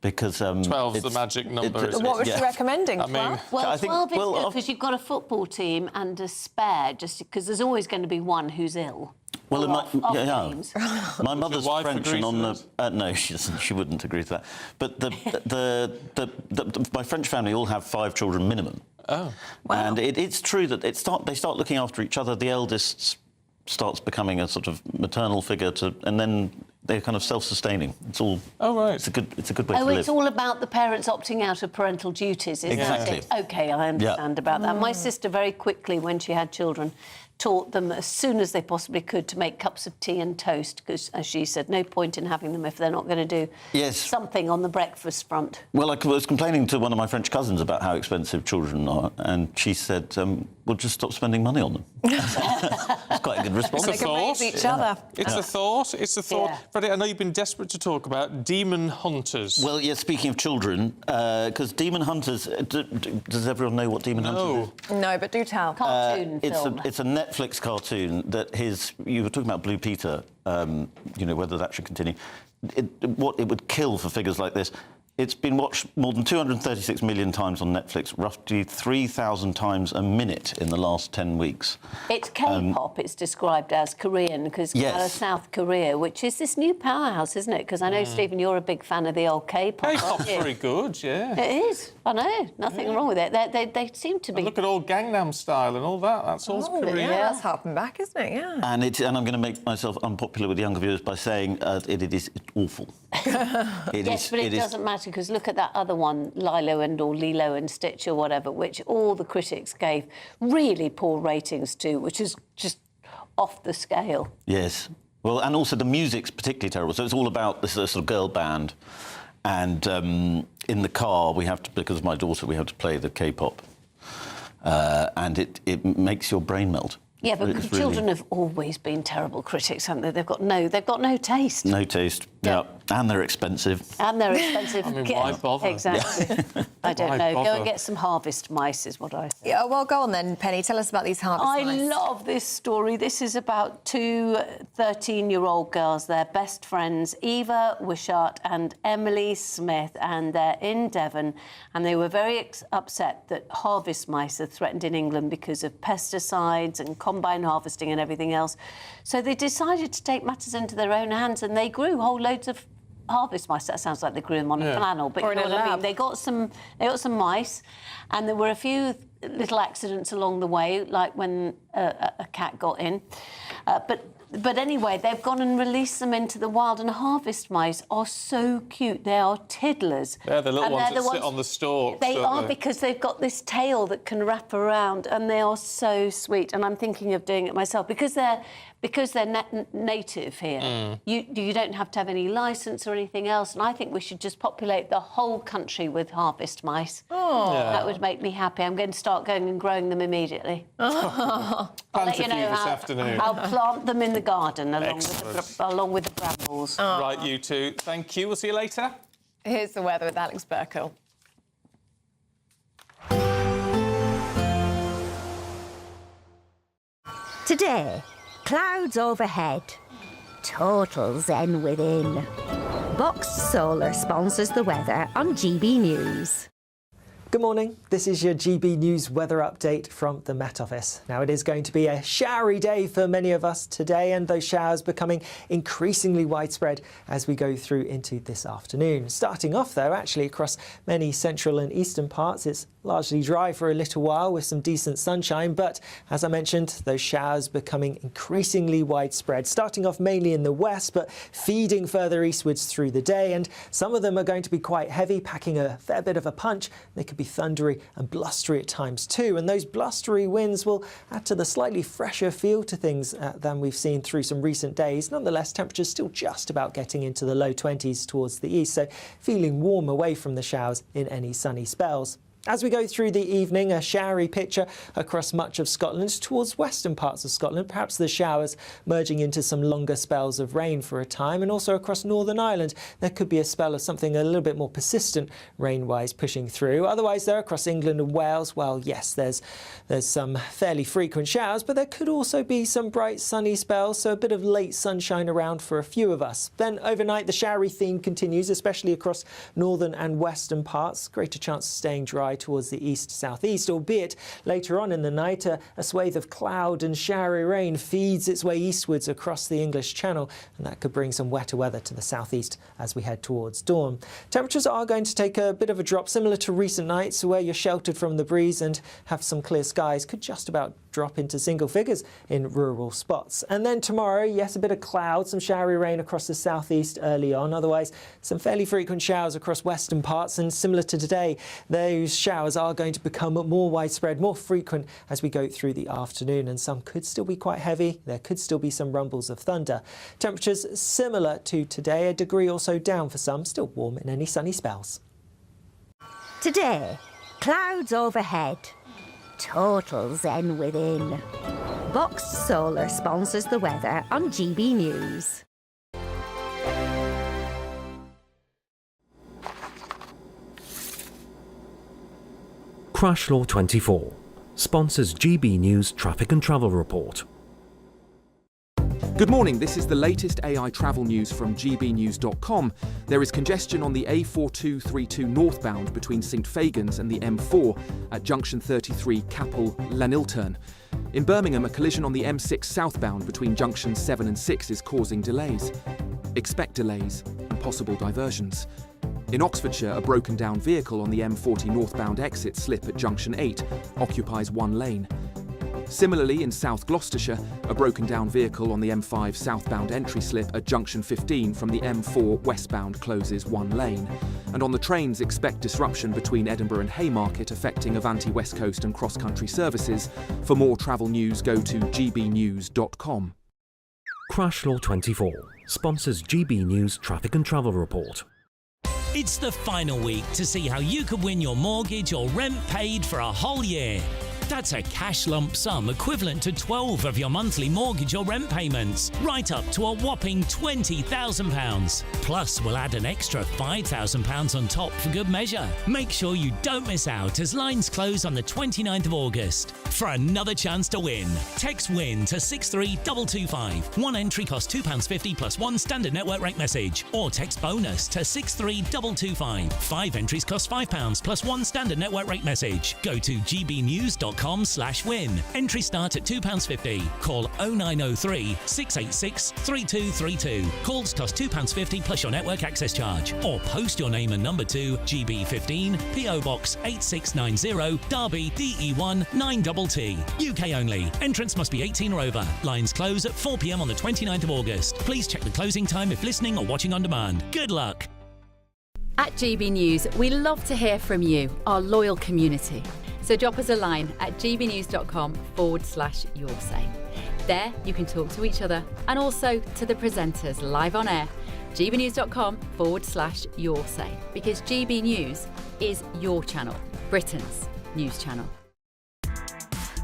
Because 12's the magic number. What was she recommending? I mean, 12? Well, 12 is good because you've got a football team and a spare, just because there's always going to be one who's ill. Well, my mother's French, and on the no, she doesn't. She wouldn't agree to that. But my French family all have 5 children minimum. Oh, wow. And it's true that they start looking after each other. The eldest starts becoming a sort of maternal figure and then they're kind of self-sustaining. It's all. Oh right. It's a good way to live. Oh, it's all about the parents opting out of parental duties, isn't Exactly. it? OK, I understand about that. My sister very quickly, when she had children, taught them as soon as they possibly could to make cups of tea and toast, because, as she said, no point in having them if they're not going to do something on the breakfast front. Well, I was complaining to one of my French cousins about how expensive children are, and she said, "We'll just stop spending money on them." It's quite a good response. It's a thought. Each other. It's a thought. It's a thought. Yeah. Freddie, I know you've been desperate to talk about demon hunters. Well, yeah, speaking of children, because demon hunters... does everyone know what demon hunters is? No, but do tell. Cartoon film. It's a Netflix cartoon that you were talking about Blue Peter, you know, whether that should continue. What it would kill for figures like this. It's been watched more than 236 million times on Netflix, roughly 3,000 times a minute in the last 10 weeks. It's K-pop, it's described as Korean, because South Korea, which is this new powerhouse, isn't it? Because I know, Stephen, you're a big fan of the old K-pop. K-pop's very good, yeah. It is. I know. Nothing wrong with it. They seem to be... And look at all Gangnam Style and all that. That's all Korean. Yeah, that's harping back, isn't it? Yeah. And I'm going to make myself unpopular with younger viewers by saying it is awful. But it doesn't matter, because look at that other one, Lilo and Stitch or whatever, which all the critics gave really poor ratings to, which is just off the scale. Yes. Well, and also the music's particularly terrible. So it's all about this sort of girl band, and in the car because of my daughter, we have to play the K-pop, and it makes your brain melt. Yeah, but children have always been terrible critics, haven't they? They've got no taste. No taste. Yeah. And they're expensive. And they're expensive. I mean, why bother? Exactly. I don't know. Go and get some harvest mice, is what I say. Yeah, well, go on then, Penny. Tell us about these harvest mice. I love this story. This is about two 13-year-old girls. They're best friends, Eva Wishart and Emily Smith, and they're in Devon. And they were very upset that harvest mice are threatened in England because of pesticides and combine harvesting and everything else. So they decided to take matters into their own hands, and they grew whole loads of harvest mice. That sounds like they grew them on a flannel, but you know what I mean. They got some mice, and there were a few little accidents along the way, like when a cat got in. But anyway, they've gone and released them into the wild, and harvest mice are so cute. They are tiddlers. They're the little ones that sit on the stalks. They are, because they've got this tail that can wrap around, and they are so sweet. And I'm thinking of doing it myself because they're native here. You don't have to have any licence or anything else, and I think we should just populate the whole country with harvest mice. That would make me happy. I'm going to start going and growing them immediately. I'll let you know this afternoon. I'll plant them in the garden along with the brambles. Right, you two. Thank you. We'll see you later. Here's the weather with Alex Burkle. Today, clouds overhead, total zen within. Boxed Solar sponsors the weather on GB News. Good morning. This is your GB News weather update from the Met Office. Now, it is going to be a showery day for many of us today, and those showers becoming increasingly widespread as we go through into this afternoon. Starting off, though, actually across many central and eastern parts, it's largely dry for a little while with some decent sunshine, but as I mentioned, those showers becoming increasingly widespread, starting off mainly in the west, but feeding further eastwards through the day, and some of them are going to be quite heavy, packing a fair bit of a punch. They could be thundery and blustery at times too, and those blustery winds will add to the slightly fresher feel to things than we've seen through some recent days. Nonetheless, temperatures still just about getting into the low 20s towards the east, so feeling warm away from the showers in any sunny spells. As we go through the evening, a showery picture across much of Scotland towards western parts of Scotland, perhaps the showers merging into some longer spells of rain for a time, and also across Northern Ireland there could be a spell of something a little bit more persistent rain-wise pushing through. Otherwise, there across England and Wales, well, yes, there's some fairly frequent showers, but there could also be some bright sunny spells, so a bit of late sunshine around for a few of us. Then overnight, the showery theme continues, especially across northern and western parts. Greater chance of staying dry towards the east-southeast, albeit later on in the night a swathe of cloud and showery rain feeds its way eastwards across the English Channel, and that could bring some wetter weather to the southeast as we head towards dawn. Temperatures are going to take a bit of a drop, similar to recent nights where you're sheltered from the breeze and have some clear skies. Could just about drop into single figures in rural spots. And then tomorrow, yes, a bit of cloud, some showery rain across the southeast early on. Otherwise, some fairly frequent showers across western parts. And similar to today, those showers are going to become more widespread, more frequent as we go through the afternoon. And some could still be quite heavy. There could still be some rumbles of thunder. Temperatures similar to today, a degree or so down for some, still warm in any sunny spells. Today, clouds overhead, total zen within. Box Solar sponsors the weather on GB News. Crash Law 24 sponsors GB News Traffic and Travel Report. Good morning, this is the latest AI travel news from gbnews.com. There is congestion on the A4232 northbound between St Fagans and the M4 at junction 33 Capel-Llanilturn. In Birmingham, a collision on the M6 southbound between junctions 7 and 6 is causing delays. Expect delays and possible diversions. In Oxfordshire, a broken down vehicle on the M40 northbound exit slip at junction 8 occupies one lane. Similarly, in South Gloucestershire, a broken down vehicle on the M5 southbound entry slip at junction 15 from the M4 westbound closes one lane. And on the trains, expect disruption between Edinburgh and Haymarket affecting Avanti West Coast and cross-country services. For more travel news, go to gbnews.com. Crash Law 24 sponsors GB News Traffic and Travel Report. It's the final week to see how you could win your mortgage or rent paid for a whole year. That's a cash lump sum equivalent to 12 of your monthly mortgage or rent payments, right up to a whopping £20,000. Plus, we'll add an extra £5,000 on top for good measure. Make sure you don't miss out as lines close on the 29th of August. For another chance to win, text WIN to 63225. One entry costs £2.50 plus one standard network rate message. Or text BONUS to 63225. 5 entries cost £5 plus one standard network rate message. Go to gbnews.com/win. Entry start at £2.50. Call 0903 686 3232. Calls cost £2.50 plus your network access charge. Or post your name and number to GB15 PO Box 8690 Derby DE1 9TT. UK only. Entrance must be 18 or over. Lines close at 4 p.m. on the 29th of August. Please check the closing time if listening or watching on demand. Good luck. At GB News, we love to hear from you, our loyal community. So drop us a line at gbnews.com/yoursay. There you can talk to each other and also to the presenters live on air. gbnews.com/yoursay, because GB News is your channel, Britain's news channel.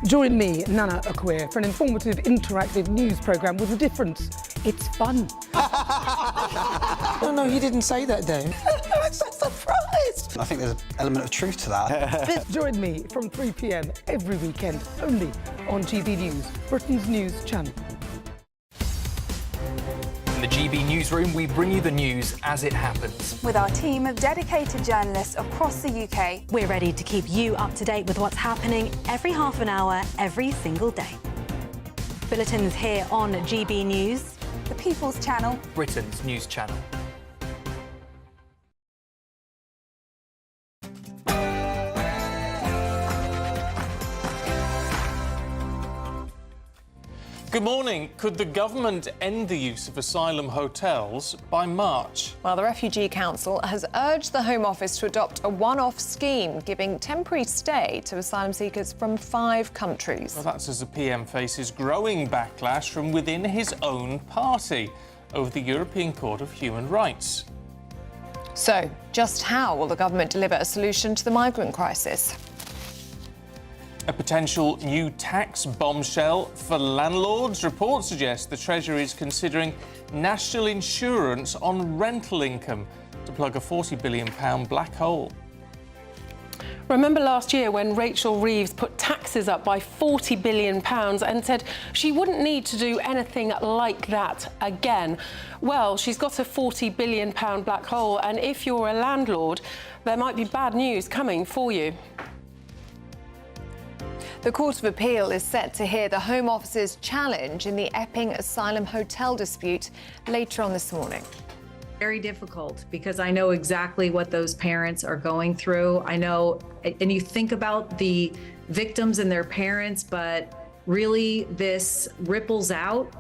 Join me, Nana Akweer, for an informative, interactive news programme with a difference. It's fun. No, he didn't say that, Dave. I'm so surprised. I think there's an element of truth to that. Join me from 3 p.m. every weekend, only on GB News, Britain's news channel. In the GB Newsroom, we bring you the news as it happens. With our team of dedicated journalists across the UK, we're ready to keep you up to date with what's happening every half an hour, every single day. Bulletins here on GB News, the People's Channel, Britain's news channel. Good morning. Could the government end the use of asylum hotels by March? Well, the Refugee Council has urged the Home Office to adopt a one-off scheme giving temporary stay to asylum seekers from 5 countries. Well, that's as the PM faces growing backlash from within his own party over the European Court of Human Rights. So, just how will the government deliver a solution to the migrant crisis? A potential new tax bombshell for landlords. Reports suggest the Treasury is considering national insurance on rental income to plug a £40 billion black hole. Remember last year when Rachel Reeves put taxes up by £40 billion and said she wouldn't need to do anything like that again? Well, she's got a £40 billion black hole, and if you're a landlord, there might be bad news coming for you. The Court of Appeal is set to hear the Home Office's challenge in the Epping Asylum hotel dispute later on this morning. Very difficult, because I know exactly what those parents are going through. I know, and you think about the victims and their parents, but really this ripples out.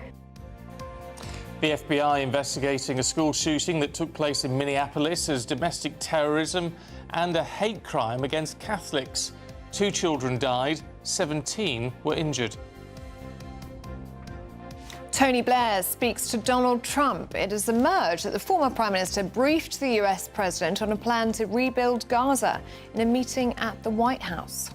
The FBI investigating a school shooting that took place in Minneapolis as domestic terrorism and a hate crime against Catholics. 2 children died, 17 were injured. Tony Blair speaks to Donald Trump. It has emerged that the former Prime Minister briefed the US President on a plan to rebuild Gaza in a meeting at the White House.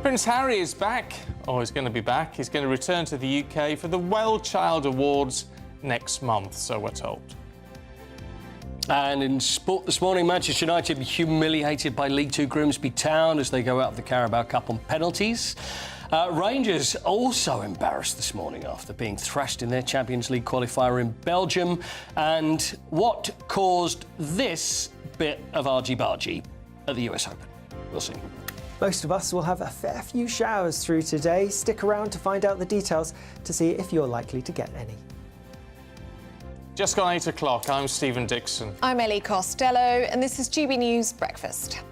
Prince Harry is back, or he's going to be back. He's going to return to the UK for the Well Child Awards next month, so we're told. And in sport this morning, Manchester United humiliated by League Two Grimsby Town as they go out of the Carabao Cup on penalties. Rangers also embarrassed this morning after being thrashed in their Champions League qualifier in Belgium. And what caused this bit of argy-bargy at the US Open? We'll see. Most of us will have a fair few showers through today. Stick around to find out the details to see if you're likely to get any. Just gone 8 o'clock, I'm Stephen Dixon. I'm Ellie Costello, and this is GB News Breakfast.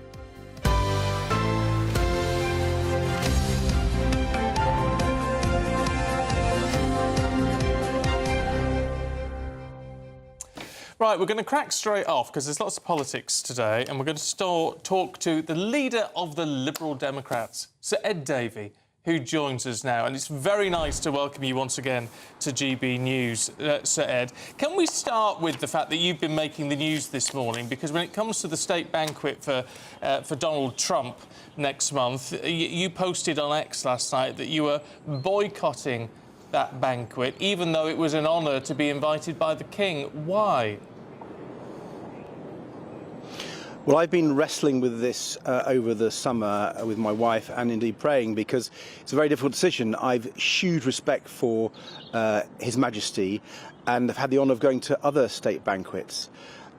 Right, we're going to crack straight off because there's lots of politics today, and we're going to talk to the leader of the Liberal Democrats, Sir Ed Davey, who joins us now. And it's very nice to welcome you once again to GB News, Sir Ed. Can we start with the fact that you've been making the news this morning? Because when it comes to the state banquet for Donald Trump next month, you posted on X last night that you were boycotting that banquet, even though it was an honour to be invited by the King. Why? Well, I've been wrestling with this over the summer with my wife, and indeed praying, because it's a very difficult decision. I've huge respect for His Majesty and have had the honour of going to other state banquets.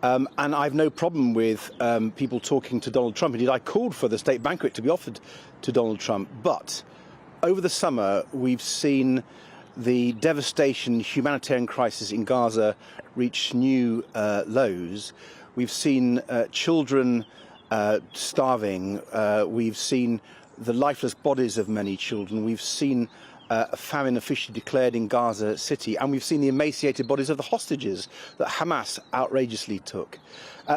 And I've no problem with people talking to Donald Trump. Indeed, I called for the state banquet to be offered to Donald Trump. But over the summer, we've seen the devastation, humanitarian crisis in Gaza reach new lows. We've seen children starving. We've seen the lifeless bodies of many children. We've seen a famine officially declared in Gaza City. And we've seen the emaciated bodies of the hostages that Hamas outrageously took.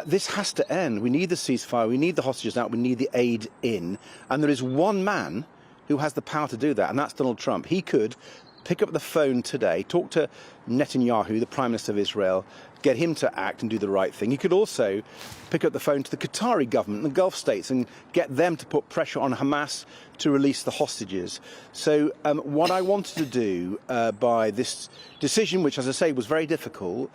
This has to end. We need the ceasefire. We need the hostages out. We need the aid in. And there is one man who has the power to do that, and that's Donald Trump. He could pick up the phone today, talk to Netanyahu, the Prime Minister of Israel, get him to act and do the right thing. He could also pick up the phone to the Qatari government and the Gulf states and get them to put pressure on Hamas to release the hostages. So what I wanted to do by this decision, which, as I say, was very difficult,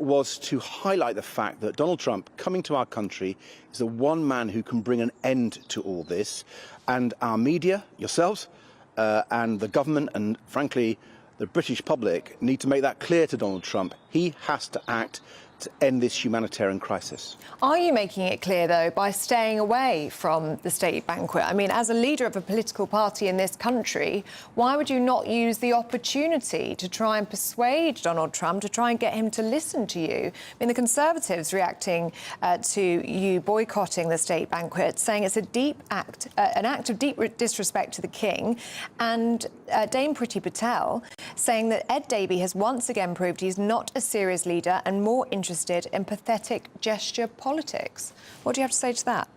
was to highlight the fact that Donald Trump coming to our country is the one man who can bring an end to all this. And our media, yourselves, and the government and, frankly, the British public need to make that clear to Donald Trump. He has to act to end this humanitarian crisis. Are you making it clear, though, by staying away from the state banquet? I mean, as a leader of a political party in this country, why would you not use the opportunity to try and persuade Donald Trump, to try and get him to listen to you? I mean, the Conservatives reacting to you boycotting the state banquet, saying it's an act of deep disrespect to the King, and Dame Priti Patel saying that Ed Davey has once again proved he's not a serious leader and more interested in pathetic gesture politics. What do you have to say to that?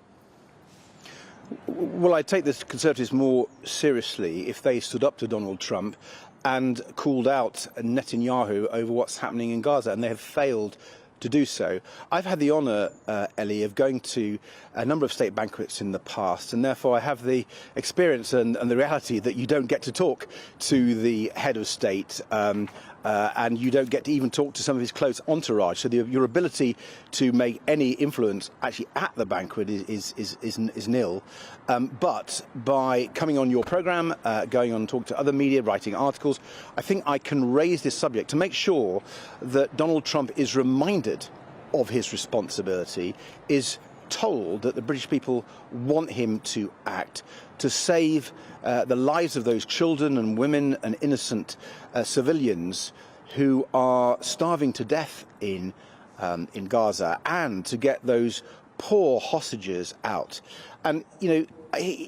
Well, I take the Conservatives more seriously if they stood up to Donald Trump and called out Netanyahu over what's happening in Gaza, and they have failed to do so. I've had the honour, Ellie, of going to a number of state banquets in the past, and therefore I have the experience and the reality that you don't get to talk to the head of state, and you don't get to even talk to some of his close entourage. So your ability to make any influence actually at the banquet is nil. But by coming on your programme, going on and talking to other media, writing articles, I think I can raise this subject to make sure that Donald Trump is reminded of his responsibility, is told that the British people want him to act to save the lives of those children and women and innocent civilians who are starving to death in Gaza, and to get those poor hostages out. And, you know,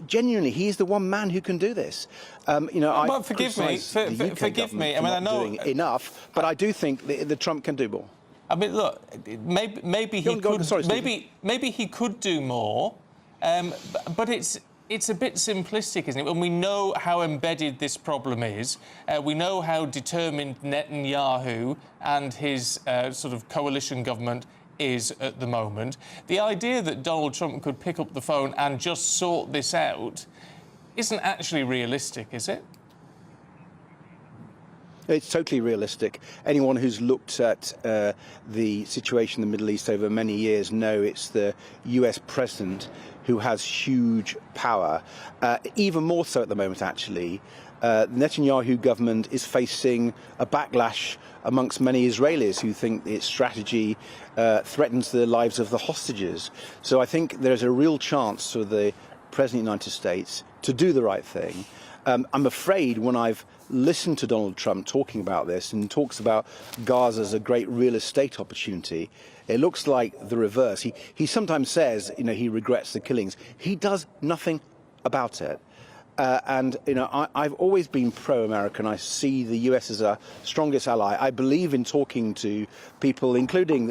Genuinely, he's the one man who can do this. But forgive me. Forgive me. I mean, I know doing enough, but I do think the Trump can do more. I mean, look, maybe he could. Maybe he could do more, but it's a bit simplistic, isn't it? When we know how embedded this problem is, we know how determined Netanyahu and his sort of coalition government is at the moment. The idea that Donald Trump could pick up the phone and just sort this out isn't actually realistic, is it? It's totally realistic. Anyone who's looked at the situation in the Middle East over many years know it's the US president who has huge power, even more so at the moment, actually. The Netanyahu government is facing a backlash amongst many Israelis who think its strategy threatens the lives of the hostages. So I think there's a real chance for the President of the United States to do the right thing. I'm afraid when I've listened to Donald Trump talking about this and talks about Gaza as a great real estate opportunity, it looks like the reverse. He sometimes says, he regrets the killings. He does nothing about it. I've always been pro-American. I see the US as our strongest ally. I believe in talking to people, including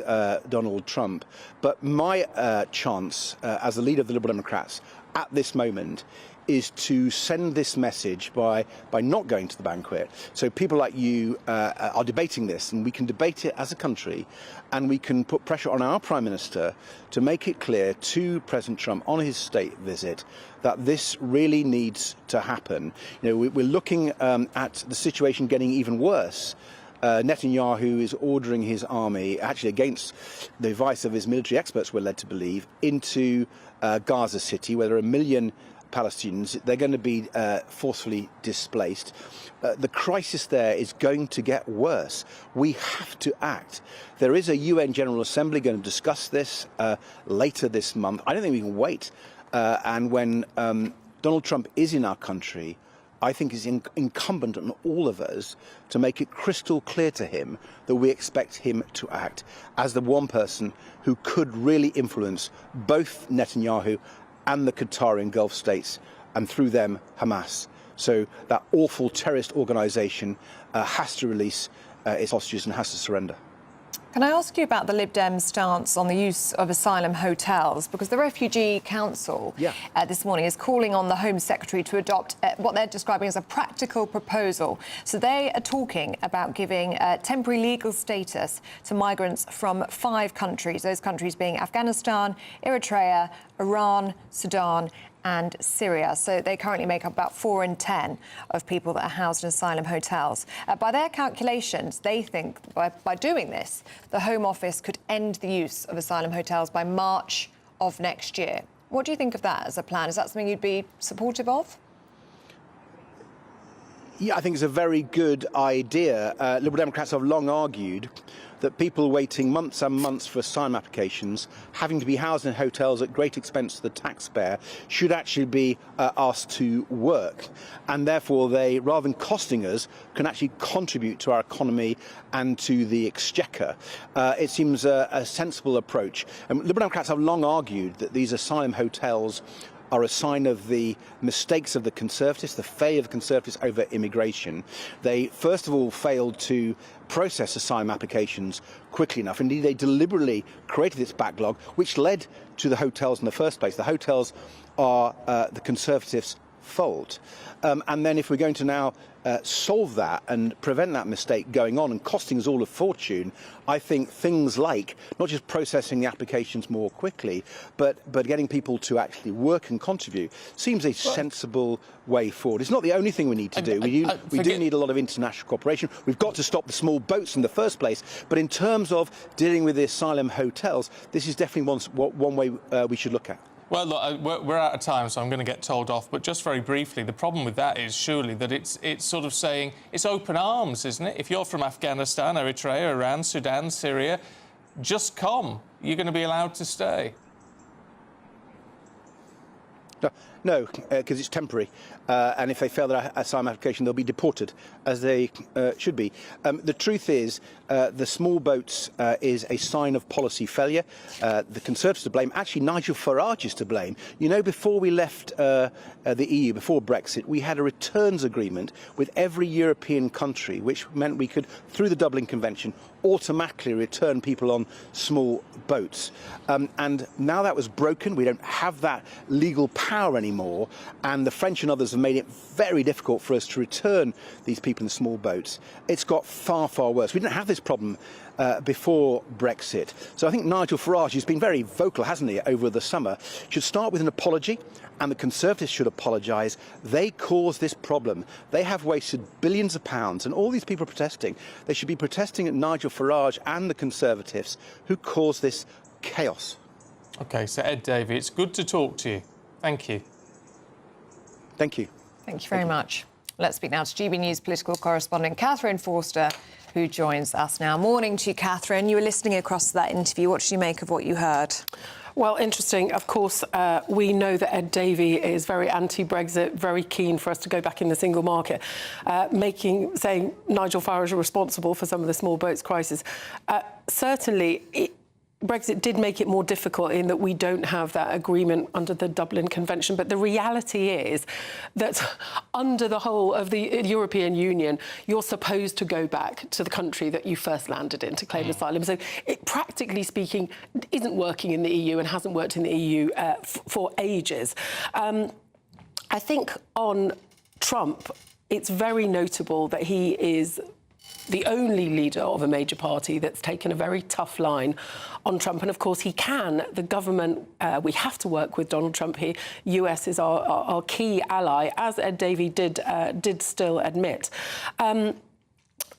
Donald Trump. But my chance as the leader of the Liberal Democrats at this moment is to send this message by not going to the banquet. So people like you are debating this, and we can debate it as a country, and we can put pressure on our Prime Minister to make it clear to President Trump on his state visit that this really needs to happen. We're looking at the situation getting even worse. Netanyahu is ordering his army, actually against the advice of his military experts, we're led to believe, into Gaza City, where there are 1 million Palestinians. They're going to be forcefully displaced. The crisis there is going to get worse. We have to act. There is a UN General Assembly going to discuss this later this month. I don't think we can wait. And when Donald Trump is in our country, I think it's incumbent on all of us to make it crystal clear to him that we expect him to act as the one person who could really influence both Netanyahu and the Qatari Gulf states, and through them, Hamas. So that awful terrorist organisation has to release its hostages and has to surrender. Can I ask you about the Lib Dem stance on the use of asylum hotels? Because the Refugee Council this morning is calling on the Home Secretary to adopt what they're describing as a practical proposal. So they are talking about giving temporary legal status to migrants from 5 countries, those countries being Afghanistan, Eritrea, Iran, Sudan and Syria. So they currently make up about 4 in 10 of people that are housed in asylum hotels. By their calculations, they think by doing this, the Home Office could end the use of asylum hotels by March of next year. What do you think of that as a plan? Is that something you'd be supportive of? Yeah, I think it's a very good idea. Liberal Democrats have long argued that people waiting months and months for asylum applications, having to be housed in hotels at great expense to the taxpayer, should actually be asked to work. And therefore they, rather than costing us, can actually contribute to our economy and to the exchequer. It seems a sensible approach. Liberal Democrats have long argued that these asylum hotels are a sign of the mistakes of the Conservatives, the failure of the Conservatives over immigration. They, first of all, failed to process asylum applications quickly enough. Indeed, they deliberately created this backlog, which led to the hotels in the first place. The hotels are the Conservatives' fault. And then if we're going to now solve that and prevent that mistake going on and costing us all a fortune, I think things like not just processing the applications more quickly, but getting people to actually work and contribute seems a sensible way forward. It's not the only thing we need to do. We do need a lot of international cooperation. We've got to stop the small boats in the first place. But in terms of dealing with the asylum hotels, this is definitely one way we should look at. Well, look, we're out of time, so I'm going to get told off. But just very briefly, the problem with that is surely that it's sort of saying it's open arms, isn't it? If you're from Afghanistan, Eritrea, Iran, Sudan, Syria, just come. You're going to be allowed to stay. No, because it's temporary, and if they fail their asylum application, they'll be deported, as they should be. The truth is, the small boats is a sign of policy failure. The Conservatives are to blame. Actually, Nigel Farage is to blame. You know, before we left the EU, before Brexit, we had a returns agreement with every European country, which meant we could, through the Dublin Convention, automatically return people on small boats. And now that was broken. We don't have that legal power anymore, and the French and others have made it very difficult for us to return these people in small boats. It's got far, far worse. We didn't have this problem before Brexit. So I think Nigel Farage, who's been very vocal, hasn't he, over the summer, should start with an apology, and the Conservatives should apologise. They caused this problem. They have wasted billions of pounds, and all these people are protesting. They should be protesting at Nigel Farage and the Conservatives who caused this chaos. OK, so Ed Davey, it's good to talk to you. Thank you. Thank you. Thank you very much. Let's speak now to GB News political correspondent Catherine Forster, who joins us now. Morning to you, Catherine. You were listening across to that interview. What did you make of what you heard? Well, interesting. Of course, we know that Ed Davey is very anti-Brexit, very keen for us to go back in the single market, saying Nigel Farage is responsible for some of the small boats crisis. Certainly, Brexit did make it more difficult in that we don't have that agreement under the Dublin Convention. But the reality is that under the whole of the European Union, you're supposed to go back to the country that you first landed in to claim asylum. So it, practically speaking, isn't working in the EU and hasn't worked in the EU for ages. I think on Trump, it's very notable that he is the only leader of a major party that's taken a very tough line on Trump. And of course, the government, we have to work with Donald Trump here. US is our key ally, as Ed Davey did still admit. And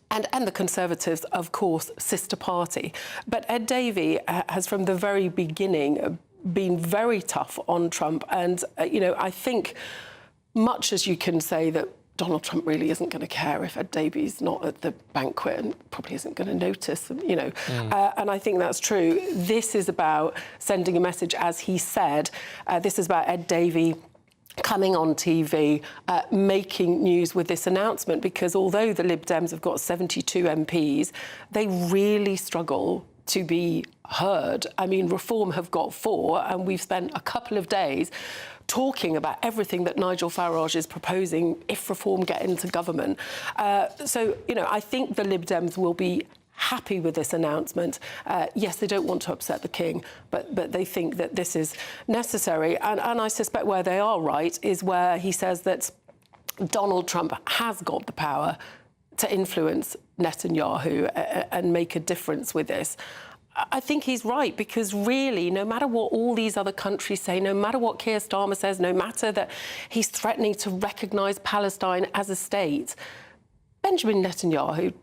the Conservatives, of course, sister party. But Ed Davey has, from the very beginning, been very tough on Trump. And, I think, much as you can say that Donald Trump really isn't going to care if Ed Davey's not at the banquet and probably isn't going to notice, and I think that's true. This is about sending a message, as he said. This is about Ed Davey coming on TV, making news with this announcement, because although the Lib Dems have got 72 MPs, they really struggle to be heard. I mean, Reform have got 4, and we've spent a couple of days talking about everything that Nigel Farage is proposing if Reform get into government. So, I think the Lib Dems will be happy with this announcement. Yes, they don't want to upset the King, but they think that this is necessary. And I suspect where they are right is where he says that Donald Trump has got the power to influence Netanyahu and make a difference with this. I think he's right, because really, no matter what all these other countries say, no matter what Keir Starmer says, no matter that he's threatening to recognise Palestine as a state, Benjamin Netanyahu,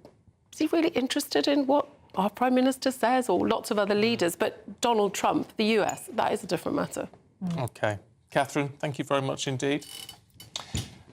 is he really interested in what our Prime Minister says, or lots of other leaders? But Donald Trump, the US, that is a different matter. OK. Catherine, thank you very much indeed.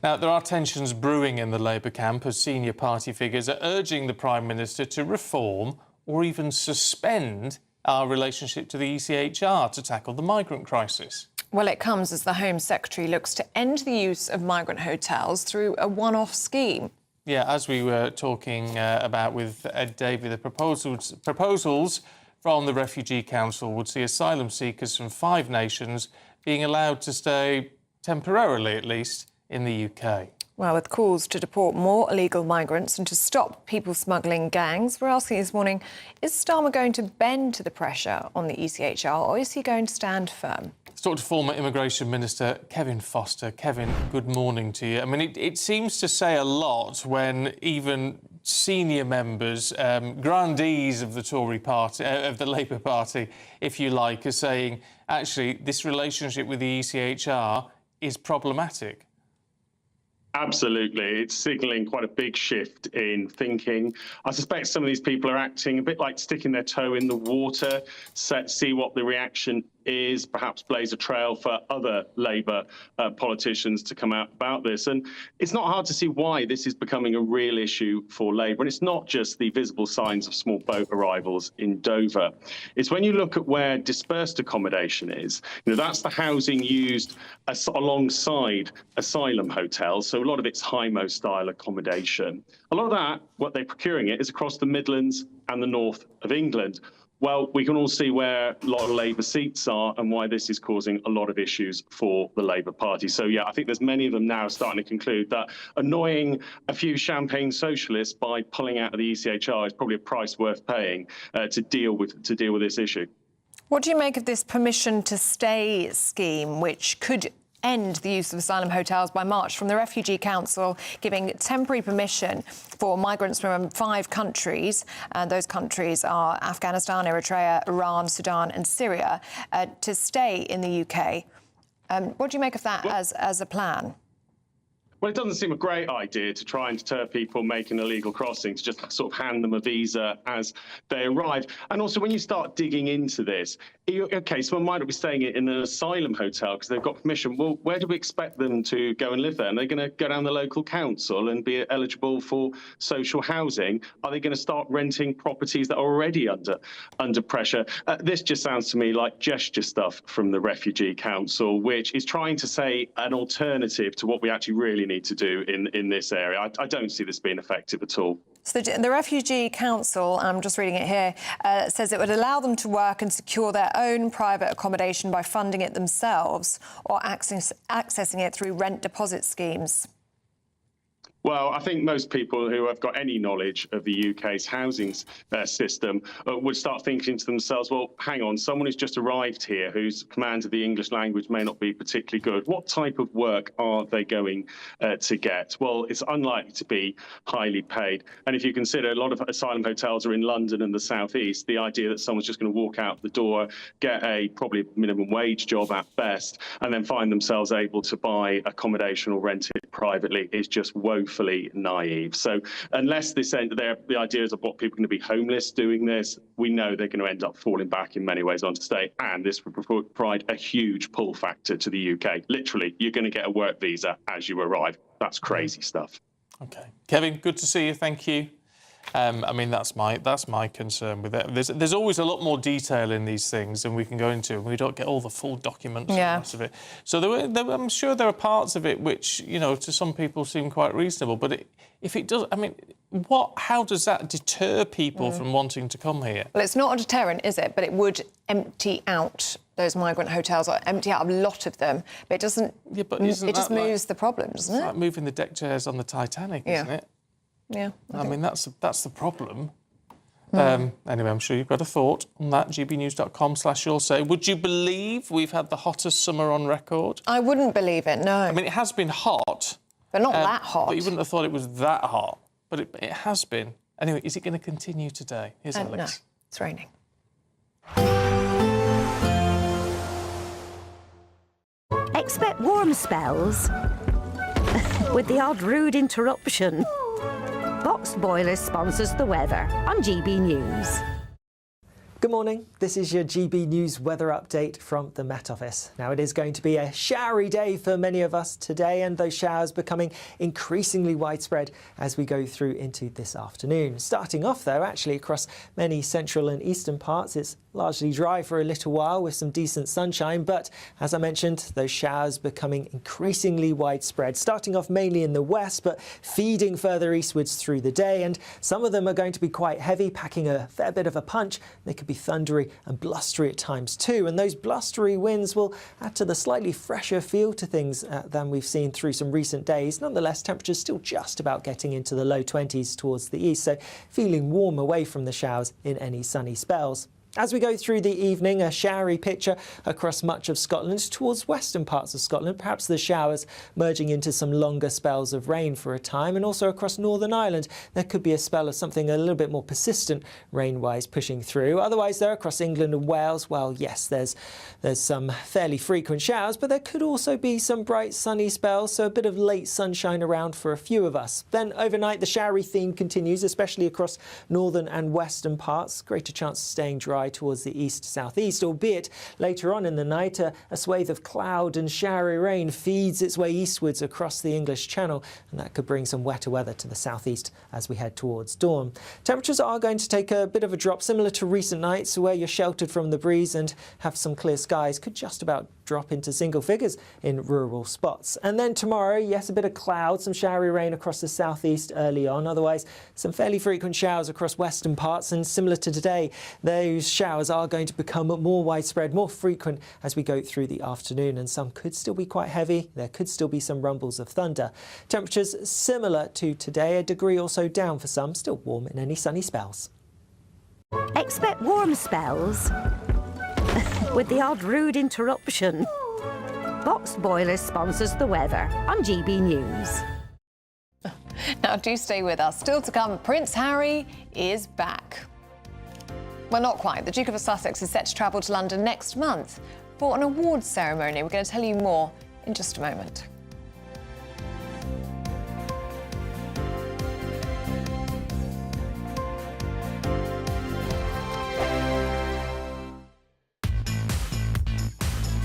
Now, there are tensions brewing in the Labour camp as senior party figures are urging the Prime Minister to reform or even suspend our relationship to the ECHR to tackle the migrant crisis. Well, it comes as the Home Secretary looks to end the use of migrant hotels through a one-off scheme. Yeah, as we were talking about with Ed Davey, the proposals from the Refugee Council would see asylum seekers from 5 nations being allowed to stay, temporarily at least, in the UK. Well, with calls to deport more illegal migrants and to stop people smuggling gangs, we're asking this morning, is Starmer going to bend to the pressure on the ECHR, or is he going to stand firm? Let's talk to former Immigration Minister Kevin Foster. Kevin, good morning to you. I mean, it seems to say a lot when even senior members, grandees of the Tory party, of the Labour Party, if you like, are saying, actually, this relationship with the ECHR is problematic. Absolutely. It's signalling quite a big shift in thinking. I suspect some of these people are acting a bit like sticking their toe in the water, see what the reaction is perhaps blaze a trail for other Labour politicians to come out about this. And it's not hard to see why this is becoming a real issue for Labour. And it's not just the visible signs of small boat arrivals in Dover. It's when you look at where dispersed accommodation is. That's the housing used alongside asylum hotels. So a lot of it's HIMO style accommodation. A lot of that, what they're procuring it, is across the Midlands and the north of England. Well, we can all see where a lot of Labour seats are and why this is causing a lot of issues for the Labour Party. So, yeah, I think there's many of them now starting to conclude that annoying a few champagne socialists by pulling out of the ECHR is probably a price worth paying to deal with this issue. What do you make of this permission to stay scheme, which could end the use of asylum hotels by March, from the Refugee Council giving temporary permission for migrants from 5 countries, and those countries are Afghanistan, Eritrea, Iran, Sudan and Syria, to stay in the UK. What do you make of that as a plan? Well, it doesn't seem a great idea to try and deter people making illegal crossings, to just sort of hand them a visa as they arrive. And also, when you start digging into this, OK, someone might be staying in an asylum hotel because they've got permission. Well, where do we expect them to go and live there? Are they going to go down the local council and be eligible for social housing? Are they going to start renting properties that are already under pressure? This just sounds to me like gesture stuff from the Refugee Council, which is trying to say an alternative to what we actually really need to do in this area. I don't see this being effective at all. So the Refugee Council, I'm just reading it here, says it would allow them to work and secure their own private accommodation by funding it themselves or accessing it through rent deposit schemes. Well, I think most people who have got any knowledge of the UK's housing system would start thinking to themselves, well, hang on, someone who's just arrived here whose command of the English language may not be particularly good, what type of work are they going to get? Well, it's unlikely to be highly paid. And if you consider a lot of asylum hotels are in London and the South East, the idea that someone's just going to walk out the door, get a probably minimum wage job at best, and then find themselves able to buy accommodation or rent it privately is just woefully naive. So unless the ideas of what people are going to be homeless doing this, we know they're going to end up falling back in many ways onto state, and this would provide a huge pull factor to the UK. Literally, you're going to get a work visa as you arrive. That's crazy stuff. OK. Kevin, good to see you. Thank you. I mean, that's my concern with it. There's always a lot more detail in these things than we can go into, and we don't get all the full documents and most of it. So I'm sure there are parts of it which, to some people seem quite reasonable. But if it does, I mean, how does that deter people from wanting to come here? Well, it's not a deterrent, is it? But it would empty out those migrant hotels, or empty out a lot of them. But it doesn't. Yeah, but it just moves the problem, doesn't it? It's like moving the deck chairs on the Titanic, isn't it? Yeah. I mean, that's the problem. Anyway, I'm sure you've got a thought on that. gbnews.com/you'll say. Would you believe we've had the hottest summer on record? I wouldn't believe it, no. I mean, it has been hot. But not that hot. But you wouldn't have thought it was that hot. But it has been. Anyway, is it going to continue today? Here's Alex. No, it's raining. Expect warm spells with the odd rude interruption. Boxed Boilers sponsors the weather on GB News. Good morning. This is your GB News weather update from the Met Office. Now, it is going to be a showery day for many of us today, and those showers becoming increasingly widespread as we go through into this afternoon. Starting off, though, actually across many central and eastern parts, it's largely dry for a little while with some decent sunshine, but as I mentioned, those showers becoming increasingly widespread, starting off mainly in the west, but feeding further eastwards through the day, and some of them are going to be quite heavy, packing a fair bit of a punch. They could be thundery and blustery at times too, and those blustery winds will add to the slightly fresher feel to things than we've seen through some recent days. Nonetheless, temperatures still just about getting into the low 20s towards the east, so feeling warm away from the showers in any sunny spells. As we go through the evening, a showery picture across much of Scotland towards western parts of Scotland, perhaps the showers merging into some longer spells of rain for a time, and also across Northern Ireland there could be a spell of something a little bit more persistent rain-wise pushing through. Otherwise, there across England and Wales, well, yes, there's some fairly frequent showers, but there could also be some bright sunny spells, so a bit of late sunshine around for a few of us. Then overnight the showery theme continues, especially across northern and western parts. Greater chance of staying dry dry towards the east-southeast, albeit later on in the night a swathe of cloud and showery rain feeds its way eastwards across the English Channel, and that could bring some wetter weather to the southeast as we head towards dawn. Temperatures are going to take a bit of a drop, similar to recent nights where you're sheltered from the breeze and have some clear skies. Could just about drop into single figures in rural spots. And then tomorrow, yes, a bit of cloud, some showery rain across the southeast early on. Otherwise, some fairly frequent showers across western parts, and similar to today, those showers are going to become more widespread, more frequent as we go through the afternoon, and some could still be quite heavy. There could still be some rumbles of thunder. Temperatures similar to today, a degree or so down for some, still warm in any sunny spells. Expect warm spells with the odd rude interruption. Boxed Boilers sponsors the weather on GB News. Now do stay with us. Still to come, Prince Harry is back. Well, not quite. The Duke of Sussex is set to travel to London next month for an awards ceremony. We're going to tell you more in just a moment.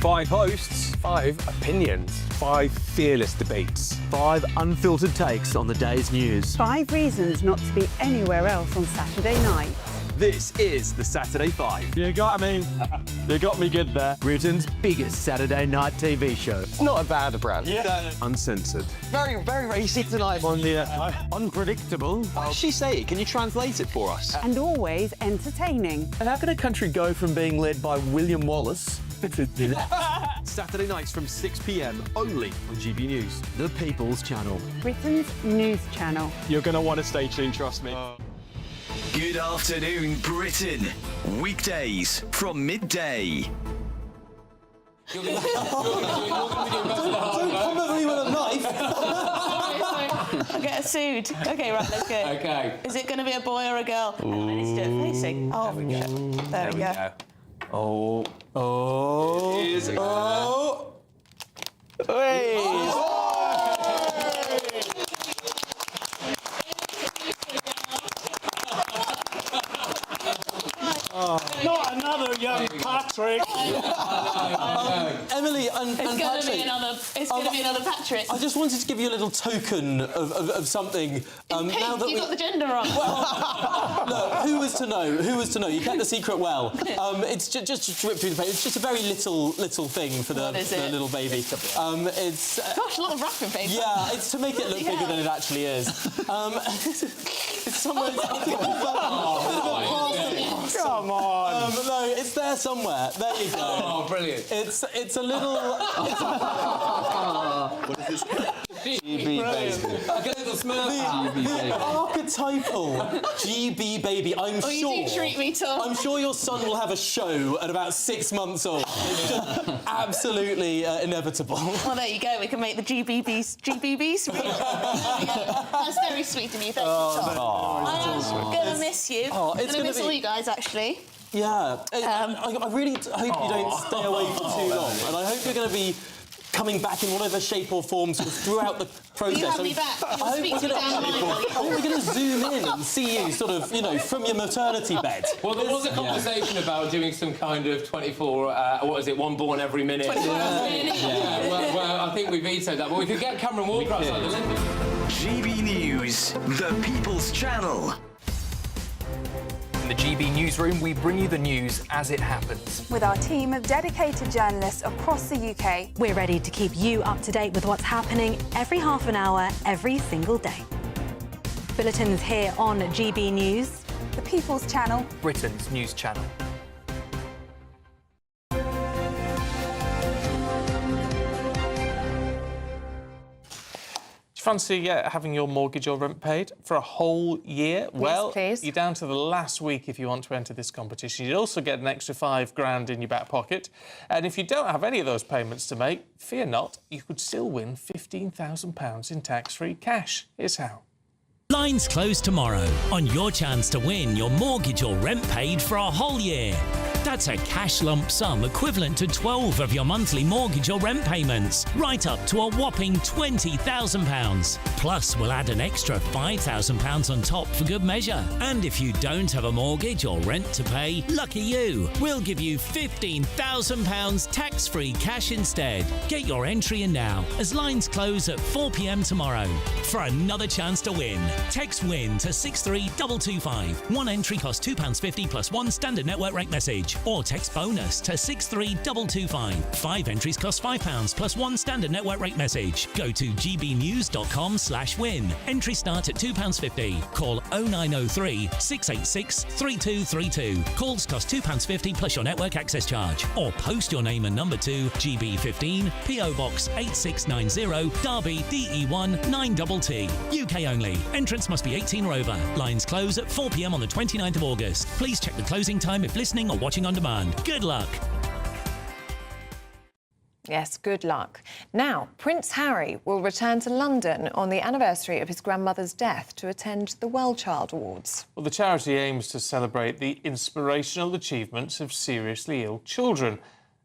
Five hosts, 5 opinions, 5 fearless debates, 5 unfiltered takes on the day's news. 5 reasons not to be anywhere else on Saturday night. This is the Saturday 5. You got me good there. Britain's biggest Saturday night TV show. It's not a bad brand. Yeah. Uncensored. Very, very racy tonight. On the unpredictable. What does she say? Can you translate it for us? And always entertaining. And how can a country go from being led by William Wallace Saturday nights from 6 p.m. only on GB News, the People's Channel. Britain's news channel. You're going to want to stay tuned, trust me. Good afternoon, Britain. Weekdays from midday. Don't come at me with a knife. I'll get us sued. Okay, right, let's go. Okay. Is it going to be a boy or a girl? Hang on, let's do it facing. Oh, there we go. Oh. Is it? Oh. Hey. Not another young Patrick. Emily and Patrick. It's going to be another Patrick. I just wanted to give you a little token of something. Now that you got the gender wrong. Look, who was to know? Who was to know? You kept the secret well. It's just to rip through the paper. It's just a very little thing for the little baby. It's gosh, a lot of wrapping paper. Yeah, it's to make it look bigger than it actually is. It's somewhere. Come on. No, it's there somewhere. There you go. Oh, brilliant. It's a little. What is this? GB baby. The archetypal GB baby. I'm sure. You do treat me, Tom. I'm sure your son will have a show at about 6 months old. It's just absolutely inevitable. Well, there you go. We can make the GBB sweet. That's very sweet of you. Thank you, Tom. I'm going to miss you. I'm going to miss all you guys, actually. Yeah. I really hope you don't stay away for too long, and I hope you're going to be coming back in whatever shape or form throughout the process. You have me back. I hope we're going to zoom in and see you sort of, from your maternity bed. Well, there was a conversation about doing some kind of 24, one born every minute. 24 hours. Yeah, well, I think we vetoed that, but we could get Cameron Walker outside the limit. GB News, the People's Channel. In the GB Newsroom, we bring you the news as it happens. With our team of dedicated journalists across the UK. We're ready to keep you up to date with what's happening every half an hour, every single day. Bulletins here on GB News, the People's Channel, Britain's news channel. Fancy having your mortgage or rent paid for a whole year? Well, please. You're down to the last week if you want to enter this competition. You'd also get an extra £5,000 in your back pocket. And if you don't have any of those payments to make, fear not, you could still win £15,000 in tax-free cash. Here's how. Lines close tomorrow on your chance to win your mortgage or rent paid for a whole year. That's a cash lump sum equivalent to 12 of your monthly mortgage or rent payments, right up to a whopping £20,000. Plus, we'll add an extra £5,000 on top for good measure. And if you don't have a mortgage or rent to pay, lucky you, we'll give you £15,000 tax-free cash instead. Get your entry in now, as lines close at 4 p.m. tomorrow. For another chance to win, text WIN to 63225. One entry costs £2.50 plus one standard network rate message. Or text BONUS to 63225. 5 entries cost £5 plus one standard network rate message. Go to gbnews.com/win. Entry start at £2.50. Call 0903 686 3232. Calls cost £2.50 plus your network access charge. Or post your name and number to GB15 PO Box 8690 Derby DE1 9TT. UK only. Entrance must be 18 or over. Lines close at 4 p.m. on the 29th of August. Please check the closing time if listening or watching on demand. Good luck. Yes, good luck. Now, Prince Harry will return to London on the anniversary of his grandmother's death to attend the Well Child Awards. Well, the charity aims to celebrate the inspirational achievements of seriously ill children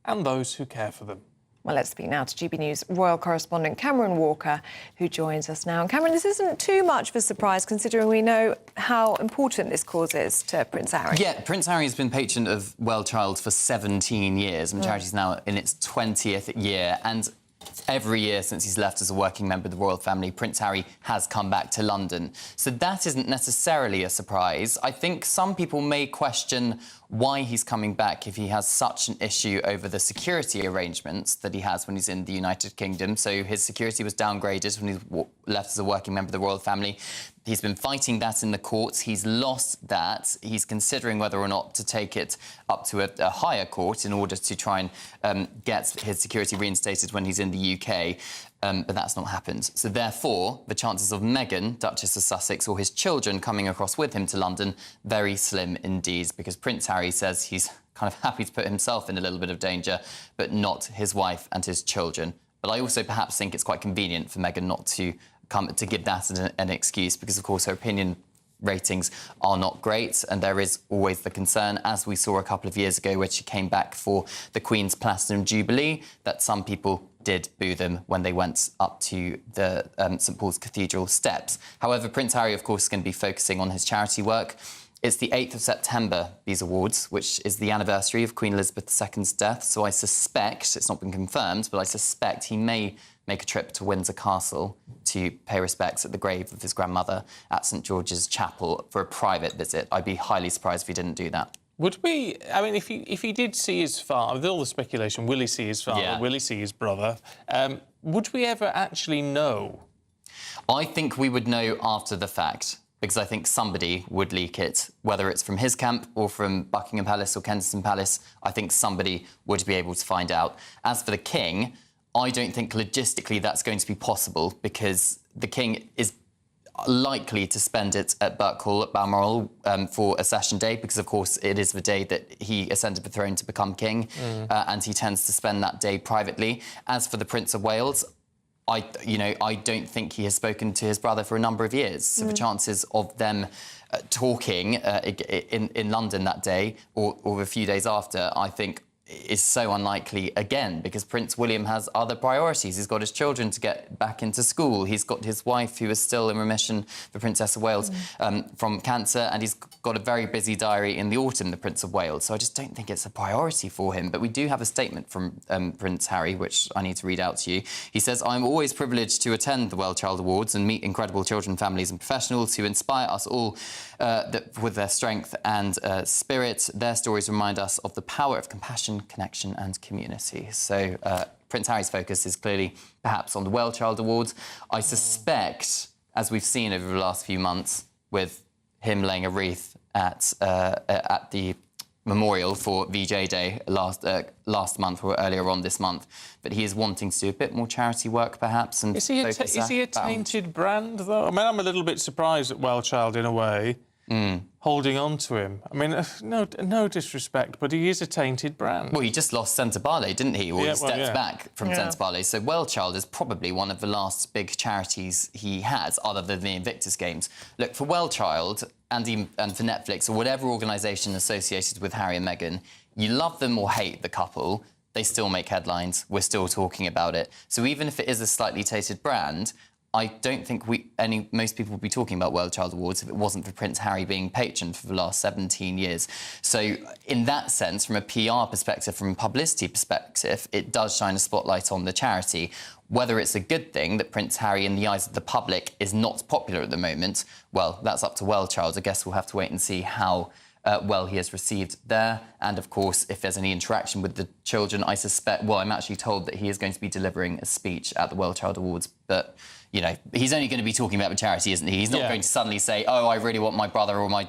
and those who care for them. Well, let's speak now to GB News royal correspondent Cameron Walker, who joins us now. And Cameron, this isn't too much of a surprise considering we know how important this cause is to Prince Harry. Yeah, Prince Harry has been patron of Well Child for 17 years, and the charity's now in its 20th year. And every year since he's left as a working member of the royal family, Prince Harry has come back to London. So that isn't necessarily a surprise. I think some people may question why he's coming back if he has such an issue over the security arrangements that he has when he's in the United Kingdom. So his security was downgraded when he left as a working member of the royal family. He's been fighting that in the courts. He's lost that. He's considering whether or not to take it up to a higher court in order to try and get his security reinstated when he's in the UK. But that's not happened. So therefore, the chances of Meghan, Duchess of Sussex, or his children coming across with him to London, very slim indeed, because Prince Harry says he's kind of happy to put himself in a little bit of danger, but not his wife and his children. But I also perhaps think it's quite convenient for Meghan not to come to give that an excuse, because, of course, her opinion ratings are not great, and there is always the concern, as we saw a couple of years ago when she came back for the Queen's Platinum Jubilee, that some people did boo them when they went up to the St Paul's Cathedral steps. However, Prince Harry, of course, is going to be focusing on his charity work. It's the 8th of September, these awards, which is the anniversary of Queen Elizabeth II's death, so I suspect, it's not been confirmed, but I suspect he may make a trip to Windsor Castle to pay respects at the grave of his grandmother at St George's Chapel for a private visit. I'd be highly surprised if he didn't do that. Would we... I mean, if he did see his father, with all the speculation, will he see his father, Yeah. will he see his brother, would we ever actually know? I think we would know after the fact, because I think somebody would leak it, whether it's from his camp or from Buckingham Palace or Kensington Palace. I think somebody would be able to find out. As for the King, I don't think logistically that's going to be possible, because the King is likely to spend it at Birk Hall at Balmoral for Accession Day, because, of course, it is the day that he ascended the throne to become king, and he tends to spend that day privately. As for the Prince of Wales, I don't think he has spoken to his brother for a number of years. So the chances of them talking in London that day or a few days after, I think, is so unlikely again, because Prince William has other priorities. He's got his children to get back into school. He's got his wife, who is still in remission, the Princess of Wales, from cancer, and he's got a very busy diary in the autumn, the Prince of Wales. So I just don't think it's a priority for him. But we do have a statement from Prince Harry, which I need to read out to you. He says, "I'm always privileged to attend the Well Child Awards and meet incredible children, families and professionals who inspire us all with their strength and spirit. Their stories remind us of the power of compassion, connection and community." So Prince Harry's focus is clearly perhaps on the Well Child Awards. I suspect, as we've seen over the last few months, with him laying a wreath at the memorial for VJ Day last month or earlier on this month, but he is wanting to do a bit more charity work, perhaps. And is he a tainted brand, though? I mean, I'm a little bit surprised at Well Child in a way. Holding on to him. I mean, no disrespect, but he is a tainted brand. Well, he just lost Centre Barley, didn't he? Or he stepped back from Yeah. Centre Barley. So Well Child is probably one of the last big charities he has, other than the Invictus Games. Look, for Well Child and for Netflix or whatever organisation associated with Harry and Meghan, You love them or hate the couple, they still make headlines. We're still talking about it. So even if it is a slightly tainted brand, I don't think most people would be talking about World Child Awards if it wasn't for Prince Harry being patron for the last 17 years. So in that sense, from a PR perspective, from a publicity perspective, it does shine a spotlight on the charity. Whether it's a good thing that Prince Harry, in the eyes of the public, is not popular at the moment, well, that's up to World Child. I guess we'll have to wait and see how well he is received there. And, of course, if there's any interaction with the children, I suspect... Well, I'm actually told that he is going to be delivering a speech at the World Child Awards, but... You know, he's only going to be talking about the charity, isn't he? He's not going to suddenly say, oh, I really want my brother or my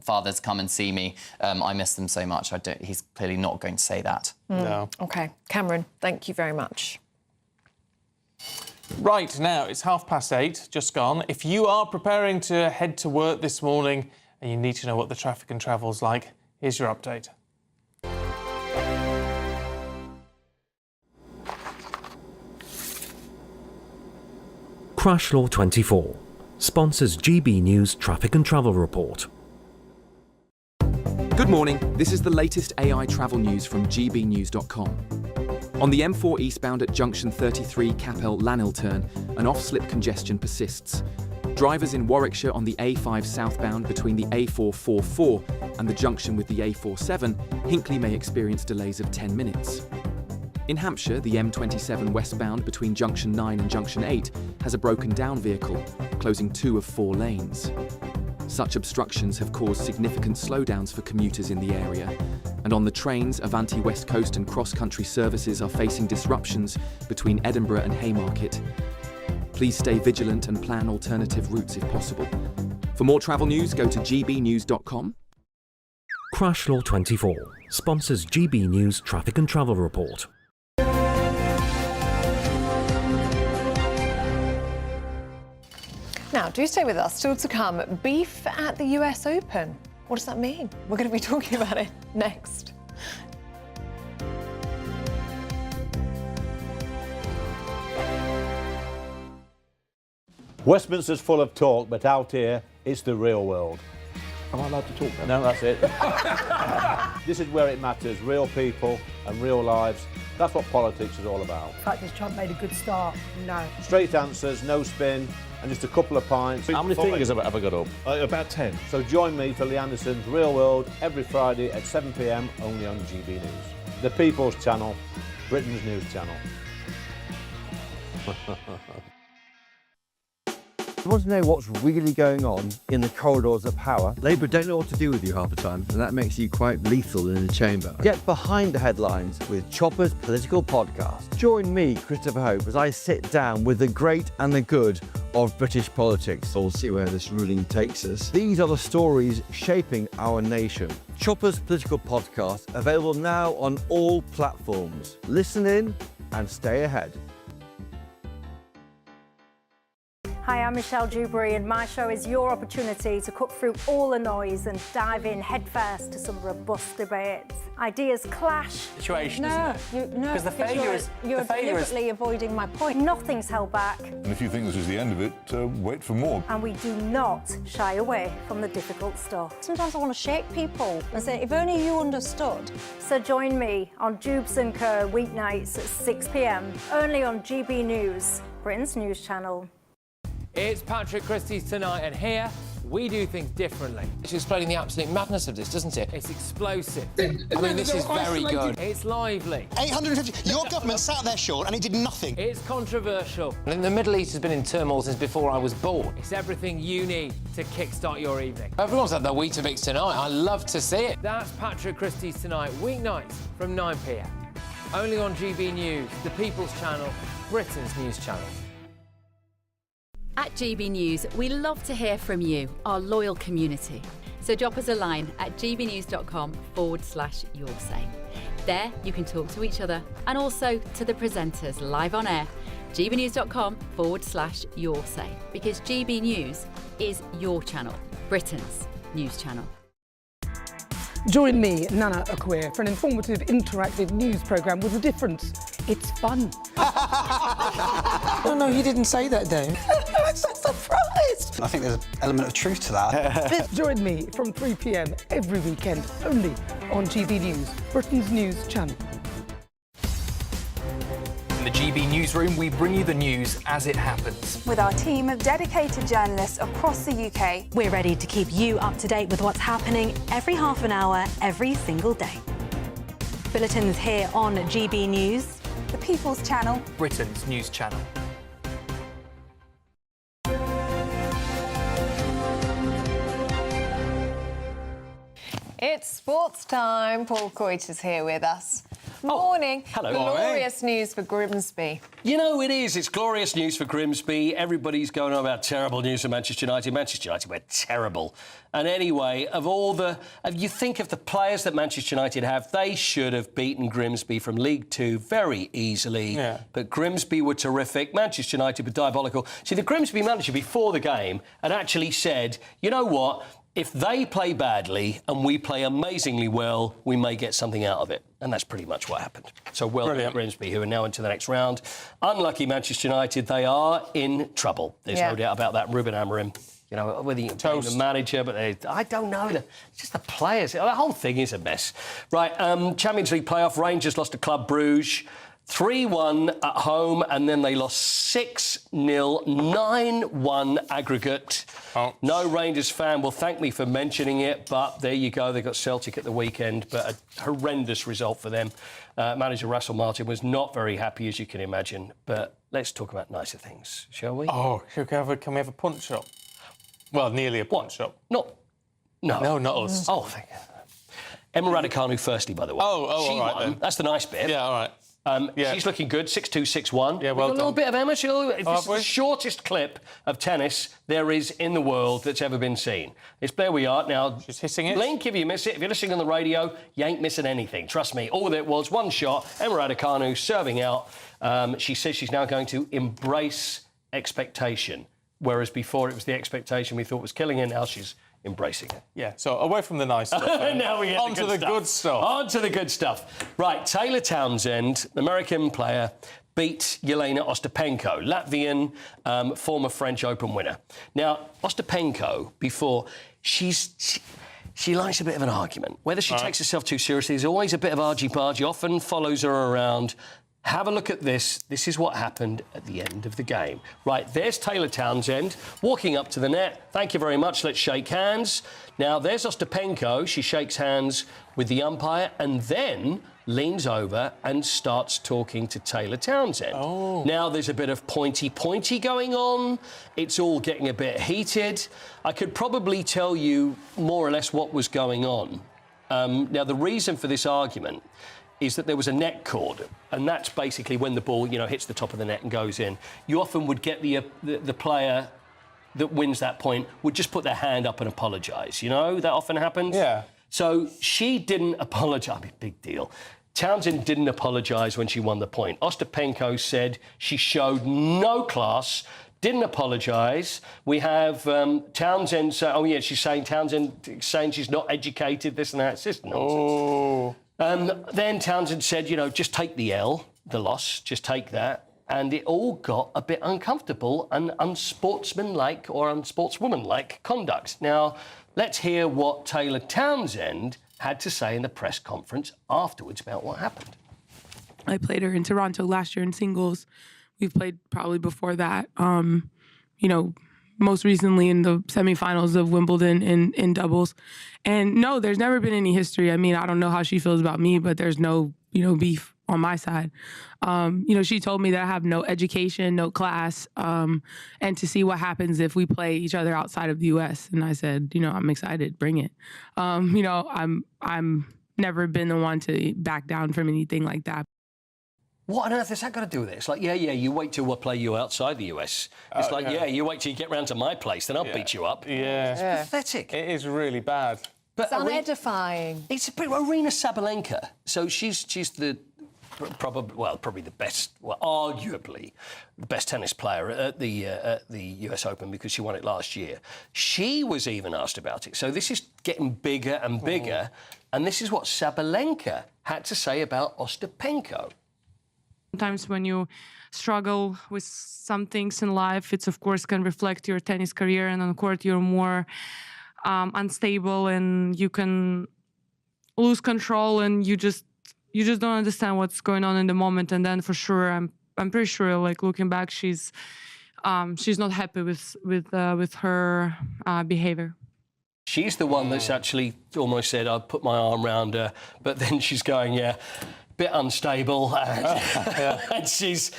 father to come and see me. I miss them so much. He's clearly not going to say that. No. OK. Cameron, thank you very much. Right, now it's 8:30, just gone. If you are preparing to head to work this morning and you need to know what the traffic and travel's like, here's your update. Crash Law 24 sponsors GB News Traffic and Travel Report. Good morning, this is the latest AI travel news from gbnews.com. On the M4 eastbound at junction 33 Capel Lanhill turn, an off-slip congestion persists. Drivers in Warwickshire on the A5 southbound between the A444 and the junction with the A47, Hinckley may experience delays of 10 minutes. In Hampshire, the M27 westbound between junction 9 and junction 8 has a broken down vehicle, closing 2 of 4 lanes. Such obstructions have caused significant slowdowns for commuters in the area, and on the trains, Avanti West Coast and cross-country services are facing disruptions between Edinburgh and Haymarket. Please stay vigilant and plan alternative routes if possible. For more travel news, go to gbnews.com. Crash Law 24 sponsors GB News Traffic and Travel Report. Now, do stay with us. Still to come, beef at the US Open. What does that mean? We're going to be talking about it next. Westminster's full of talk, but out here, it's the real world. Am I allowed to talk then? No, that's it. This is where it matters. Real people and real lives. That's what politics is all about. The fact is Trump made a good start. No. Straight answers, no spin, and just a couple of pints. How many fingers have I got up? About 10. So join me for Lee Anderson's Real World every Friday at 7 p.m. only on GB News. The People's Channel, Britain's news channel. You want to know what's really going on in the corridors of power? Labour don't know what to do with you half the time, and that makes you quite lethal in the chamber. Get behind the headlines with Chopper's political podcast. Join me, Christopher Hope, as I sit down with the great and the good of British politics. We'll see where this ruling takes us. These are the stories shaping our nation. Chopper's political podcast, available now on all platforms. Listen in and stay ahead. Hi, I'm Michelle Dewberry, and my show is your opportunity to cut through all the noise and dive in headfirst to some robust debates. Ideas clash. Situation, isn't it? No, Because the failure is... You're deliberately avoiding my point. Nothing's held back. And if you think this is the end of it, wait for more. And we do not shy away from the difficult stuff. Sometimes I want to shake people and say, if only you understood. So join me on Jubes & Co. weeknights at 6 p.m, only on GB News, Britain's news channel. It's Patrick Christie's Tonight, and here we do things differently. It's explaining the absolute madness of this, doesn't it? It's explosive. I mean, this is very good. It's lively. 850. Your government sat there, Sean, and it did nothing. It's controversial. And the Middle East has been in turmoil since before I was born. It's everything you need to kickstart your evening. Everyone's had their Weetabix tonight. I love to see it. That's Patrick Christie's Tonight, weeknights from 9 p.m. Only on GB News, the People's Channel, Britain's news channel. At GB News, we love to hear from you, our loyal community. So drop us a line at gbnews.com/yoursay. There you can talk to each other and also to the presenters live on air. gbnews.com/yoursay, because GB News is your channel, Britain's news channel. Join me, Nana Akweer, for an informative, interactive news programme with a difference. It's fun. No, he didn't say that, Dave. I'm so surprised. honest? I think there's an element of truth to that. Join me from 3 p.m. every weekend, only on GB News, Britain's news channel. In the GB newsroom, we bring you the news as it happens. With our team of dedicated journalists across the UK. We're ready to keep you up to date with what's happening every half an hour, every single day. Bulletins here on GB News, the People's Channel, Britain's news channel. It's sports time. Paul Coit is here with us. Morning. Hello. Glorious news for Grimsby. You know, it is. It's glorious news for Grimsby. Everybody's going on about terrible news for Manchester United. Manchester United were terrible. And anyway, you think of the players that Manchester United have, they should have beaten Grimsby from League Two very easily. Yeah. But Grimsby were terrific. Manchester United were diabolical. See, the Grimsby manager before the game had actually said, you know what? If they play badly and we play amazingly well, we may get something out of it. And that's pretty much what happened. So well done, Grimsby, who are now into the next round. Unlucky Manchester United, they are in trouble. There's no doubt about that. Ruben Amorim, you know, whether you can blame the manager, but I don't know. It's just the players. The whole thing is a mess. Right, Champions League playoff, Rangers lost to Club Bruges. 3-1 at home, and then they lost 6-0, 9-1 aggregate. Oh. No Rangers fan will thank me for mentioning it, but there you go. They got Celtic at the weekend, but a horrendous result for them. Manager Russell Martin was not very happy, as you can imagine. But let's talk about nicer things, shall we? Oh, can we have a punch up? Well, nearly a punch up. No, not us. Oh, thank you. Emma Raducanu, firstly, by the way. She all right, won. then. That's the nice bit. Yeah, all right. She's looking good, 6-2, 6-1. Yeah, well done. A little bit of Emma. This is the shortest clip of tennis there is in the world that's ever been seen. There we are. Now, she's hitting it. Link, if you miss it, if you're listening on the radio, you ain't missing anything. Trust me. All that was, one shot, Emma Raducanu serving out. She says she's now going to embrace expectation, whereas before it was the expectation we thought was killing her. Now she's embracing it. Yeah, so away from the nice stuff. Now we get on to the good stuff. On to the good stuff. Right, Taylor Townsend, American player, beat Yelena Ostapenko, Latvian, former French Open winner. Now, Ostapenko, before, she likes a bit of an argument. Whether she takes herself too seriously, there's always a bit of argy-bargy, often follows her around. Have a look at this. This is what happened at the end of the game. Right, there's Taylor Townsend walking up to the net. Thank you very much. Let's shake hands. Now, there's Ostapenko. She shakes hands with the umpire and then leans over and starts talking to Taylor Townsend. Oh. Now, there's a bit of pointy-pointy going on. It's all getting a bit heated. I could probably tell you more or less what was going on. Now, the reason for this argument is that there was a net cord, and that's basically when the ball, hits the top of the net and goes in. You often would get the player that wins that point would just put their hand up and apologise. That often happens. Yeah. So she didn't apologise. Big deal. Townsend didn't apologise when she won the point. Ostapenko said she showed no class, didn't apologise. We have Townsend saying, she's saying Townsend saying she's not educated, this and that. It's just nonsense. Oh. Then Townsend said, just take the L, the loss, just take that. And it all got a bit uncomfortable and unsportsmanlike or unsportswomanlike conduct. Now, let's hear what Taylor Townsend had to say in the press conference afterwards about what happened. I played her in Toronto last year in singles. We've played probably before that. Most recently in the semifinals of Wimbledon in doubles. And no, there's never been any history. I mean, I don't know how she feels about me, but there's no, beef on my side. She told me that I have no education, no class, and to see what happens if we play each other outside of the U.S. And I said, I'm excited, bring it. I'm never been the one to back down from anything like that. What on earth has that got to do with it? It's like, you wait till we'll play you outside the US. It's you wait till you get round to my place, then I'll beat you up. Yeah. It's pathetic. It is really bad. But it's unedifying. It's a bit Arina Sabalenka. So she's the probably the best, arguably the best tennis player at the US Open because she won it last year. She was even asked about it. So this is getting bigger and bigger. And this is what Sabalenka had to say about Ostapenko. Sometimes when you struggle with some things in life, it's of course can reflect your tennis career, and on court you're more unstable and you can lose control, and you just don't understand what's going on in the moment. And then for sure, I'm pretty sure, like looking back, she's not happy with her behavior. She's the one that's actually almost said, I'd put my arm around her, but then she's going, yeah, bit unstable. And she's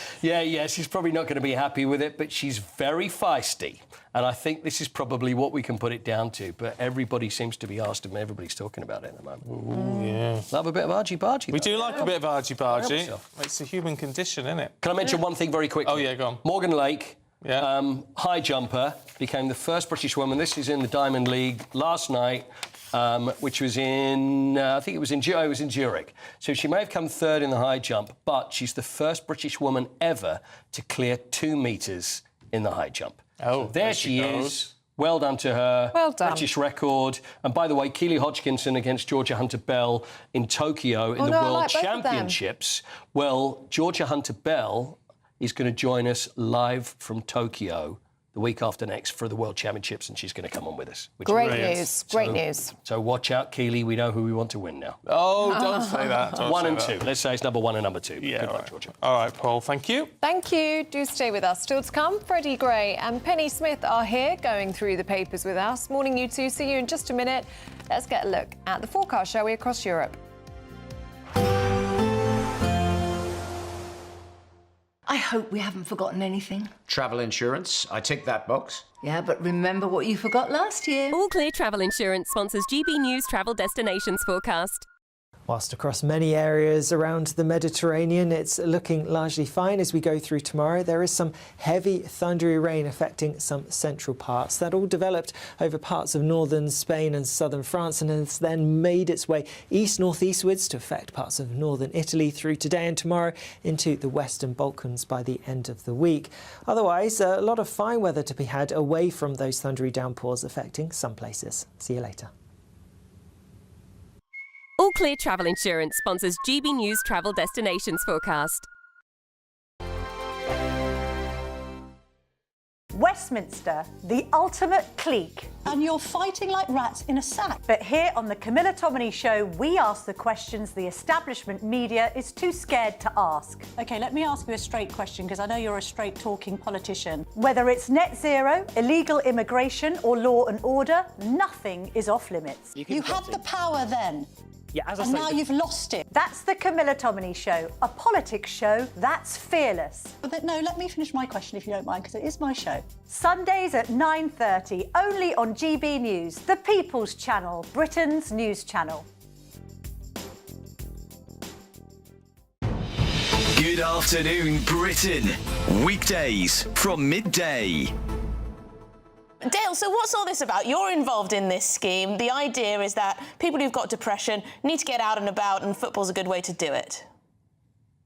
probably not going to be happy with it, but she's very feisty. And I think this is probably what we can put it down to. But everybody seems to be asked, and everybody's talking about it at the moment. Ooh, yeah. Love a bit of argy-bargy. We do like a bit of argy-bargy. It's a human condition, isn't it? Can I mention one thing very quickly? Oh, yeah, go on. Morgan Lake, high jumper, became the first British woman. This is in the Diamond League last night, which was in, I think it was in Zurich. So she may have come third in the high jump, but she's the first British woman ever to clear 2 metres in the high jump. Oh, so there she is. Well done to her. Well done. British record. And by the way, Keely Hodgkinson against Georgia Hunter-Bell in Tokyo in the World Championships. Well, Georgia Hunter-Bell is going to join us live from Tokyo the week after next for the World Championships, and she's going to come on with us. Great news. Great news. So watch out, Keely. We know who we want to win now. Oh, don't say that. Don't 1 say and that. 2. Let's say it's number 1 and number 2. Yeah, Good luck, Georgia. All right, Paul. Thank you. Thank you. Do stay with us. Still to come, Freddie Gray and Penny Smith are here going through the papers with us. Morning, you two. See you in just a minute. Let's get a look at the forecast, shall we, across Europe. I hope we haven't forgotten anything. Travel insurance, I tick that box. Yeah, but remember what you forgot last year. All Clear Travel Insurance sponsors GB News Travel Destinations Forecast. Whilst across many areas around the Mediterranean, it's looking largely fine as we go through tomorrow. There is some heavy, thundery rain affecting some central parts. That all developed over parts of northern Spain and southern France and has then made its way east-northeastwards to affect parts of northern Italy through today and tomorrow into the Western Balkans by the end of the week. Otherwise, a lot of fine weather to be had away from those thundery downpours affecting some places. See you later. All Clear Travel Insurance sponsors GB News Travel Destinations Forecast. Westminster, the ultimate clique. And you're fighting like rats in a sack. But here on the Camilla Tominey Show, we ask the questions the establishment media is too scared to ask. OK, let me ask you a straight question, because I know you're a straight-talking politician. Whether it's net zero, illegal immigration or law and order, nothing is off limits. You had the power then. Yeah, as I and say, now you've lost it. That's the Camilla Tominey Show, a politics show that's fearless. But no, let me finish my question if you don't mind, because it is my show. Sundays at 9:30, only on GB News, the People's Channel, Britain's news channel. Good afternoon, Britain. Weekdays from midday. Dale, so what's all this about? You're involved in this scheme. The idea is that people who've got depression need to get out and about, and football's a good way to do it.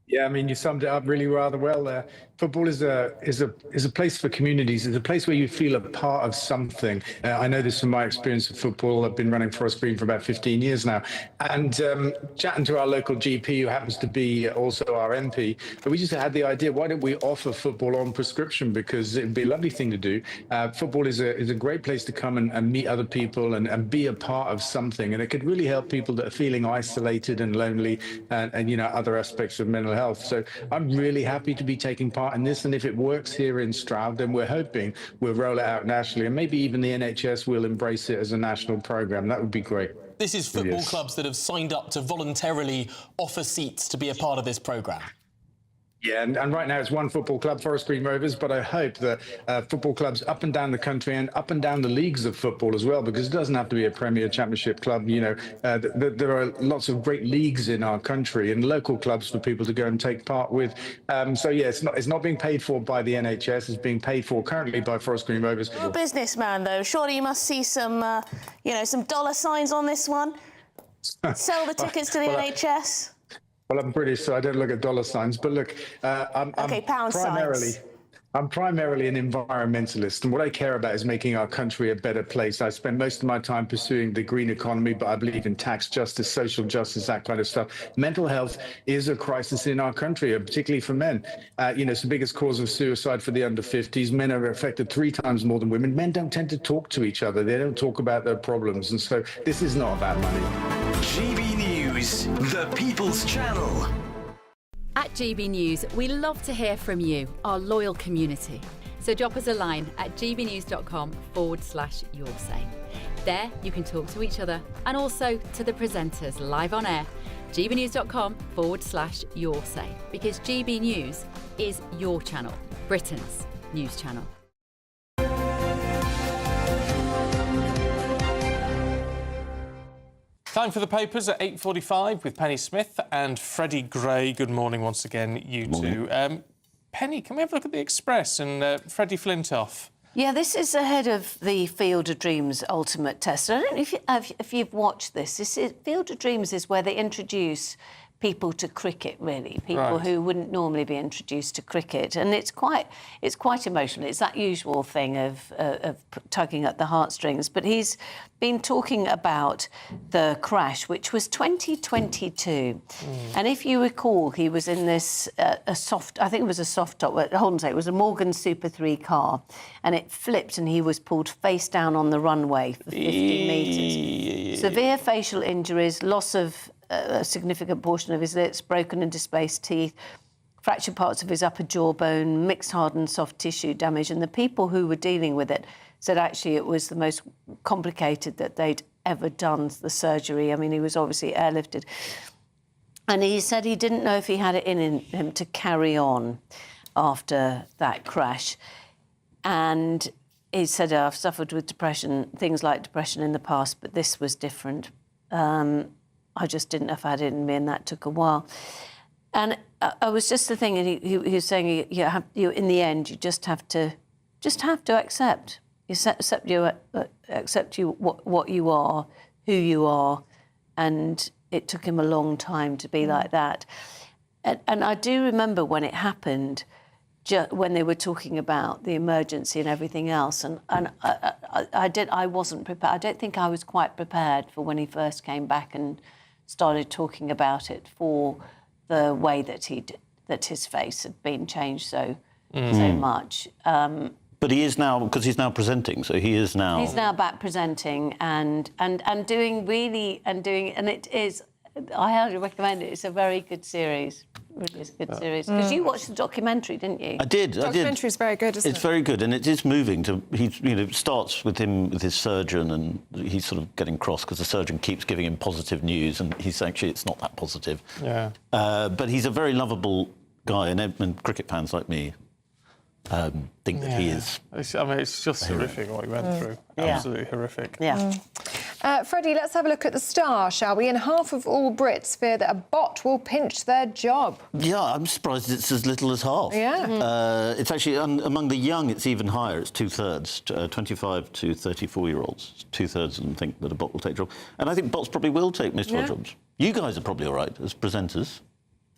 Yeah, I mean, you summed it up really rather well there. Football is a place for communities. It's a place where you feel a part of something. I know this from my experience of football. I've been running Forest Green for about 15 years now. And chatting to our local GP, who happens to be also our MP, but we just had the idea, why don't we offer football on prescription? Because it'd be a lovely thing to do. Football is a great place to come and meet other people and be a part of something. And it could really help people that are feeling isolated and lonely and you know, other aspects of mental health. So I'm really happy to be taking part in this, and if it works here in Stroud, then we're hoping we'll roll it out nationally, and maybe even the NHS will embrace it as a national programme. That would be great. This is football clubs that have signed up to voluntarily offer seats to be a part of this programme. Yeah, and right now it's one football club, Forest Green Rovers, but I hope that football clubs up and down the country and up and down the leagues of football as well, because it doesn't have to be a Premier Championship club. You know, there are lots of great leagues in our country and local clubs for people to go and take part with. So yeah, it's not being paid for by the NHS. It's being paid for currently by Forest Green Rovers. You're a businessman, though. Surely you must see some, some dollar signs on this one. Sell the tickets to the NHS. Well, I'm British, so I don't look at dollar signs. But look, I'm pound primarily. signs. I'm primarily an environmentalist, and what I care about is making our country a better place. I spend most of my time pursuing the green economy, but I believe in tax justice, social justice, that kind of stuff. Mental health is a crisis in our country, particularly for men. It's the biggest cause of suicide for the under 50s. Men are affected 3 times more than women. Men don't tend to talk to each other. They don't talk about their problems. And so this is not about money. GB News, the People's Channel. At GB News, we love to hear from you, our loyal community. So drop us a line at gbnews.com/yoursay. There you can talk to each other and also to the presenters live on air. gbnews.com/yoursay, because GB News is your channel, Britain's news channel. Time for the papers at 8:45 with Penny Smith and Freddie Gray. Good morning once again, you two. Penny, can we have a look at the Express and Freddie Flintoff? Yeah, this is ahead of the Field of Dreams Ultimate Test. I don't know if you've watched this. Field of Dreams is where they introduce people to cricket, really, people who wouldn't normally be introduced to cricket, and it's quite emotional. It's that usual thing of tugging at the heartstrings. But he's been talking about the crash, which was 2022, and if you recall, he was in this I think it was a soft top. Hold on a second, it was a Morgan Super 3 car, and it flipped, and he was pulled face down on the runway for 50 metres. Severe facial injuries, loss of a significant portion of his lips, broken and displaced teeth, fractured parts of his upper jawbone, mixed hard and soft tissue damage. And the people who were dealing with it said actually it was the most complicated that they'd ever done, the surgery. I mean, he was obviously airlifted. And he said he didn't know if he had it in him to carry on after that crash. And he said, I've suffered with depression, things like depression in the past, but this was different. I just didn't know if I had it in me, and that took a while. And I was just the thing, and he was saying, you in the end, you just have to accept. Accept what you are, who you are, and it took him a long time to be like that. And I do remember when it happened, when they were talking about the emergency and everything else, and I wasn't prepared. I don't think I was quite prepared for when he first came back and started talking about it, for the way that his face had been changed so much. But he is now, because he's now presenting, so he is now... He's now back presenting and doing, and it is... I highly recommend it. It's a very good series. Really is a good series. Because you watched the documentary, didn't you? I did. The documentary is very good, isn't it? It's very good, and it is moving. He starts with him, with his surgeon, and he's sort of getting cross because the surgeon keeps giving him positive news, and he's actually, it's not that positive. Yeah. But he's a very lovable guy, and cricket fans like me think that he is. It's just horrific what he went through. Absolutely horrific. Yeah. Freddie, let's have a look at the Star, shall we? And half of all Brits fear that a bot will pinch their job. Yeah, I'm surprised it's as little as half. Yeah. It's actually, among the young, it's even higher. It's 2/3, 25 to 34-year-olds. 2/3 of them think that a bot will take jobs. And I think bots probably will take most of our jobs. You guys are probably all right as presenters.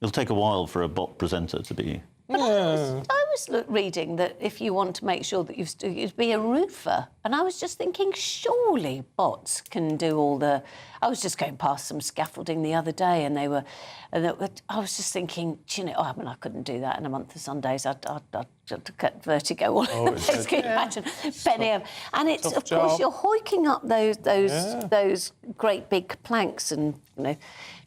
It'll take a while for a bot presenter to be... But I was reading that if you want to make sure that you'd be a roofer, and I was just thinking, surely bots can do all the... I was just going past some scaffolding the other day, and I was just thinking, I couldn't do that in a month of Sundays. I'd get vertigo all over the place. Can you imagine? Penny, and it's of course you're hoiking up those great big planks and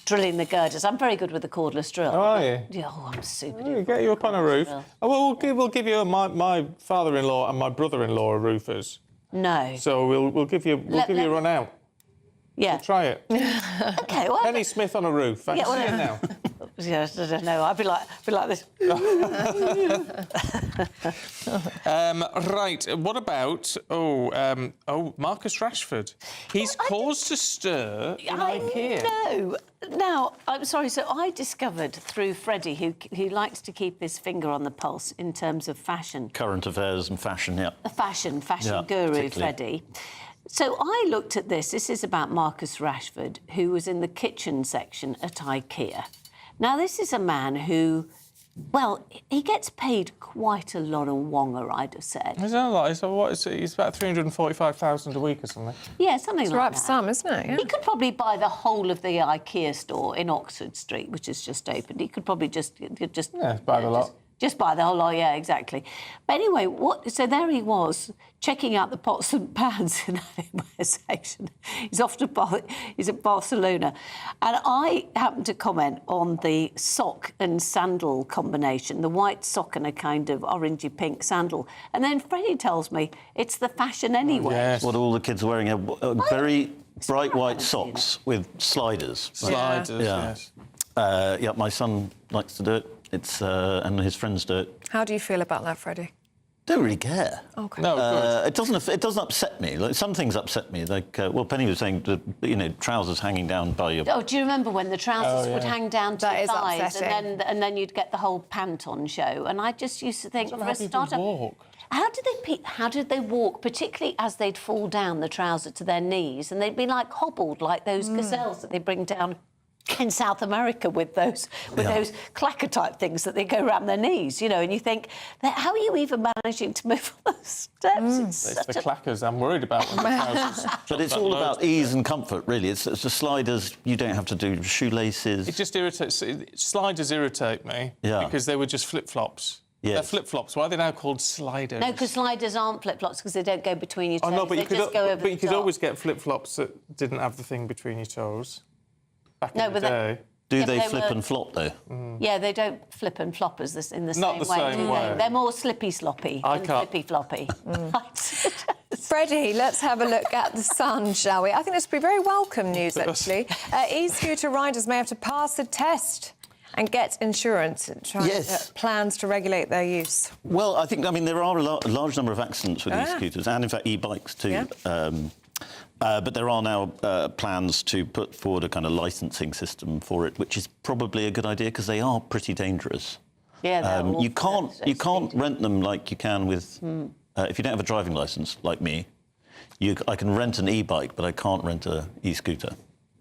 drilling the girders. I'm very good with the cordless drill. Oh, are you? Yeah, I'm super. We'll get you up on a roof. Well, we'll give you my father-in-law and my brother-in-law are roofers. No. So we'll give you a run out. Yeah. We'll try it. Okay. Well, Penny Smith on a roof. I can see it now. Yeah, I don't know. I'd be like this. Right. What about Marcus Rashford? He's caused a stir in IKEA. No. Now, I'm sorry. So I discovered through Freddie, who likes to keep his finger on the pulse in terms of fashion. Current affairs and fashion, yeah. A fashion guru, Freddie. So I looked at this. This is about Marcus Rashford, who was in the kitchen section at IKEA. Now, this is a man who Well, he gets paid quite a lot of wonga, I'd have said. Is that a lot? What is it? He's about 345,000 a week or something. Yeah, something It's like right that. for some, isn't it? Yeah. He could probably buy the whole of the IKEA store in Oxford Street, which has just opened. He could probably just buy the lot. Just buy the whole lot, yeah, exactly. But anyway, so there he was, checking out the pots and pans in that section. He's at Barcelona. And I happened to comment on the sock and sandal combination, the white sock and a kind of orangey pink sandal. And then Freddie tells me it's the fashion anyway. Yes. What all the kids are wearing very bright white socks with sliders. Sliders, yes. Yeah, my son likes to do it. And his friends do it. How do you feel about that, Freddie? Don't really care. Okay. No, good. It doesn't upset me. Like, some things upset me. Like, Penny was saying, trousers hanging down by your... Oh, do you remember when the trousers would hang down to That your is thighs upsetting. and then you'd get the whole pant on show? And I just used to think, for a starter... How did they walk, particularly as they'd fall down the trouser to their knees, and they'd be like hobbled, like those gazelles that they bring down in South America with those clacker type things that they go around their knees, and you think, how are you even managing to move on those steps? It's the clackers I'm worried about. When the trousers but it's all about ease and comfort, really. It's the sliders. You don't have to do shoelaces. It just irritates. Sliders irritate me because they were just flip-flops. Yes. They're flip-flops. Why are they now called sliders? No, because sliders aren't flip-flops because they don't go between your toes. Oh, no, but you could always get flip-flops that didn't have the thing between your toes. Back in the day. Do they flip and flop, though? Yeah, they don't flip and flop as in the Not same way. the same way. They're more slippy-sloppy than flippy-floppy. Freddie, let's have a look at the Sun, shall we? I think this would be very welcome news, actually. E-scooter riders may have to pass a test and get insurance. Plans to regulate their use. Well, there are a large number of accidents with e-scooters and, in fact, e-bikes too. Yeah. But there are now plans to put forward a kind of licensing system for it, which is probably a good idea because they are pretty dangerous. Yeah, you can't rent them like you can with if you don't have a driving licence like me. I can rent an e-bike, but I can't rent an e-scooter.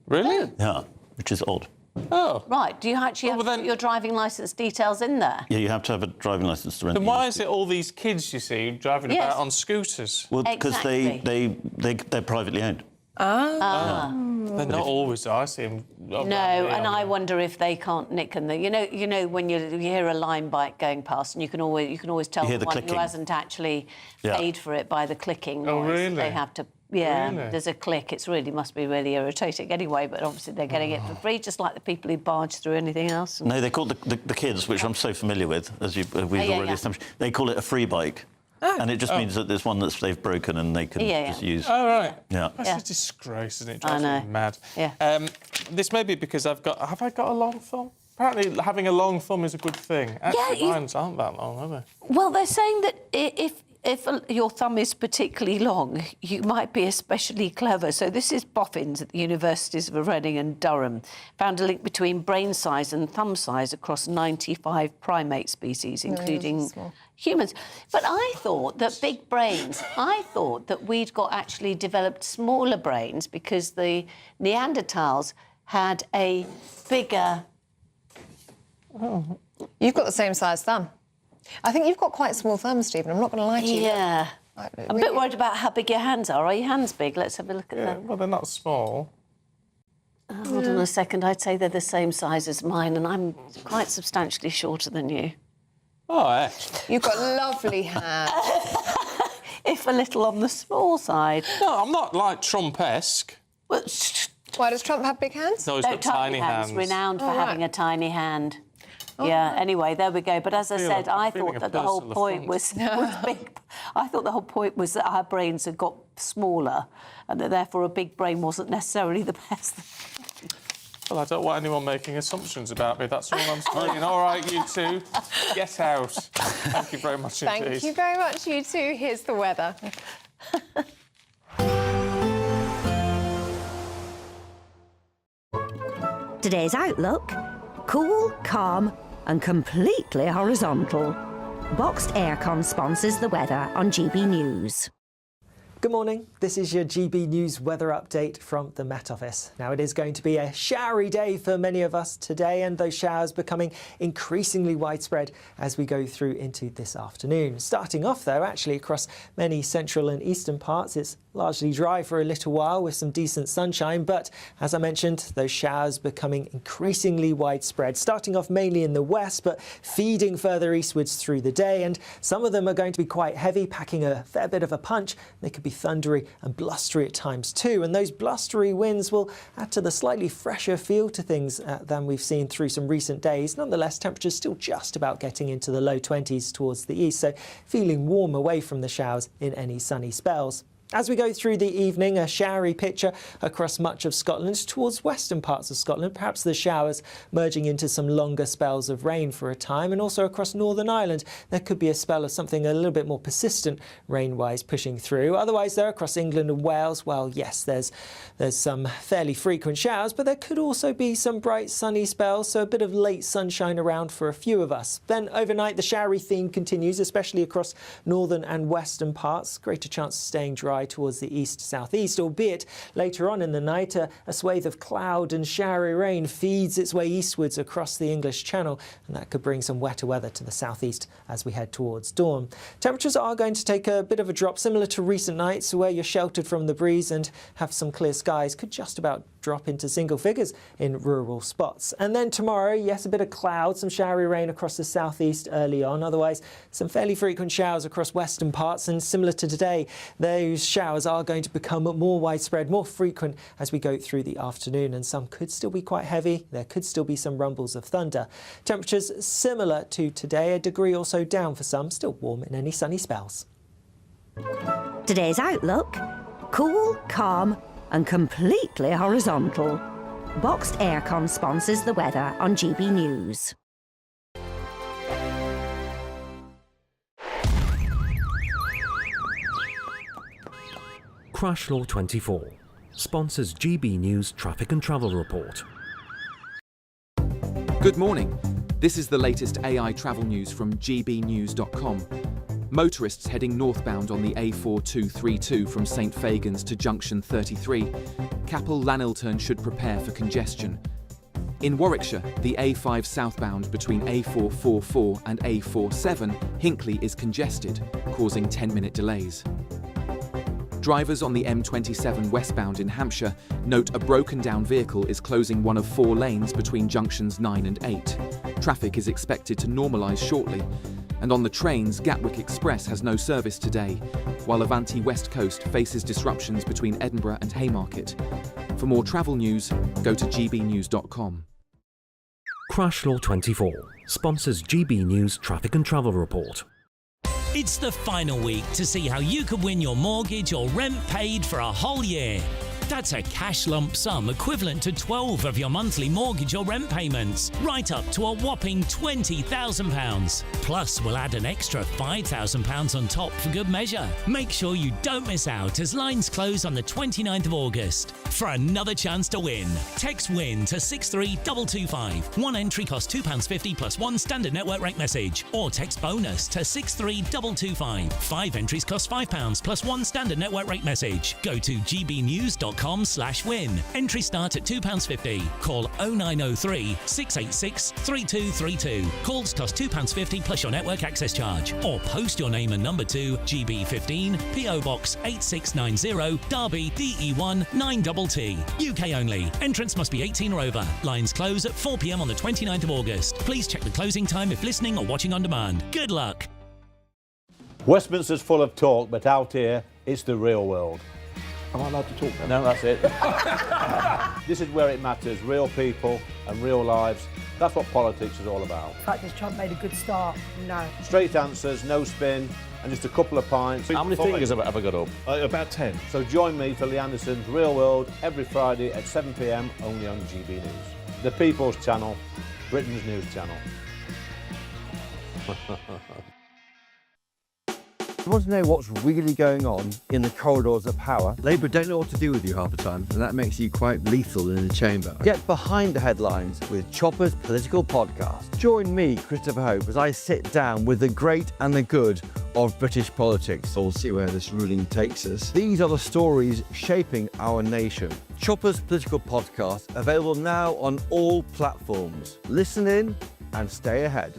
Really? Yeah, which is odd. Oh. Right. Do you actually have to put your driving licence details in there? Yeah, you have to have a driving licence to rent. Then why is it all these kids, you see, driving about on scooters? Well, because they're privately owned. They're not always. I see them. No, and I wonder if they can't nick them. You know when you hear a line bike going past, and you can always tell the one who hasn't actually paid for it by the clicking noise. Oh, really? They have to. Yeah, really? There's a click. Must be really irritating anyway, but obviously they're getting it for free, just like the people who barge through anything else. No, they call the kids, which I'm so familiar with, as we've already established, they call it a free bike. And it just means that there's one that they've broken and they can just use. Oh, right. Yeah. That's a disgrace, isn't it? It drives me mad. Yeah. This may be because have I got a long thumb? Apparently having a long thumb is a good thing. Actually, mine aren't that long, are they? Well, they're saying that if your thumb is particularly long, you might be especially clever. So this is boffins at the universities of Reading and Durham found a link between brain size and thumb size across 95 primate species, including humans. But I thought that big brains, I thought that we'd got actually developed smaller brains because the Neanderthals had a bigger... Oh. You've got the same size thumb. I think you've got quite small thumbs, Stephen. I'm not going to lie to you. Yeah. I'm a bit worried about how big your hands are. Are your hands big? Let's have a look at them. Well, they're not small. Hold on a second. I'd say they're the same size as mine, and I'm quite substantially shorter than you. Oh, You've got lovely hands. If a little on the small side. No, I'm not like Trump-esque. Why, does Trump have big hands? No, he's got tiny hands. Renowned for having a tiny hand. Yeah, anyway, there we go. But as I said, I thought that the whole point was big. I thought the whole point was that our brains had got smaller and that therefore a big brain wasn't necessarily the best. Well, I don't want anyone making assumptions about me. That's all I'm saying. All right, you two, get out. Thank you very much indeed. Thank you very much, you two. Here's the weather. Today's outlook: cool, calm and completely horizontal. Boxed Aircon sponsors the weather on GB News. Good morning. This is your GB News weather update from the Met Office. Now, it is going to be a showery day for many of us today, and those showers becoming increasingly widespread as we go through into this afternoon. Starting off, though, actually across many central and eastern parts, it's largely dry for a little while with some decent sunshine, but as I mentioned, those showers becoming increasingly widespread, starting off mainly in the west, but feeding further eastwards through the day, and some of them are going to be quite heavy, packing a fair bit of a punch. They could be thundery and blustery at times too, and those blustery winds will add to the slightly fresher feel to things than we've seen through some recent days. Nonetheless, temperatures still just about getting into the low 20s towards the east, so feeling warm away from the showers in any sunny spells. As we go through the evening, a showery picture across much of Scotland towards western parts of Scotland, perhaps the showers merging into some longer spells of rain for a time, and also across Northern Ireland there could be a spell of something a little bit more persistent rain-wise pushing through. Otherwise, there across England and Wales, well, yes, there's some fairly frequent showers, but there could also be some bright sunny spells, so a bit of late sunshine around for a few of us. Then overnight the showery theme continues, especially across northern and western parts. Greater chance of staying dry towards the east-southeast, albeit later on in the night a swathe of cloud and showery rain feeds its way eastwards across the English Channel, and that could bring some wetter weather to the southeast as we head towards dawn. Temperatures are going to take a bit of a drop, similar to recent nights where you're sheltered from the breeze and have some clear skies. Could just about drop into single figures in rural spots. And then tomorrow, yes, a bit of cloud, some showery rain across the southeast early on. Otherwise, some fairly frequent showers across western parts, and similar to today, those showers are going to become more widespread, more frequent as we go through the afternoon, and some could still be quite heavy. There could still be some rumbles of thunder. Temperatures similar to today, a degree or so down for some, still warm in any sunny spells. Today's outlook: cool, calm and completely horizontal. Boxed Aircon sponsors the weather on GB News. Crash Law 24 sponsors GB News Traffic and Travel Report. Good morning. This is the latest AI travel news from gbnews.com. Motorists heading northbound on the A4232 from St Fagans to Junction 33, Capel-Lanilton should prepare for congestion. In Warwickshire, the A5 southbound between A444 and A47, Hinckley is congested, causing 10-minute delays. Drivers on the M27 westbound in Hampshire note a broken-down vehicle is closing one of 4 lanes between junctions 9 and 8. Traffic is expected to normalise shortly. And on the trains, Gatwick Express has no service today, while Avanti West Coast faces disruptions between Edinburgh and Haymarket. For more travel news, go to gbnews.com. Crash Law 24 sponsors GB News Traffic and Travel Report. It's the final week to see how you could win your mortgage or rent paid for a whole year. That's a cash lump sum equivalent to 12 of your monthly mortgage or rent payments, right up to a whopping £20,000. Plus, we'll add an extra £5,000 on top for good measure. Make sure you don't miss out as lines close on the 29th of August. For another chance to win, text WIN to 63225. One entry costs £2.50 plus one standard network rate message, or text BONUS to 63225. 5 entries cost £5 plus one standard network rate message. Go to gbnews.com/win. Entries start at £2.50. Call 0903 686 3232. Calls cost £2.50 plus your network access charge. Or post your name and number to GB15 PO Box 8690 Derby DE1 9TT. UK only. Entrance must be 18 or over. Lines close at 4 p.m. on the 29th of August. Please check the closing time if listening or watching on demand. Good luck. Westminster's full of talk, but out here, it's the real world. Am I allowed to talk then? No, that's it. This is where it matters. Real people and real lives. That's what politics is all about. The fact is Trump made a good start. No. Straight answers, no spin, and just a couple of pints. How many fingers have I got up? About 10. So join me for Lee Anderson's Real World every Friday at 7 p.m. only on GB News. The People's Channel, Britain's news channel. You want to know what's really going on in the corridors of power? Labour don't know what to do with you half the time, and that makes you quite lethal in the chamber. Get behind the headlines with Chopper's Political Podcast. Join me, Christopher Hope, as I sit down with the great and the good of British politics. We'll see where this ruling takes us. These are the stories shaping our nation. Chopper's Political Podcast, available now on all platforms. Listen in and stay ahead.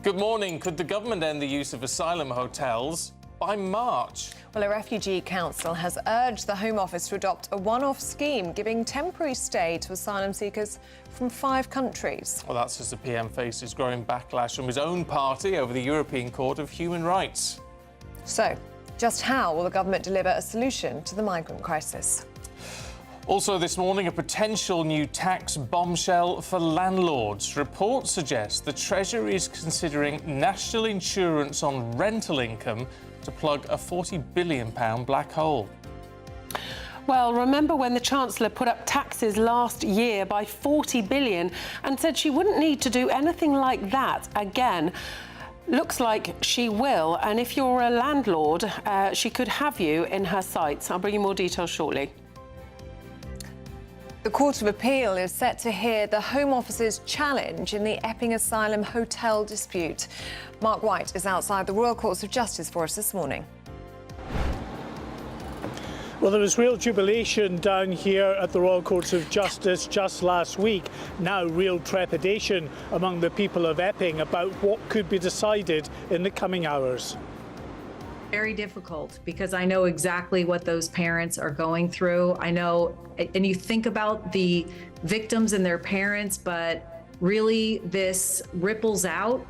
Good morning. Could the government end the use of asylum hotels by March? Well, a refugee council has urged the Home Office to adopt a one-off scheme giving temporary stay to asylum seekers from 5 countries. Well, that's as the PM faces growing backlash from his own party over the European Court of Human Rights. So, just how will the government deliver a solution to the migrant crisis? Also this morning, a potential new tax bombshell for landlords. Reports suggest the Treasury is considering national insurance on rental income to plug a £40 billion black hole. Well, remember when the Chancellor put up taxes last year by 40 billion and said she wouldn't need to do anything like that again? Looks like she will, and if you're a landlord, she could have you in her sights. I'll bring you more details shortly. The Court of Appeal is set to hear the Home Office's challenge in the Epping Asylum hotel dispute. Mark White is outside the Royal Courts of Justice for us this morning. Well, there was real jubilation down here at the Royal Courts of Justice just last week. Now real trepidation among the people of Epping about what could be decided in the coming hours. Very difficult, because I know exactly what those parents are going through. I know, and you think about the victims and their parents, but really this ripples out.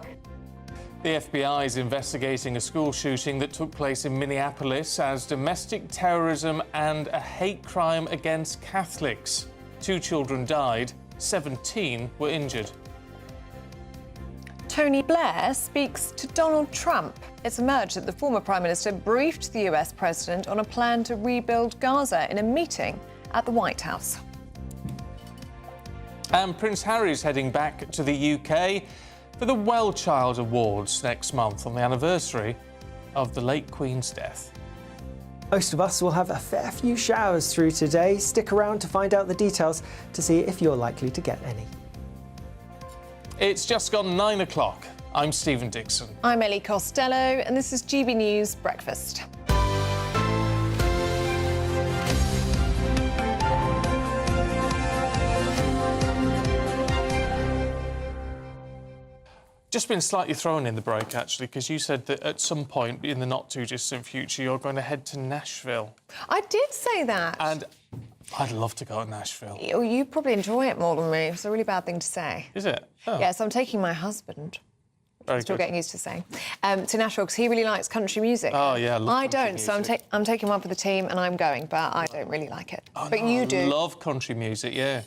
The FBI is investigating a school shooting that took place in Minneapolis as domestic terrorism and a hate crime against Catholics. 2 children died, 17 were injured. Tony Blair speaks to Donald Trump. It's emerged that the former Prime Minister briefed the US President on a plan to rebuild Gaza in a meeting at the White House. And Prince Harry's heading back to the UK for the Well Child Awards next month on the anniversary of the late Queen's death. Most of us will have a fair few showers through today. Stick around to find out the details to see if you're likely to get any. It's just gone 9 o'clock. I'm Stephen Dixon. I'm Ellie Costello, and this is GB News Breakfast. Just been slightly thrown in the break, actually, because you said that at some point in the not-too-distant future you're going to head to Nashville. I did say that. And I'd love to go to Nashville. You probably enjoy it more than me. It's a really bad thing to say. Is it? Oh. Yes, I'm taking my husband. Very Still good. getting used to saying. To Nashville, because he really likes country music. Oh, yeah, I love I country don't, so music. I'm taking one for the team and I'm going, but I don't really like it. Oh, but no, you I do. love country music, yeah.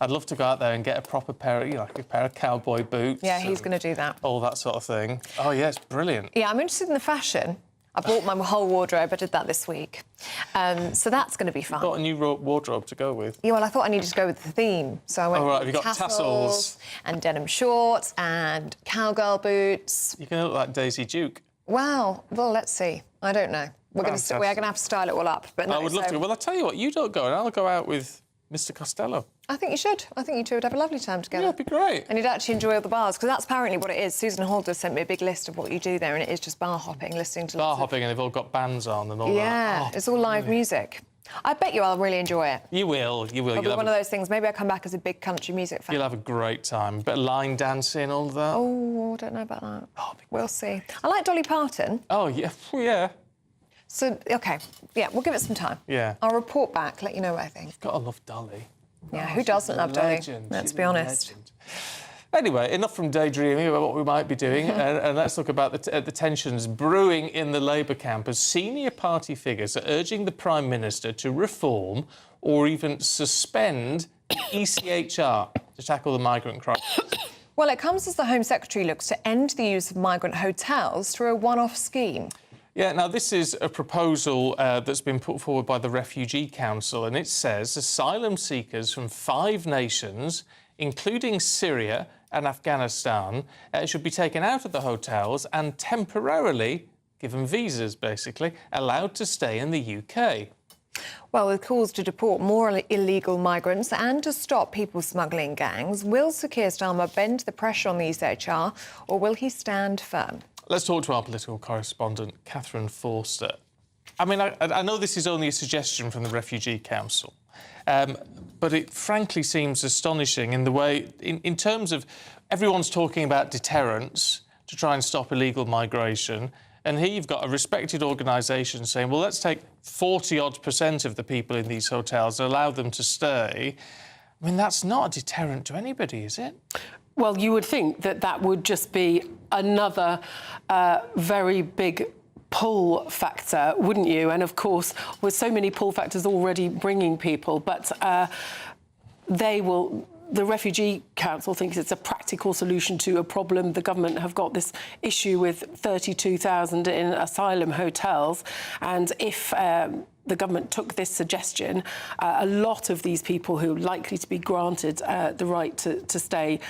I'd love to go out there and get a proper pair of, like a pair of cowboy boots. Yeah, he's going to do that. All that sort of thing. Oh, yeah, it's brilliant. Yeah, I'm interested in the fashion. I bought my whole wardrobe. I did that this week. So that's going to be fun. You've got a new wardrobe to go with. Yeah, well, I thought I needed to go with the theme. So I went Oh, right, with have you got tassels? and denim shorts and cowgirl boots. You're going to look like Daisy Duke. Well, let's see. I don't know. We're going to have to style it all up. But no, I would love to go. Well, I'll tell you what, you don't go and I'll go out with Mr. Costello. I think you should. I think you two would have a lovely time together. Yeah, it'd be great. And you'd actually enjoy all the bars, because that's apparently what it is. Susan Hall just sent me a big list of what you do there, and it is just bar hopping, listening to Bar hopping, and they've all got bands on and all that. Yeah, Oh, it's all live music. I bet you I'll really enjoy it. You will. It'll be one of those things. Maybe I'll come back as a big country music fan. You'll have a great time. Bit of line dancing, all that. Oh, I don't know about that. We'll see. I like Dolly Parton. Oh, yeah. Yeah. So, OK. Yeah, we'll give it some time. Yeah. I'll report back, let you know what I think. You've got to love Dolly. Yeah, Oh, who doesn't she's love a Dolly? legend. Let's She's be a honest. legend. Anyway, enough from daydreaming about what we might be doing, and let's talk about the tensions brewing in the Labour camp as senior party figures are urging the Prime Minister to reform or even suspend ECHR to tackle the migrant crisis. Well, it comes as the Home Secretary looks to end the use of migrant hotels through a one-off scheme. Yeah, now this is a proposal that's been put forward by the Refugee Council, and it says asylum seekers from 5 nations, including Syria and Afghanistan, should be taken out of the hotels and temporarily, given visas basically, allowed to stay in the UK. Well, with calls to deport more illegal migrants and to stop people smuggling gangs, will Sir Keir Starmer bend the pressure on the ECHR, or will he stand firm? Let's talk to our political correspondent, Catherine Forster. I mean, I know this is only a suggestion from the Refugee Council, but it frankly seems astonishing in the way, in terms of everyone's talking about deterrence to try and stop illegal migration, and here you've got a respected organisation saying, well, let's take 40-odd% of the people in these hotels and allow them to stay. I mean, that's not a deterrent to anybody, is it? Well, you would think that that would just be another very big pull factor, wouldn't you? And of course, with so many pull factors already bringing people, but the Refugee Council thinks it's a practical solution to a problem. The government have got this issue with 32,000 in asylum hotels, and if the government took this suggestion, a lot of these people who are likely to be granted the right to stay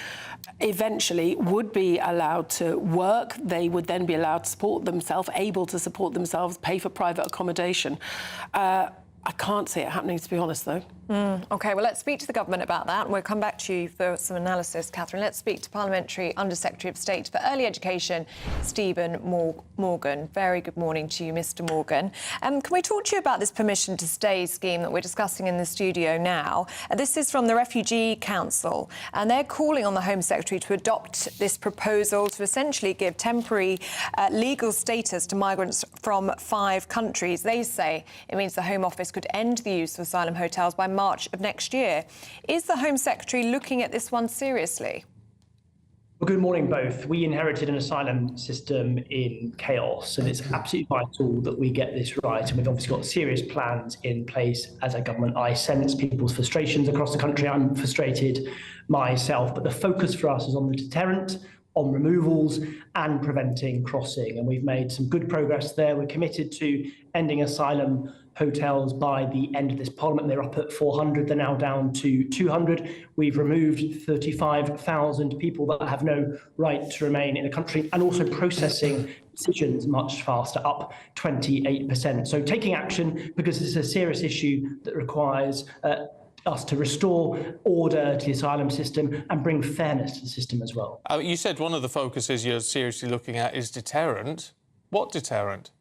eventually would be allowed to work. They would then be allowed to support themselves, able to support themselves, pay for private accommodation. I can't see it happening, to be honest, though. OK, well, let's speak to the government about that, and we'll come back to you for some analysis, Catherine. Let's speak to Parliamentary Under-Secretary of State for Early Education, Stephen Morgan. Very good morning to you, Mr Morgan. Can we talk to you about this permission to stay scheme that we're discussing in the studio now? This is from the Refugee Council, and they're calling on the Home Secretary to adopt this proposal to essentially give temporary legal status to migrants from 5 countries. They say it means the Home Office could end the use of asylum hotels by March of next year. Is the Home Secretary looking at this one seriously? Well, good morning, both. We inherited an asylum system in chaos, and it's absolutely vital that we get this right. And we've obviously got serious plans in place as a government. I sense people's frustrations across the country. I'm frustrated myself, but the focus for us is on the deterrent, on removals and preventing crossing. And we've made some good progress there. We're committed to ending asylum hotels by the end of this Parliament. They're up at 400, they're now down to 200. We've removed 35,000 people that have no right to remain in the country, and also processing decisions much faster, up 28%. So taking action, because it's a serious issue that requires us to restore order to the asylum system and bring fairness to the system as well. You said one of the focuses you're seriously looking at is deterrent. What deterrent?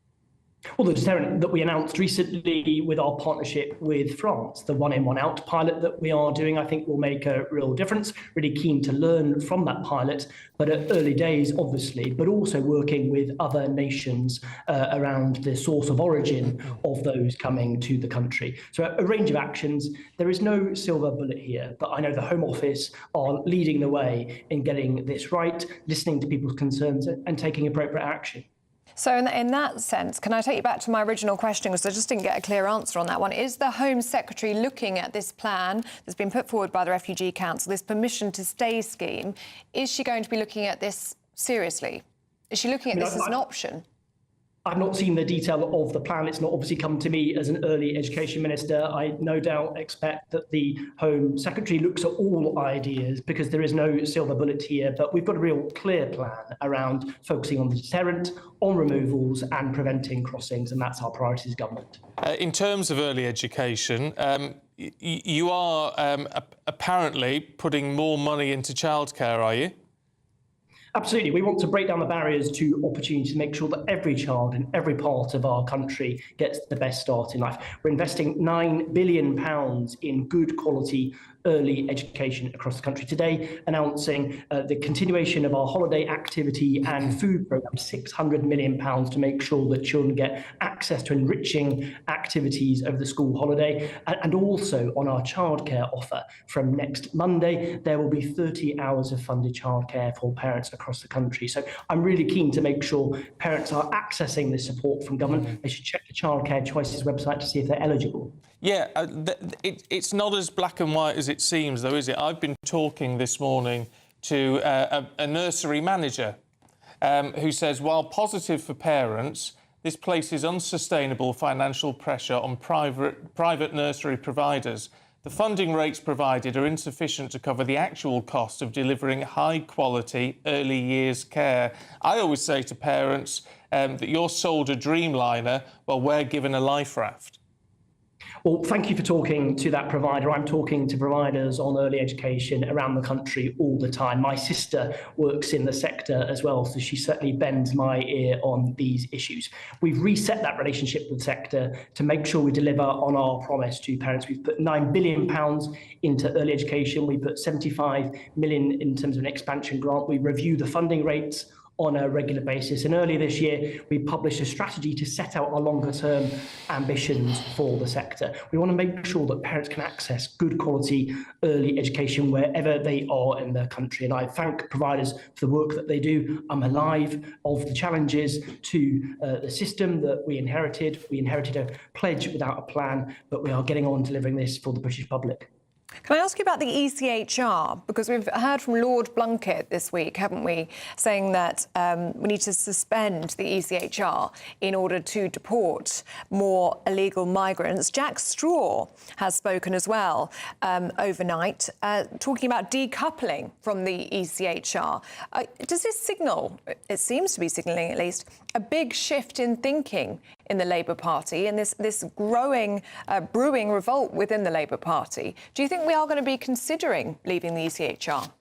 Well, the deterrent that we announced recently with our partnership with France, the one in, one out pilot that we are doing, I think will make a real difference. Really keen to learn from that pilot, but at early days, obviously, but also working with other nations around the source of origin of those coming to the country. So a range of actions. There is no silver bullet here, but I know the Home Office are leading the way in getting this right, listening to people's concerns and taking appropriate action. So in that sense, can I take you back to my original question, because I just didn't get a clear answer on that one. Is the Home Secretary looking at this plan that's been put forward by the Refugee Council, this permission to stay scheme? Is she going to be looking at this seriously? Is she looking at this as an option? I've not seen the detail of the plan. It's not obviously come to me as an early education minister. I no doubt expect that the Home Secretary looks at all ideas, because there is no silver bullet here, but we've got a real clear plan around focusing on the deterrent, on removals and preventing crossings, and that's our priority as government. In terms of early education, you are apparently putting more money into childcare, are you? Absolutely. We want to break down the barriers to opportunity to make sure that every child in every part of our country gets the best start in life. We're investing £9 billion in good quality early education across the country. Today, announcing the continuation of our holiday activity and food programme, £600 million to make sure that children get access to enriching activities over the school holiday. And also on our childcare offer, from next Monday, there will be 30 hours of funded childcare for parents across the country. So I'm really keen to make sure parents are accessing this support from government. They should check the Childcare Choices website to see if they're eligible. Yeah, it's not as black and white as it seems, though, is it? I've been talking this morning to a nursery manager who says, while positive for parents, this places unsustainable financial pressure on private nursery providers. The funding rates provided are insufficient to cover the actual cost of delivering high-quality early years care. I always say to parents that you're sold a Dreamliner while we're given a life raft. Well, thank you for talking to that provider. I'm talking to providers on early education around the country all the time. My sister works in the sector as well, so she certainly bends my ear on these issues. We've reset that relationship with the sector to make sure we deliver on our promise to parents. We've put £9 billion into early education. We put 75 million in terms of an expansion grant. We review the funding rates on a regular basis. And earlier this year, we published a strategy to set out our longer term ambitions for the sector. We want to make sure that parents can access good quality early education wherever they are in the country. And I thank providers for the work that they do. I'm alive of the challenges to the system that we inherited. We inherited a pledge without a plan, but we are getting on delivering this for the British public. Can I ask you about the ECHR? Because we've heard from Lord Blunkett this week, haven't we, saying that we need to suspend the ECHR in order to deport more illegal migrants. Jack Straw has spoken as well overnight, talking about decoupling from the ECHR. Does this signal, it seems to be signalling at least, a big shift in thinking in the Labour Party and this growing, brewing revolt within the Labour Party? Do you think we are going to be considering leaving the ECHR?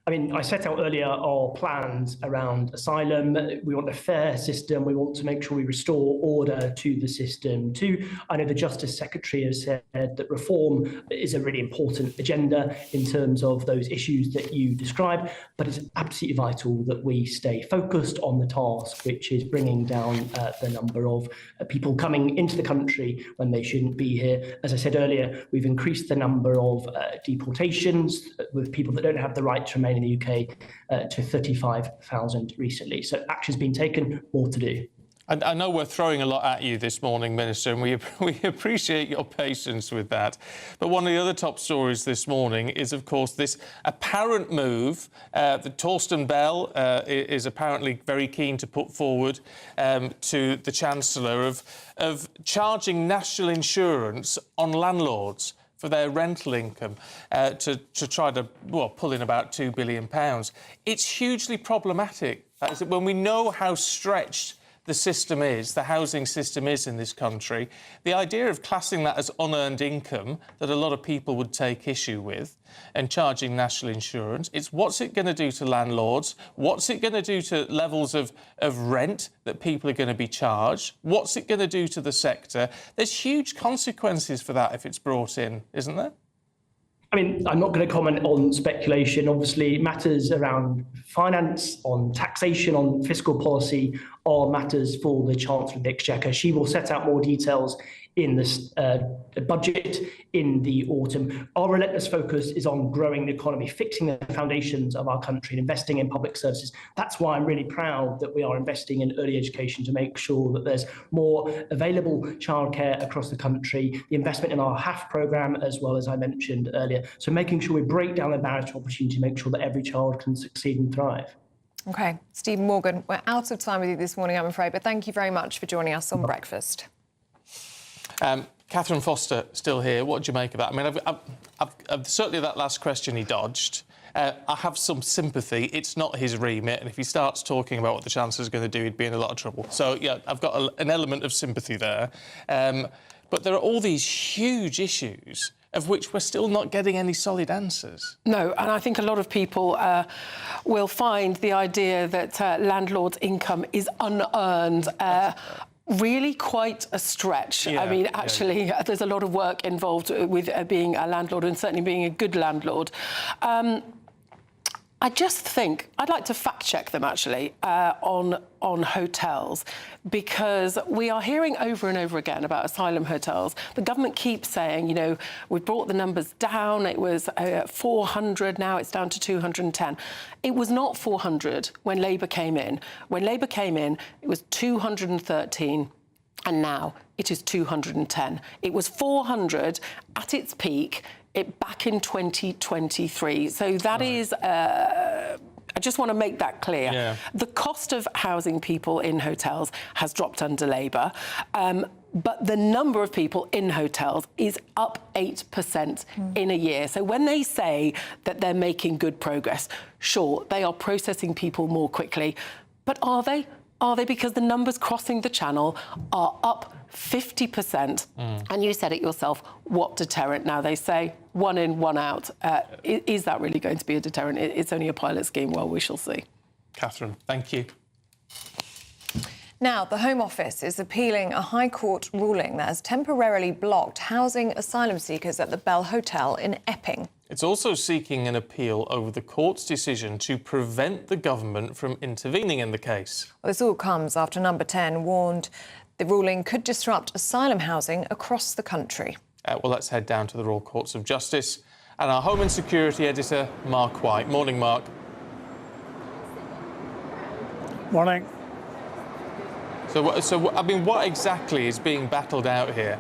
I mean, I set out earlier our plans around asylum. We want a fair system. We want to make sure we restore order to the system too. I know the Justice Secretary has said that reform is a really important agenda in terms of those issues that you describe, but it's absolutely vital that we stay focused on the task, which is bringing down the number of people coming into the country when they shouldn't be here. As I said earlier, we've increased the number of deportations with people that don't have the right to remain in the UK to 35,000 recently. So action's been taken, more to do. I know we're throwing a lot at you this morning, Minister, and we appreciate your patience with that. But one of the other top stories this morning is, of course, this apparent move that Torsten Bell is apparently very keen to put forward to the Chancellor of charging national insurance on landlords for their rental income to try to, well, pull in about £2 billion. It's hugely problematic when we know how stretched the system is, the housing system is in this country. The idea of classing that as unearned income that a lot of people would take issue with and charging national insurance, it's what's it going to do to landlords? What's it going to do to levels of rent that people are going to be charged? What's it going to do to the sector? There's huge consequences for that if it's brought in, isn't there? I mean, I'm not going to comment on speculation. Obviously, matters around finance, on taxation, on fiscal policy are matters for the Chancellor of the Exchequer. She will set out more details in this budget in the autumn. Our relentless focus is on growing the economy, fixing the foundations of our country and investing in public services. That's why I'm really proud that we are investing in early education to make sure that there's more available childcare across the country, the investment in our HAF programme, as well as I mentioned earlier. So making sure we break down the barrier to opportunity to make sure that every child can succeed and thrive. OK, Stephen Morgan, we're out of time with you this morning, I'm afraid, but thank you very much for joining us on Breakfast. Catherine Foster still here. What do you make of that? I mean, I've certainly that last question he dodged. I have some sympathy. It's not his remit, and if he starts talking about what the Chancellor's going to do, he'd be in a lot of trouble. So, yeah, I've got an element of sympathy there. But there are all these huge issues of which we're still not getting any solid answers. No, and I think a lot of people will find the idea that landlord's income is unearned really quite a stretch. Yeah, I mean, actually, there's a lot of work involved with being a landlord and certainly being a good landlord. I just think I'd like to fact check them actually on hotels, because we are hearing over and over again about asylum hotels. The government keeps saying, you know, we brought the numbers down. It was 400, now it's down to 210. It was not 400 when Labour came in. When Labour came in, it was 213. And now it is 210. It was 400 at its peak back in 2023. So that is... I just want to make that clear. Yeah. The cost of housing people in hotels has dropped under Labour, but the number of people in hotels is up 8% in a year. So when they say that they're making good progress, sure, they are processing people more quickly, but are they? Are they? Because the numbers crossing the channel are up 50%. And you said it yourself, what deterrent? Now they say 1 in, 1 out. Is that really going to be a deterrent? It's only a pilot scheme. Well, we shall see. Catherine, thank you. Now, the Home Office is appealing a High Court ruling that has temporarily blocked housing asylum seekers at the Bell Hotel in Epping. It's also seeking an appeal over the court's decision to prevent the government from intervening in the case. Well, this all comes after Number 10 warned the ruling could disrupt asylum housing across the country. Well, let's head down to the Royal Courts of Justice and our Home and Security editor, Mark White. Morning, Mark. Morning. So, I mean, what exactly is being battled out here?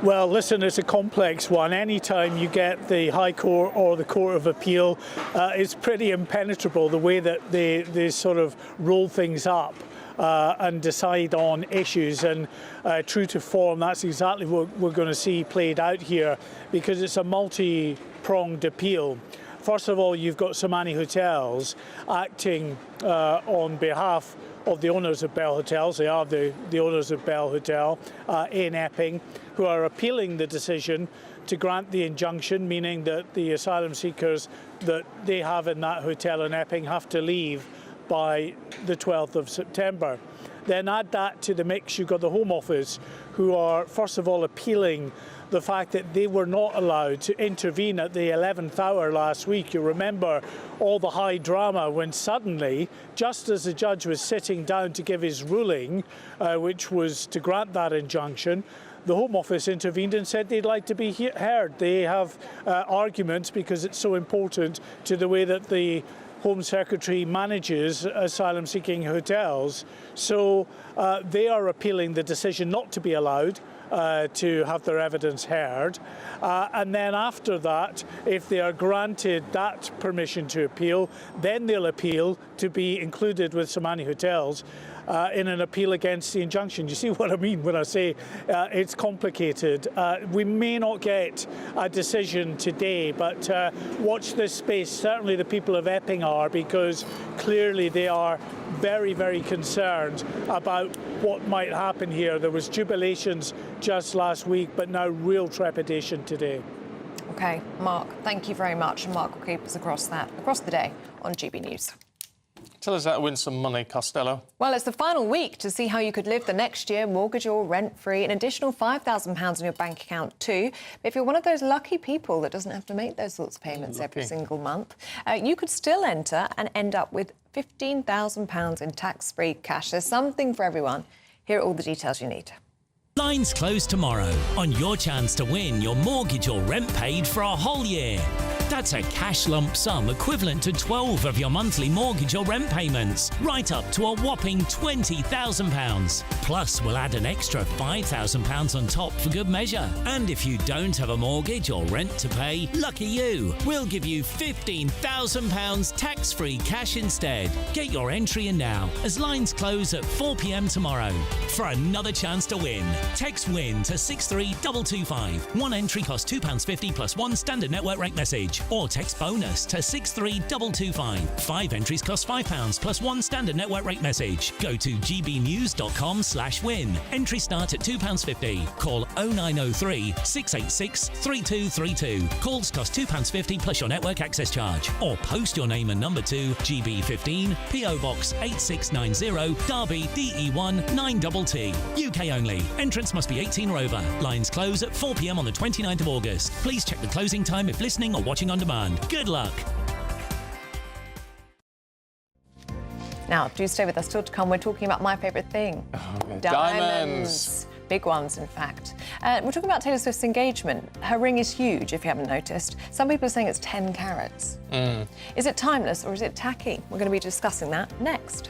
Well, listen, it's a complex one. Anytime you get the High Court or the Court of Appeal, it's pretty impenetrable, the way that they sort of roll things up and decide on issues. And true to form, that's exactly what we're going to see played out here, because it's a multi-pronged appeal. First of all, you've got so many hotels acting on behalf of the owners of Bell Hotels. They are the owners of Bell Hotel in Epping, who are appealing the decision to grant the injunction, meaning that the asylum seekers that they have in that hotel in Epping have to leave by the 12th of September. Then add that to the mix, you've got the Home Office, who are first of all appealing the fact that they were not allowed to intervene at the 11th hour last week. You remember all the high drama when suddenly, just as the judge was sitting down to give his ruling, which was to grant that injunction, the Home Office intervened and said they'd like to be heard. They have arguments, because it's so important to the way that the Home Secretary manages asylum-seeking hotels. So they are appealing the decision not to be allowed to have their evidence heard. And then after that, if they are granted that permission to appeal, then they'll appeal to be included with so many hotels in an appeal against the injunction. You see what I mean when I say it's complicated? We may not get a decision today, but watch this space. Certainly the people of Epping are, because clearly they are very, very concerned about what might happen here. There was jubilations just last week, but now real trepidation today. OK, Mark, thank you very much. And Mark will keep us across the day on GB News. Tell us how to win some money, Costello. Well, it's the final week to see how you could live the next year, mortgage or rent-free. An additional £5,000 in your bank account too. But if you're one of those lucky people that doesn't have to make those sorts of payments every single month, you could still enter and end up with £15,000 in tax-free cash. There's something for everyone. Here are all the details you need. Lines close tomorrow on your chance to win your mortgage or rent paid for a whole year. That's a cash lump sum equivalent to 12 of your monthly mortgage or rent payments, right up to a whopping £20,000. Plus, we'll add an extra £5,000 on top for good measure. And if you don't have a mortgage or rent to pay, lucky you, we'll give you £15,000 tax-free cash instead. Get your entry in now, as lines close at 4 p.m. tomorrow. For another chance to win, text WIN to 63225. One entry costs £2.50 plus one standard network rate message. Or text BONUS to 63225. 5 entries cost £5 plus one standard network rate message. Go to gbnews.com/win. Entry start at £2.50. Call 0903 686 3232. Calls cost £2.50 plus your network access charge. Or post your name and number to GB15 PO Box 8690 Derby DE1 9TT. UK only. Entrance must be 18 or over. Lines close at 4 p.m. on the 29th of August. Please check the closing time if listening or watching on demand. Good luck. Now, do stay with us. Still to come, we're talking about my favourite thing. Diamonds. Big ones, in fact. We're talking about Taylor Swift's engagement. Her ring is huge, if you haven't noticed. Some people are saying it's 10 carats. Is it timeless or is it tacky? We're going to be discussing that next.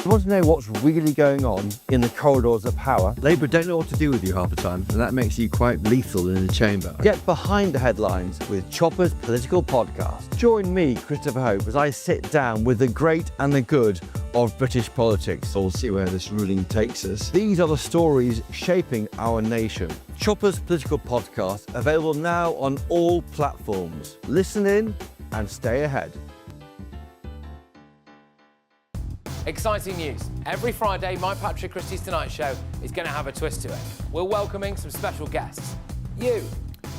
You want to know what's really going on in the corridors of power? Labour don't know what to do with you half the time, and that makes you quite lethal in the chamber. Get behind the headlines with Chopper's political podcast. Join me, Christopher Hope, as I sit down with the great and the good of British politics. We'll see where this ruling takes us. These are the stories shaping our nation. Chopper's political podcast, available now on all platforms. Listen in and stay ahead. Exciting news. Every Friday, my Patrick Christie's Tonight Show is going to have a twist to it. We're welcoming some special guests. You.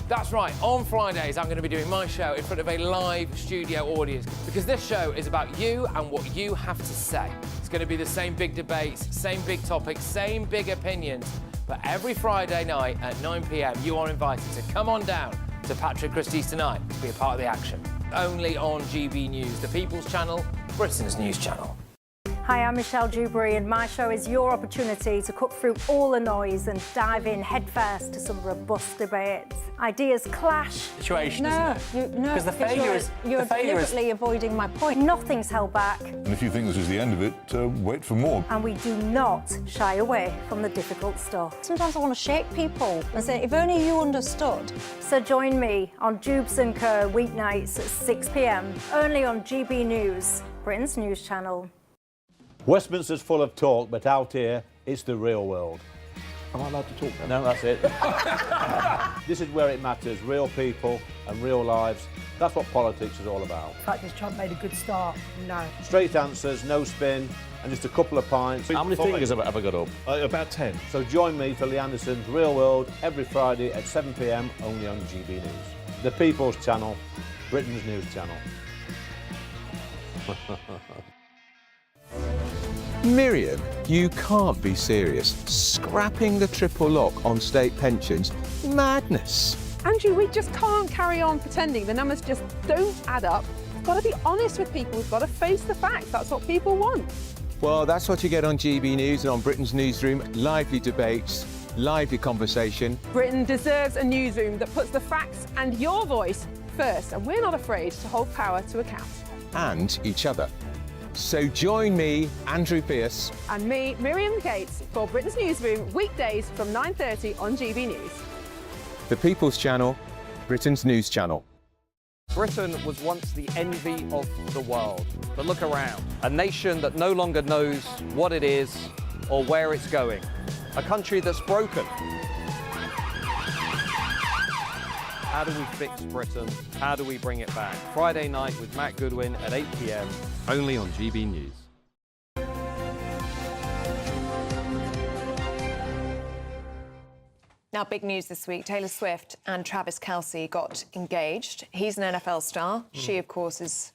That's right, on Fridays I'm going to be doing my show in front of a live studio audience because this show is about you and what you have to say. It's going to be the same big debates, same big topics, same big opinions, but every Friday night at 9 p.m. you are invited to come on down to Patrick Christie's Tonight to be a part of the action. Only on GB News, the People's Channel, Britain's news channel. Hi, I'm Michelle Dewberry, and my show is your opportunity to cut through all the noise and dive in headfirst to some robust debates. Ideas clash. Situation, isn't it? No, because the failure is you're deliberately avoiding my point. Nothing's held back. And if you think this is the end of it, wait for more. And we do not shy away from the difficult stuff. Sometimes I want to shake people and say, if only you understood. So join me on Jubes & Co. weeknights at 6 p.m. only on GB News, Britain's news channel. Westminster's full of talk, but out here, it's the real world. Am I allowed to talk now? No, that's it. This is where it matters, real people and real lives. That's what politics is all about. The fact is Trump made a good start, no. Straight answers, no spin, and just a couple of pints. How many fingers have I got up? About 10. So join me for Lee Anderson's Real World every Friday at 7 p.m. only on GB News. The People's Channel, Britain's news channel. Miriam, you can't be serious. Scrapping the triple lock on state pensions? Madness. Andrew, we just can't carry on pretending. The numbers just don't add up. We've got to be honest with people. We've got to face the facts. That's what people want. Well, that's what you get on GB News and on Britain's Newsroom. Lively debates, lively conversation. Britain deserves a newsroom that puts the facts and your voice first, and we're not afraid to hold power to account. And each other. So join me, Andrew Pearce. And me, Miriam Cates, for Britain's Newsroom, weekdays from 9:30 on GB News. The People's Channel, Britain's news channel. Britain was once the envy of the world. But look around. A nation that no longer knows what it is or where it's going. A country that's broken. How do we fix Britain? How do we bring it back? Friday night with Matt Goodwin at 8 p.m. only on GB News. Now, big news this week. Taylor Swift and Travis Kelce got engaged. He's an NFL star. She, of course, is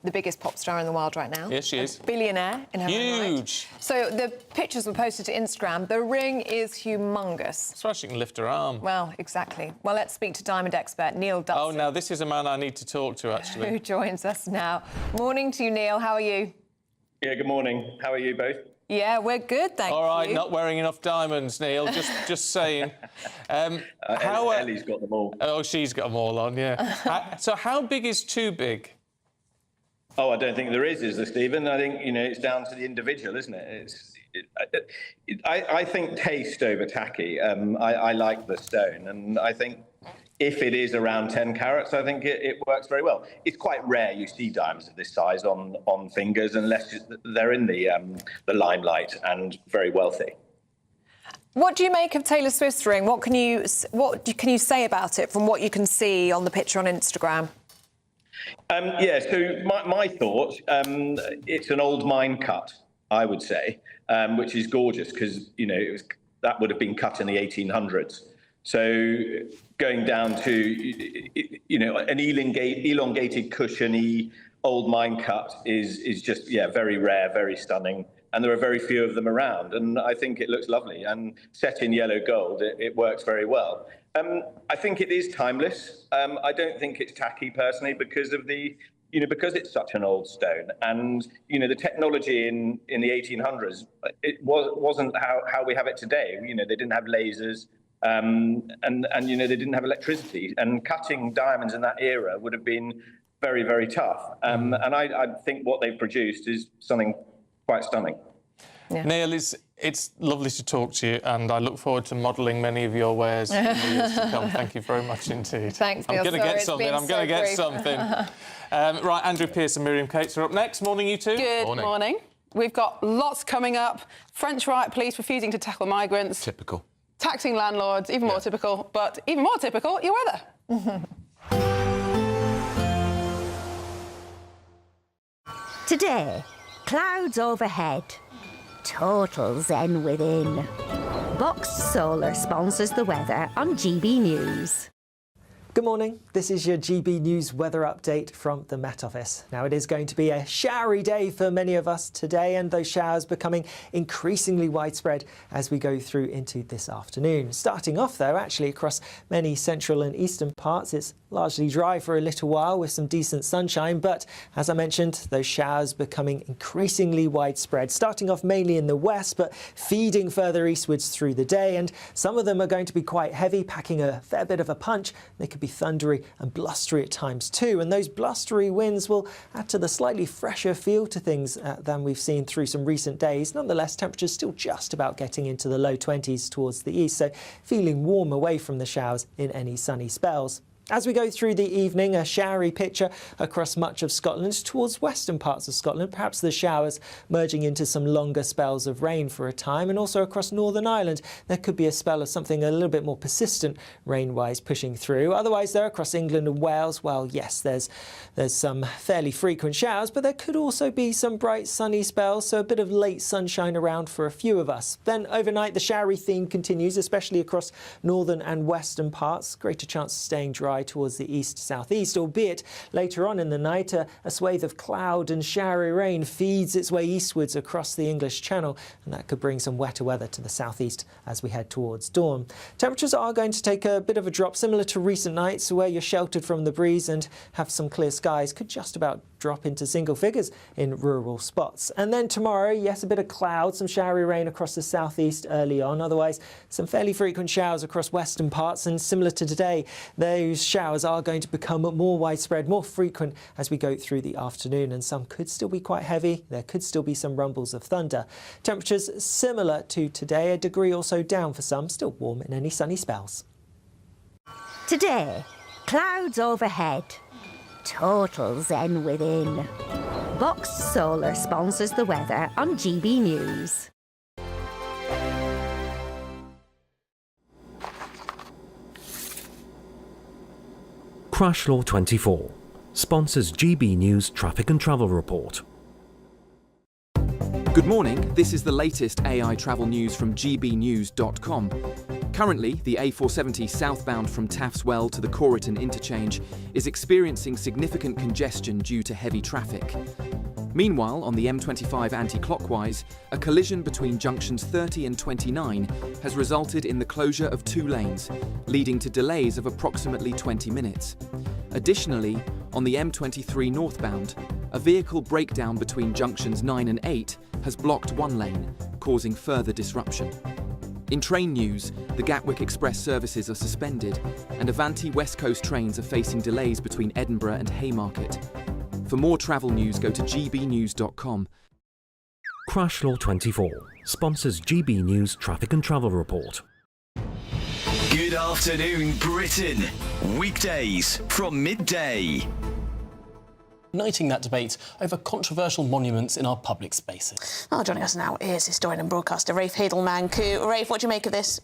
the biggest pop star in the world right now. Yes, she is. A billionaire in her own right. So the pictures were posted to Instagram. The ring is humongous. That's why she can lift her arm. Well, exactly. Well, let's speak to diamond expert Neil Dutson. Oh, now this is a man I need to talk to, actually. Who joins us now. Morning to you, Neil. How are you? Yeah, good morning. How are you both? Yeah, we're good, thank you. All right, not wearing enough diamonds, Neil, just saying. Ellie's got them all. Oh, she's got them all on, yeah. So how big is too big? Oh, I don't think there is there, Stephen? I think, it's down to the individual, isn't it? I think taste over tacky. I like the stone, and I think if it is around 10 carats, I think it works very well. It's quite rare you see diamonds of this size on fingers unless they're in the limelight and very wealthy. What do you make of Taylor Swift's ring? What can you say about it from what you can see on the picture on Instagram? So my thought, it's an old mine cut, I would say, which is gorgeous because, that would have been cut in the 1800s. So going down to, an elongated, cushiony old mine cut is just, very rare, very stunning. And there are very few of them around. And I think it looks lovely. And set in yellow gold, it works very well. I think it is timeless. I don't think it's tacky personally because of because it's such an old stone, and the technology in the 1800s, it wasn't how we have it today. They didn't have lasers, and they didn't have electricity, and cutting diamonds in that era would have been very, very tough. And I think what they've produced is something quite stunning. Yeah. Neil, it's lovely to talk to you, and I look forward to modelling many of your wares in the years to come. Thank you very much indeed. Thanks, Neil. I'm going to get something. Right, Andrew Pearce and Miriam Cates are up next. Morning, you two. Good morning. We've got lots coming up. French riot police refusing to tackle migrants. Typical. Taxing landlords, even more typical. But even more typical, your weather. Today, clouds overhead. Total zen within. Boxed Solar sponsors the weather on GB News. Good morning, this is your GB News weather update from the Met Office. Now it is going to be a showery day for many of us today, and those showers becoming increasingly widespread as we go through into this afternoon. Starting off though, actually across many central and eastern parts, it's largely dry for a little while with some decent sunshine, but as I mentioned, those showers becoming increasingly widespread, starting off mainly in the west, but feeding further eastwards through the day, and some of them are going to be quite heavy, packing a fair bit of a punch. They could be thundery and blustery at times too, and those blustery winds will add to the slightly fresher feel to things than we've seen through some recent days. Nonetheless, temperatures still just about getting into the low 20s towards the east, so feeling warm away from the showers in any sunny spells. As we go through the evening, a showery picture across much of Scotland towards western parts of Scotland, perhaps the showers merging into some longer spells of rain for a time, and also across Northern Ireland there could be a spell of something a little bit more persistent rain-wise pushing through. Otherwise there across England and Wales, well yes, there's some fairly frequent showers, but there could also be some bright sunny spells, so a bit of late sunshine around for a few of us. Then overnight the showery theme continues, especially across northern and western parts. Greater chance of staying dry towards the east-southeast, albeit later on in the night a swathe of cloud and showery rain feeds its way eastwards across the English Channel, and that could bring some wetter weather to the southeast as we head towards dawn. Temperatures are going to take a bit of a drop, similar to recent nights where you're sheltered from the breeze and have some clear skies. Could just about drop into single figures in rural spots. And then tomorrow, yes, a bit of cloud, some showery rain across the southeast early on. Otherwise, some fairly frequent showers across western parts, and similar to today, those showers are going to become more widespread, more frequent as we go through the afternoon, and some could still be quite heavy. There could still be some rumbles of thunder. Temperatures similar to today, a degree or so down for some, still warm in any sunny spells. Today, clouds overhead. Total zen within. Boxed Solar sponsors the weather on GB News. Crash Law 24 sponsors GB News Traffic and Travel Report. Good morning, this is the latest AI travel news from gbnews.com. Currently, the A470 southbound from Taffs Well to the Corriton interchange is experiencing significant congestion due to heavy traffic. Meanwhile, on the M25 anti-clockwise, a collision between junctions 30 and 29 has resulted in the closure of 2 lanes, leading to delays of approximately 20 minutes. Additionally, on the M23 northbound, a vehicle breakdown between junctions 9 and 8 has blocked 1 lane, causing further disruption. In train news, the Gatwick Express services are suspended, and Avanti West Coast trains are facing delays between Edinburgh and Haymarket. For more travel news, go to gbnews.com. Crash Law 24 sponsors GB News Traffic and Travel Report. Good afternoon, Britain. Weekdays from midday. Igniting that debate over controversial monuments in our public spaces. Well, joining us now is historian and broadcaster Rafe Heidelman. Rafe, what do you make of this?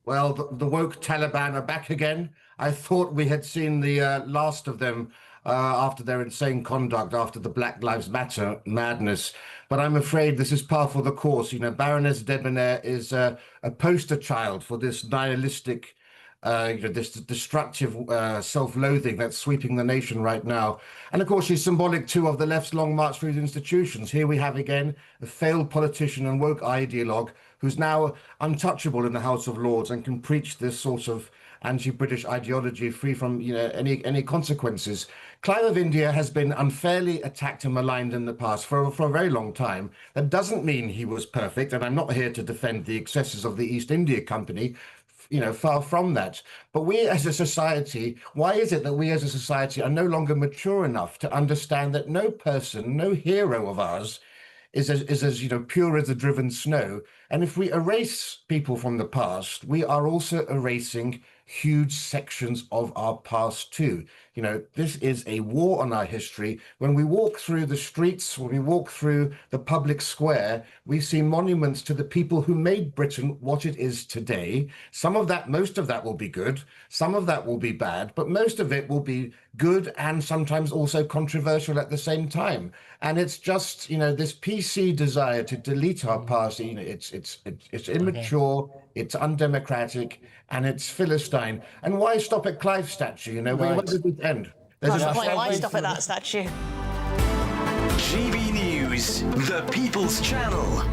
Well, the woke Taliban are back again. I thought we had seen the last of them after their insane conduct, after the Black Lives Matter madness. But I'm afraid this is par for the course. You know, Baroness Debonair is a poster child for this nihilistic, this destructive self-loathing that's sweeping the nation right now. And of course, she's symbolic too of the left's long march through the institutions. Here we have again a failed politician and woke ideologue who's now untouchable in the House of Lords and can preach this sort of anti-British ideology free from any consequences. Clive of India has been unfairly attacked and maligned in the past for a very long time. That doesn't mean he was perfect, and I'm not here to defend the excesses of the East India Company. Far from that. But we as a society, why is it that we as a society are no longer mature enough to understand that no person, no hero of ours is as pure as the driven snow? And if we erase people from the past, we are also erasing huge sections of our past too. You know, this is a war on our history. When we walk through the streets, when we walk through the public square, we see monuments to the people who made Britain what it is today. Some of that, most of that will be good. Some of that will be bad, but most of it will be good and sometimes also controversial at the same time. And it's just, you know, this PC desire to delete our past, you know, it's immature, it's undemocratic, and it's Philistine. And why stop at Clive's statue? You know, where did it end? Why stop at that statue? GB News, the People's Channel.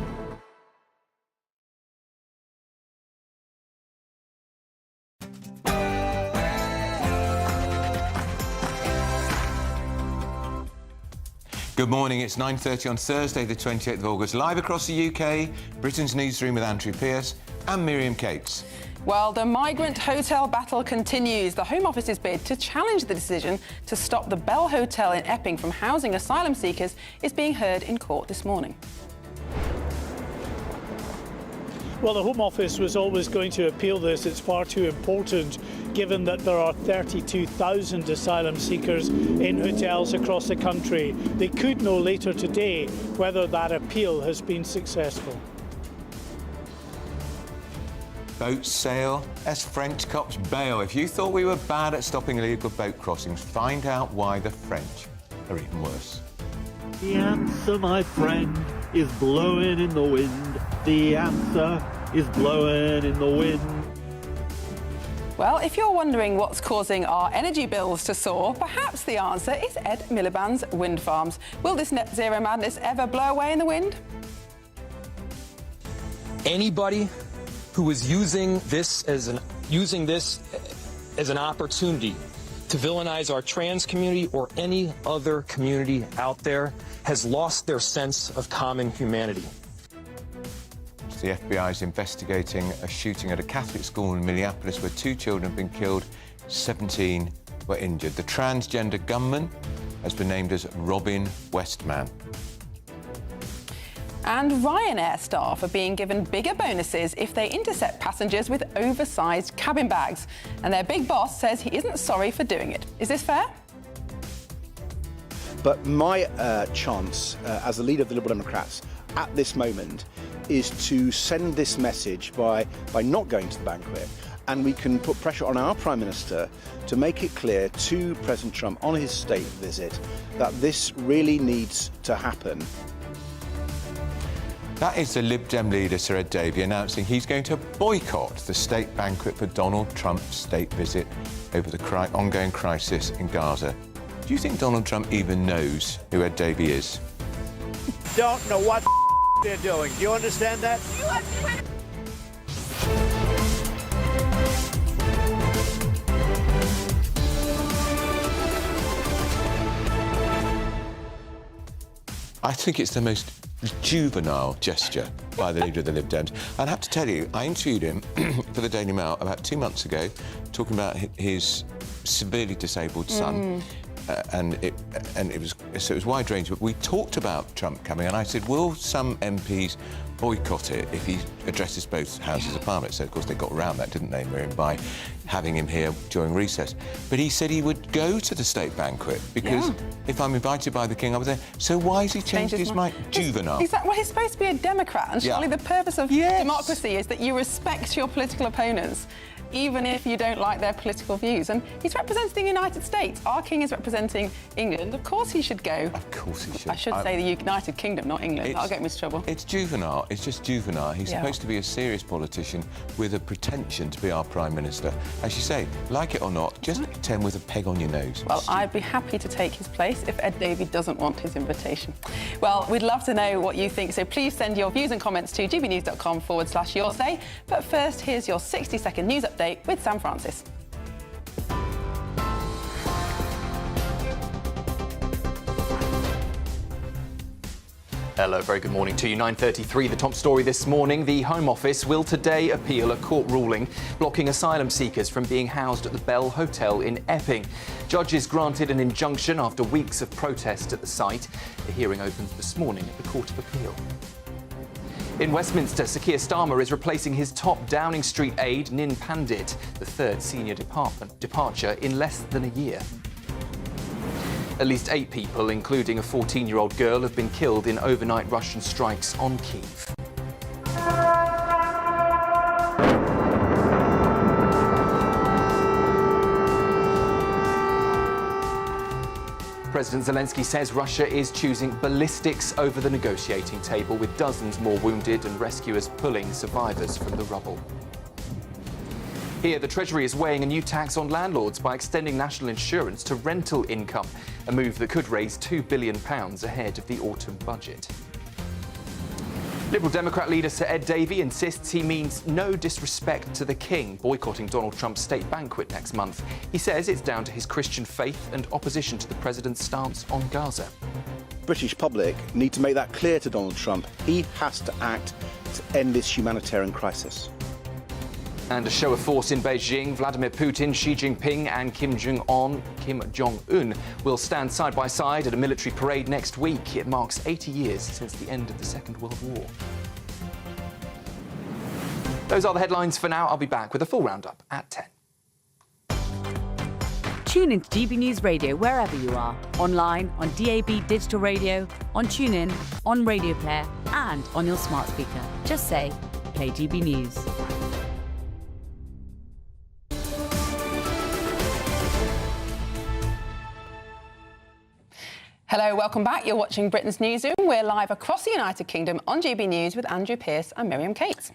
Good morning, it's 9:30 on Thursday, the 28th of August, live across the UK, Britain's newsroom with Andrew Pearce and Miriam Cates. Well, the migrant hotel battle continues. The Home Office's bid to challenge the decision to stop the Bell Hotel in Epping from housing asylum seekers is being heard in court this morning. Well, the Home Office was always going to appeal this. It's far too important, given that there are 32,000 asylum seekers in hotels across the country. They could know later today whether that appeal has been successful. Boats sail as French cops bail. If you thought we were bad at stopping illegal boat crossings, find out why the French are even worse. The answer, my friend, is blowing in the wind. The answer is blowing in the wind. Well, if you're wondering what's causing our energy bills to soar, perhaps the answer is Ed Miliband's wind farms. Will this net zero madness ever blow away in the wind? Anybody who is using this as an opportunity to villainize our trans community or any other community out there has lost their sense of common humanity. The FBI is investigating a shooting at a Catholic school in Minneapolis where 2 children have been killed, 17 were injured. The transgender gunman has been named as Robin Westman. And Ryanair staff are being given bigger bonuses if they intercept passengers with oversized cabin bags. And their big boss says he isn't sorry for doing it. Is this fair? But my chance as the leader of the Liberal Democrats at this moment is to send this message by not going to the banquet, and we can put pressure on our Prime Minister to make it clear to President Trump on his state visit that this really needs to happen. That is the Lib Dem leader, Sir Ed Davey, announcing he's going to boycott the state banquet for Donald Trump's state visit over the ongoing crisis in Gaza. Do you think Donald Trump even knows who Ed Davey is? Don't know what they're doing. Do you understand that? I think it's the most juvenile gesture by the leader of the Lib Dems. And I have to tell you, I interviewed him for the Daily Mail about 2 months ago, talking about his severely disabled son. And it was wide range, but we talked about Trump coming, and I said, will some MPs boycott it if he addresses both houses of Parliament? So of course they got around that, didn't they, Miriam, by having him here during recess. But he said he would go to the state banquet because if I'm invited by the King, I was there. So why has he changed his mind? Juvenile. Exactly. Well, he's supposed to be a Democrat, and surely the purpose of democracy is that you respect your political opponents, even if you don't like their political views. And he's representing the United States. Our king is representing England. Of course he should go. Of course he should. I should say the United Kingdom, not England. I'll get him into trouble. It's juvenile. It's just juvenile. He's supposed to be a serious politician with a pretension to be our Prime Minister. As you say, like it or not, just pretend with a peg on your nose. Well, I'd be happy to take his place if Ed Davey doesn't want his invitation. Well, we'd love to know what you think, so please send your views and comments to gbnews.com/yoursay. But first, here's your 60-second news update with Sam Francis. Hello, very good morning to you. 9:33, the top story this morning. The Home Office will today appeal a court ruling blocking asylum seekers from being housed at the Bell Hotel in Epping. Judges granted an injunction after weeks of protest at the site. The hearing opens this morning at the Court of Appeal. In Westminster, Sir Keir Starmer is replacing his top Downing Street aide, Nin Pandit, the third senior departure in less than a year. At least 8 people, including a 14-year-old girl, have been killed in overnight Russian strikes on Kyiv. President Zelensky says Russia is choosing ballistics over the negotiating table, with dozens more wounded and rescuers pulling survivors from the rubble. Here, the Treasury is weighing a new tax on landlords by extending national insurance to rental income, a move that could raise £2 billion ahead of the autumn budget. Liberal Democrat leader Sir Ed Davey insists he means no disrespect to the King, boycotting Donald Trump's state banquet next month. He says it's down to his Christian faith and opposition to the president's stance on Gaza. British public need to make that clear to Donald Trump. He has to act to end this humanitarian crisis. And a show of force in Beijing, Vladimir Putin, Xi Jinping and Kim Jong-un will stand side by side at a military parade next week. It marks 80 years since the end of the Second World War. Those are the headlines for now. I'll be back with a full roundup at 10. Tune into GB News Radio wherever you are. Online, on DAB digital radio, on TuneIn, on Radio Player and on your smart speaker. Just say, play GB News. Hello, welcome back. You're watching Britain's Newsroom. We're live across the United Kingdom on GB News with Andrew Pearce and Miriam Cates.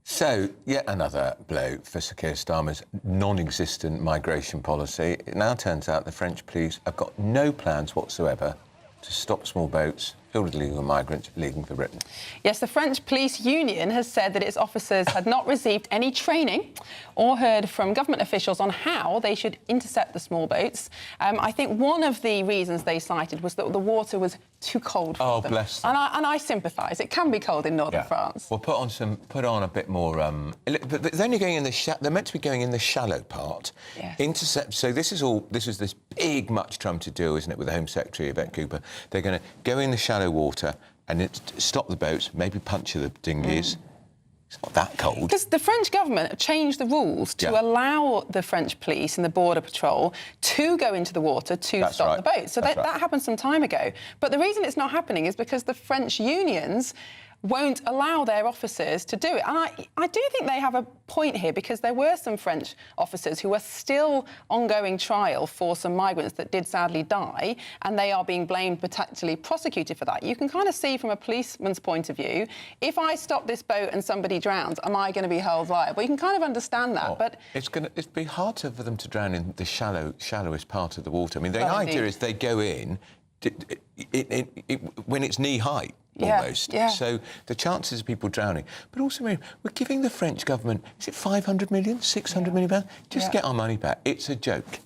So, yet another blow for Sir Keir Starmer's non-existent migration policy. It now turns out the French police have got no plans whatsoever to stop small boats filled with illegal migrants leaving for Britain. Yes, the French police union has said that its officers had not received any training or heard from government officials on how they should intercept the small boats. I think one of the reasons they cited was that the water was too cold for them. Bless them. And I sympathise. It can be cold in northern France. Well, put on a bit more. But they're only going in the they're meant to be going in the shallow part. Yes. Intercept. So this is this big, much trumpeted deal, isn't it, with the Home Secretary Yvette Cooper? They're going to go in the shallow water and stop the boats, maybe puncture the dinghies. It's not that cold. Because the French government changed the rules to allow the French police and the Border Patrol to go into the water to stop the boats. So that happened some time ago. But the reason it's not happening is because the French unions won't allow their officers to do it. And I do think they have a point here, because there were some French officers who are still ongoing trial for some migrants that did sadly die, and they are being blamed, potentially prosecuted for that. You can kind of see from a policeman's point of view, if I stop this boat and somebody drowns, am I going to be held liable? You can kind of understand that, but it'd be hard for them to drown in the shallowest part of the water. I mean, the idea is they go in when it's knee height. Almost. Yeah. So the chances of people drowning. But also, we're giving the French government, is it 500 million, 600 million pounds? Just get our money back. It's a joke.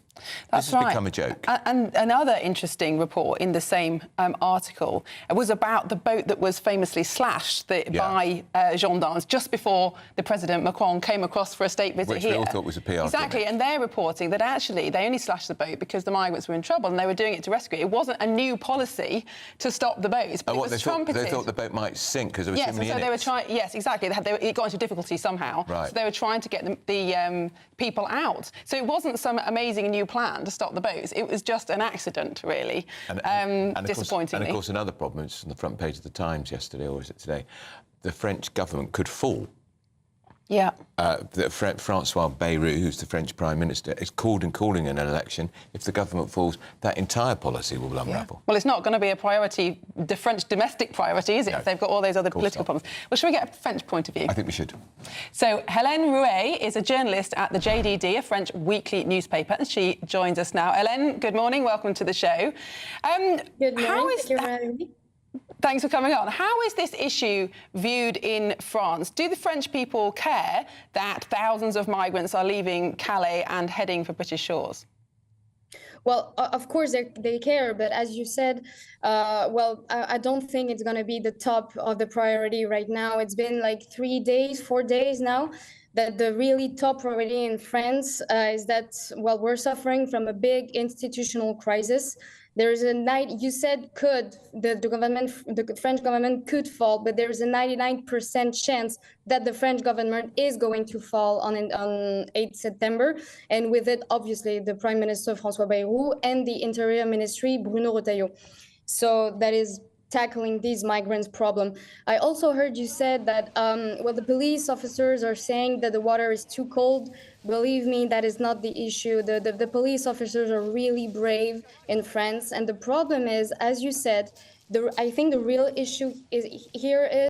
That's this has become a joke. And another interesting report in the same article was about the boat that was famously slashed by gendarmes just before the President Macron came across for a state visit Which here. we all thought was a PR Exactly, gimmick. and they're reporting that actually they only slashed the boat because the migrants were in trouble and they were doing it to rescue it. It wasn't a new policy to stop the boats, but it was trumpeted. They thought the boat might sink because there were too many in it. They were trying. Yes, exactly. It got into difficulty somehow. Right. So they were trying to get the people out. So it wasn't some amazing new plan to stop the boats. It was just an accident, really. Disappointingly. And of course, another problem, it's on the front page of the Times yesterday, or is it today? The French government could fall. Yeah. Francois Bayrou, who's the French Prime Minister, is calling an election. If the government falls, that entire policy will unravel. Well, it's not going to be a priority, the French domestic priority, is it? If they've got all those other political problems. Well, shall we get a French point of view? I think we should. So, Hélène Rouet is a journalist at the JDD, a French weekly newspaper, and she joins us now. Hélène, good morning. Welcome to the show. Good morning. Thank you for having me. Thanks for coming on. How is this issue viewed in France? Do the French people care that thousands of migrants are leaving Calais and heading for British shores? Well, of course they care, but as you said, I don't think it's going to be the top of the priority right now. It's been like 4 days now that the really top priority in France is that, we're suffering from a big institutional crisis. There's a you said the French government could fall, but there's a 99% chance that the French government is going to fall on 8 September. And with it, obviously, the Prime Minister François Bayrou and the Interior Ministry, Bruno Retailleau. So that is tackling these migrants problem. I also heard you said that, the police officers are saying that the water is too cold. Believe me, that is not the issue. The police officers are really brave in France. And the problem is, as you said, I think the real issue here is